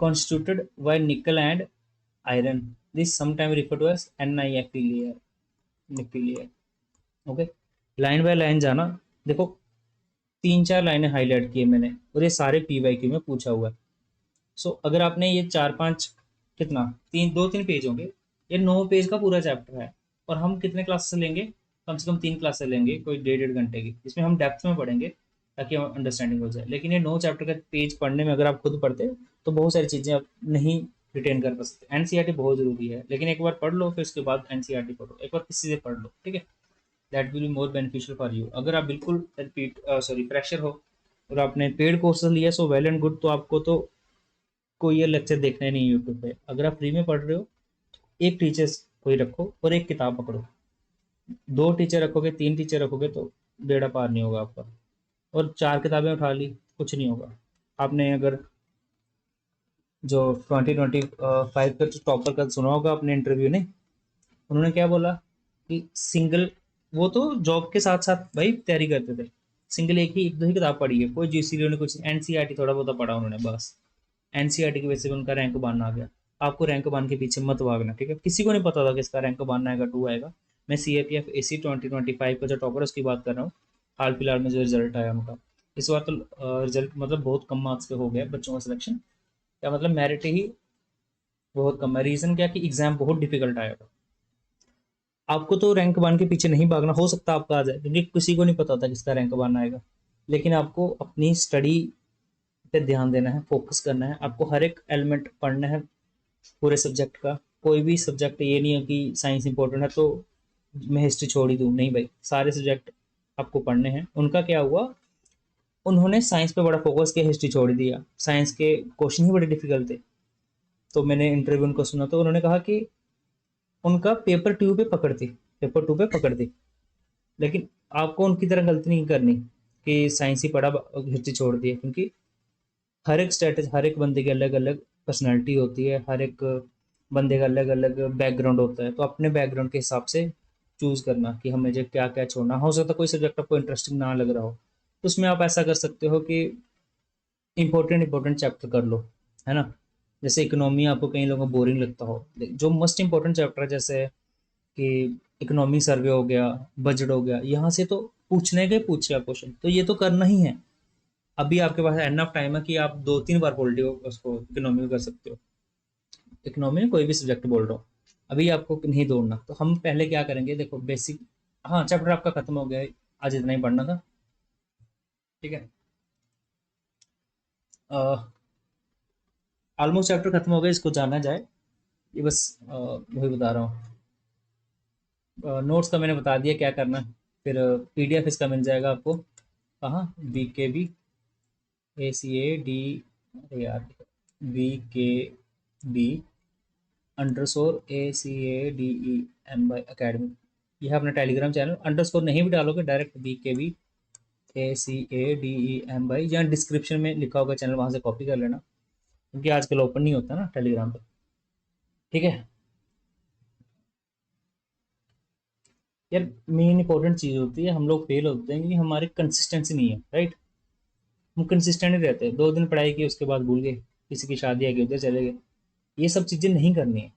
constituted by nickel and iron. This sometimes referred to as NiFe layer, nickel layer। Okay, line by line जाना। देखो, 3 4 लाइनें हाईलाइट की है मैंने, और ये सारे PYQ में पूछा हुआ है। सो अगर आपने ये 4 5, कितना, 3 2 3 पेज होंगे, ये 9 पेज का पूरा चैप्टर है। और हम कितने क्लासेस लेंगे, कम से कम 3 क्लासेस लेंगे, कोई 1.5 1.5 घंटे की, जिसमें हम डेप्थ में पढ़ेंगे ताकि अंडरस्टैंडिंग हो जाए। लेकिन ये 9 चैप्टर का पेज पढ़ने में अगर आप खुद पढ़ते तो बहुत सारी चीज़ें आप नहीं रिटेन कर सकते। NCERT बहुत जरूरी है, लेकिन एक बार पढ़ लो फिर उसके बाद NCERT पढ़ो, एक बार किसी से पढ़ लो, ठीक है। That will be more beneficial for you. अगर आप बिल्कुल रिपीट सॉरी फ्रेशर हो और आपने पेड कोर्सेज लिया, सो वेल एंड गुड, तो आपको तो कोई ये लेक्चर देखना ही नहीं यूट्यूब पे। अगर आप फ्री में पढ़ रहे हो, एक टीचर कोई रखो और एक किताब पकड़ो। 2 टीचर रखोगे, 3 टीचर रखोगे तो बेड़ा पार नहीं होगा आपका। और 4 किताबें उठा ली, कुछ नहीं होगा। आपने अगर जो 2025 का टॉपर का सुना होगा अपने इंटरव्यू ने, उन्होंने क्या बोला कि सिंगल, वो तो जॉब के साथ साथ भाई तैयारी करते थे, सिंगल एक दो ही किताब पढ़ी है, कोई GCD ने कुछ, NCERT थोड़ा बहुत पढ़ा उन्होंने बस। NCERT की वजह से उनका रैंक बनना आ गया। आपको रैंक बान के पीछे मत भागना, ठीक है। किसी को नहीं पता था कि इसका रैंक बान आएगा 2 आएगा। मैं CAPF AC 2025 का जो टॉपर है उसकी बात कर रहा हूँ। हाल फिलहाल में जो रिजल्ट आया उनका, इस बार तो रिजल्ट मतलब बहुत कम मार्क्स पे हो गया बच्चों का सिलेक्शन, क्या मतलब मेरिट ही बहुत कम है। रीजन क्या कि एग्जाम बहुत डिफिकल्ट आया था। आपको तो रैंक वन के पीछे नहीं भागना, हो सकता है आपका आ जाए, क्योंकि किसी को नहीं पता था किसका रैंक वन आएगा। लेकिन आपको अपनी स्टडी पे ध्यान देना है, फोकस करना है, आपको हर एक एलिमेंट पढ़ना है पूरे सब्जेक्ट का। कोई भी सब्जेक्ट ये नहीं है कि साइंस इंपॉर्टेंट है तो मैं हिस्ट्री छोड़ ही दूँ, नहीं भाई, सारे सब्जेक्ट आपको पढ़ने हैं। उनका क्या हुआ, उन्होंने साइंस पे बड़ा फोकस किया, हिस्ट्री छोड़ दिया। साइंस के क्वेश्चन ही बड़े डिफिकल्ट थे। तो मैंने इंटरव्यू उनको सुना तो उन्होंने कहा कि उनका पेपर ट्यू पे पकड़ थी, पेपर टू पे पकड़ थी। लेकिन आपको उनकी तरह गलती नहीं करनी कि साइंस ही पढ़ा हिस्ट्री छोड़ दिया, क्योंकि हर एक स्टेटस, हर एक बंदे की अलग अलग पर्सनैलिटी होती है, हर एक बंदे का अलग अलग बैकग्राउंड होता है। तो अपने बैकग्राउंड के हिसाब से चूज करना कि हमें जो क्या क्या छोड़ना। हो सकता है कोई सब्जेक्ट आपको इंटरेस्टिंग ना लग रहा हो, तो उसमें आप ऐसा कर सकते हो कि इंपॉर्टेंट इंपॉर्टेंट चैप्टर कर लो, है ना। जैसे इकोनॉमी आपको कई लोगों को बोरिंग लगता हो, जो मोस्ट इंपॉर्टेंट चैप्टर है जैसे कि इकोनॉमी सर्वे हो गया, बजट हो गया, यहाँ से तो पूछने के पूछे आप क्वेश्चन, तो ये तो करना ही है। अभी आपके पास एनफ टाइम है कि आप 2 3 बार पॉलिटिको उसको इकोनॉमी कर सकते हो। इकोनॉमी में कोई भी सब्जेक्ट बोल रहा हूँ, अभी आपको नहीं दौड़ना। तो हम पहले क्या करेंगे, देखो बेसिक, हाँ चैप्टर आपका खत्म हो गया है, आज इतना ही पढ़ना था, ठीक है। ऑलमोस्ट चैप्टर खत्म हो गया, इसको जाना जाए, ये बस वही बता रहा हूँ। नोट्स का मैंने बता दिया क्या करना है। फिर PDF इसका मिल जाएगा आपको, कहाँ, BKB ACAD, अरे यार, BKB _ACADEMY अकेडमी, ये है अपना टेलीग्राम चैनल, अंडरस्कोर नहीं भी डालोगे, डायरेक्ट BKVACADEM भाई, जहाँ डिस्क्रिप्शन में लिखा होगा चैनल, वहाँ से कॉपी कर लेना, क्योंकि आजकल ओपन नहीं होता ना टेलीग्राम पे। ठीक है यार, मेन इंपॉर्टेंट चीज़ होती है, हम लोग फेल होते हैं क्योंकि हमारी कंसिस्टेंसी नहीं है, राइट। हम कंसिस्टेंट नहीं रहते, 2 दिन पढ़ाई की उसके बाद भूल गए, किसी की शादी आ गई उधर चले गए। ये सब चीज़ें नहीं करनी है।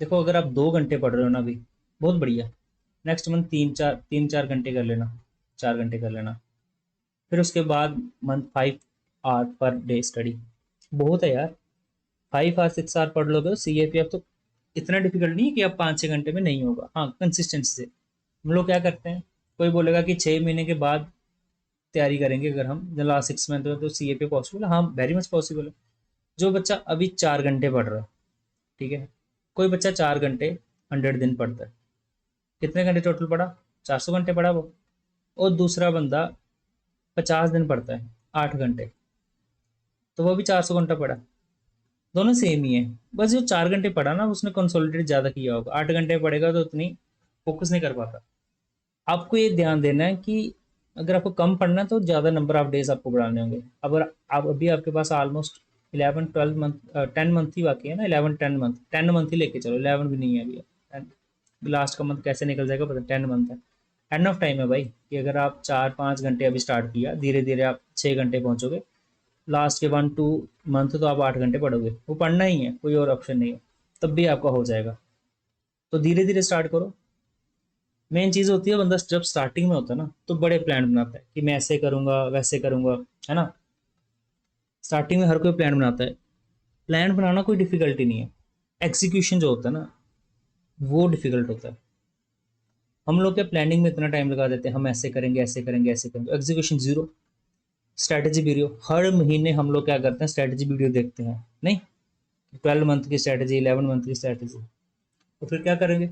देखो अगर आप 2 घंटे पढ़ रहे हो ना अभी, बहुत बढ़िया, नेक्स्ट मंथ 3-4 घंटे कर लेना, 4 घंटे कर लेना, फिर उसके बाद month 5 hour per day study, बहुत है यार। 5 और 6 आवर पढ़ लोगे तो CAP अब तो इतना डिफिकल्ट नहीं है कि अब 5-6 घंटे में नहीं होगा। हाँ, कंसिस्टेंसी से। हम लोग क्या करते हैं, कोई बोलेगा कि 6 महीने के बाद तैयारी करेंगे अगर हम, लास्ट 6 मंथ में, तो CAP पॉसिबल है, हाँ वेरी मच पॉसिबल है। जो बच्चा अभी 4 घंटे पढ़ रहा है, ठीक है, कोई बच्चा 4 घंटे 100 दिन पढ़ता है, कितने घंटे टोटल पढ़ा, 400 घंटे पढ़ा वो। और दूसरा बंदा 50 दिन पढ़ता है, 8 घंटे, तो वो भी 400 घंटा पढ़ा। दोनों सेम ही है, बस जो 4 घंटे पढ़ा ना उसने कंसोलिडेट ज़्यादा किया होगा, 8 घंटे पढ़ेगा तो उतनी फोकस नहीं कर पाता। आपको ये ध्यान देना है कि अगर आपको कम पढ़ना है तो ज़्यादा नंबर ऑफ डेज आपको बढ़ाने होंगे। अगर आप अभी आपके पास ऑलमोस्ट 11-12 मंथ 10 मंथ ही बाकी है ना, 11-10 मंथ, 10 मंथ ही लेके चलो, 11 भी नहीं है अभी, लास्ट का मंथ कैसे निकल जाएगा पता, 10 मंथ है, एंड ऑफ टाइम है भाई। कि अगर आप 4-5 घंटे अभी स्टार्ट किया, धीरे धीरे आप 6 घंटे पहुंचोगे, लास्ट के 1-2 मंथ तो आप 8 घंटे पढ़ोगे, वो पढ़ना ही है, कोई और ऑप्शन नहीं है, तब भी आपका हो जाएगा। तो धीरे धीरे स्टार्ट करो। मेन चीज़ होती है, बंदा जब स्टार्टिंग में होता है ना तो बड़े प्लान बनाता है कि मैं ऐसे करूंगा वैसे करूंगा, है ना। स्टार्टिंग में हर कोई प्लान बनाता है, प्लान बनाना कोई डिफिकल्टी नहीं है, एग्जीक्यूशन जो होता है ना वो डिफिकल्ट होता है। हम लोग क्या प्लानिंग में इतना टाइम लगा देते हैं, हम ऐसे करेंगे ऐसे करेंगे ऐसे करेंगे, एग्जीक्यूशन जीरो। स्ट्रैटेजी वीडियो हर महीने हम लोग क्या करते हैं, स्ट्रैटेजी वीडियो देखते हैं, नहीं, 12 मंथ की स्ट्रैटेजी, 11 मंथ की स्ट्रैटेजी, तो फिर क्या करेंगे,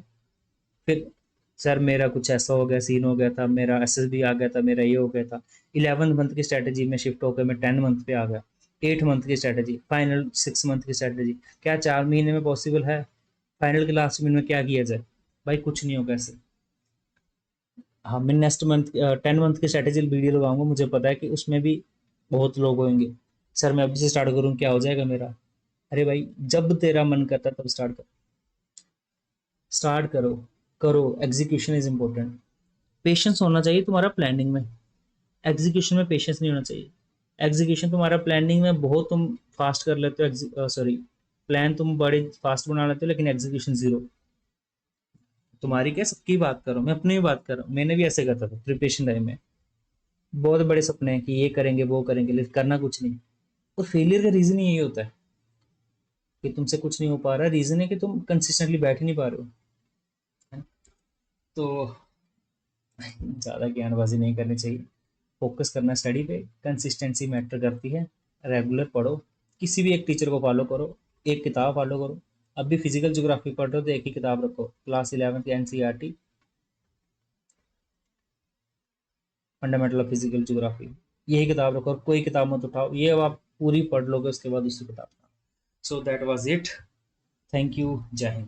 फिर सर मेरा कुछ ऐसा हो गया, सीन हो गया था, मेरा SSB आ गया था, मेरा ये हो गया था, 11 मंथ की स्ट्रैटेजी में शिफ्ट होकर मैं 10 मंथ पे आ गया, 8 मंथ की स्ट्रैटेजी, फाइनल 6 मंथ की स्ट्रैटेजी, क्या 4 महीने में पॉसिबल है, फाइनल के लास्ट महीने में क्या किया जाए, भाई कुछ नहीं होगा ऐसे। हाँ, मैं नेक्स्ट मंथ 10 मंथ की स्ट्रैटेजी वीडियो लगाऊंगा, मुझे पता है कि उसमें भी बहुत लोग होंगे, सर मैं अभी से स्टार्ट करूँ क्या हो जाएगा मेरा, अरे भाई जब तेरा मन करता है तब स्टार्ट कर, स्टार्ट करो, करो, एग्जीक्यूशन इज इम्पोर्टेंट। पेशेंस होना चाहिए तुम्हारा प्लानिंग में, एग्जीक्यूशन में पेशेंस नहीं होना चाहिए। एग्जीक्यूशन तुम्हारा प्लानिंग में बहुत तुम फास्ट कर लेते हो, सॉरी, प्लान तुम बड़े फास्ट बना लेते हो लेकिन एग्जीक्यूशन जीरो। तुम्हारी क्या, सबकी बात करो, मैं अपनी भी बात कर रहा हूँ, मैंने भी ऐसे करता था प्रिपरेशन टाइम में, बहुत बड़े सपने हैं कि ये करेंगे वो करेंगे, लेकिन करना कुछ नहीं। और फेलियर का रीजन यही होता है कि तुमसे कुछ नहीं हो पा रहा, रीजन है कि तुम कंसिस्टेंटली बैठ ही नहीं पा रहे हो, है ना? तो ज़्यादा ज्ञानबाजी नहीं करनी चाहिए, फोकस करना स्टडी पे, कंसिस्टेंसी मैटर करती है, रेगुलर पढ़ो, किसी भी एक टीचर को फॉलो करो, एक किताब फॉलो करो। अब भी फिजिकल ज्योग्राफी पढ़ रहे हो तो एक ही किताब रखो, क्लास 11 की NCERT, fundamental of physical geography, यही किताब रखो और कोई किताब मत उठाओ, ये अब आप पूरी पढ़ लोगे उसके बाद दूसरी किताब। So that was it, thank you, जय हिंद।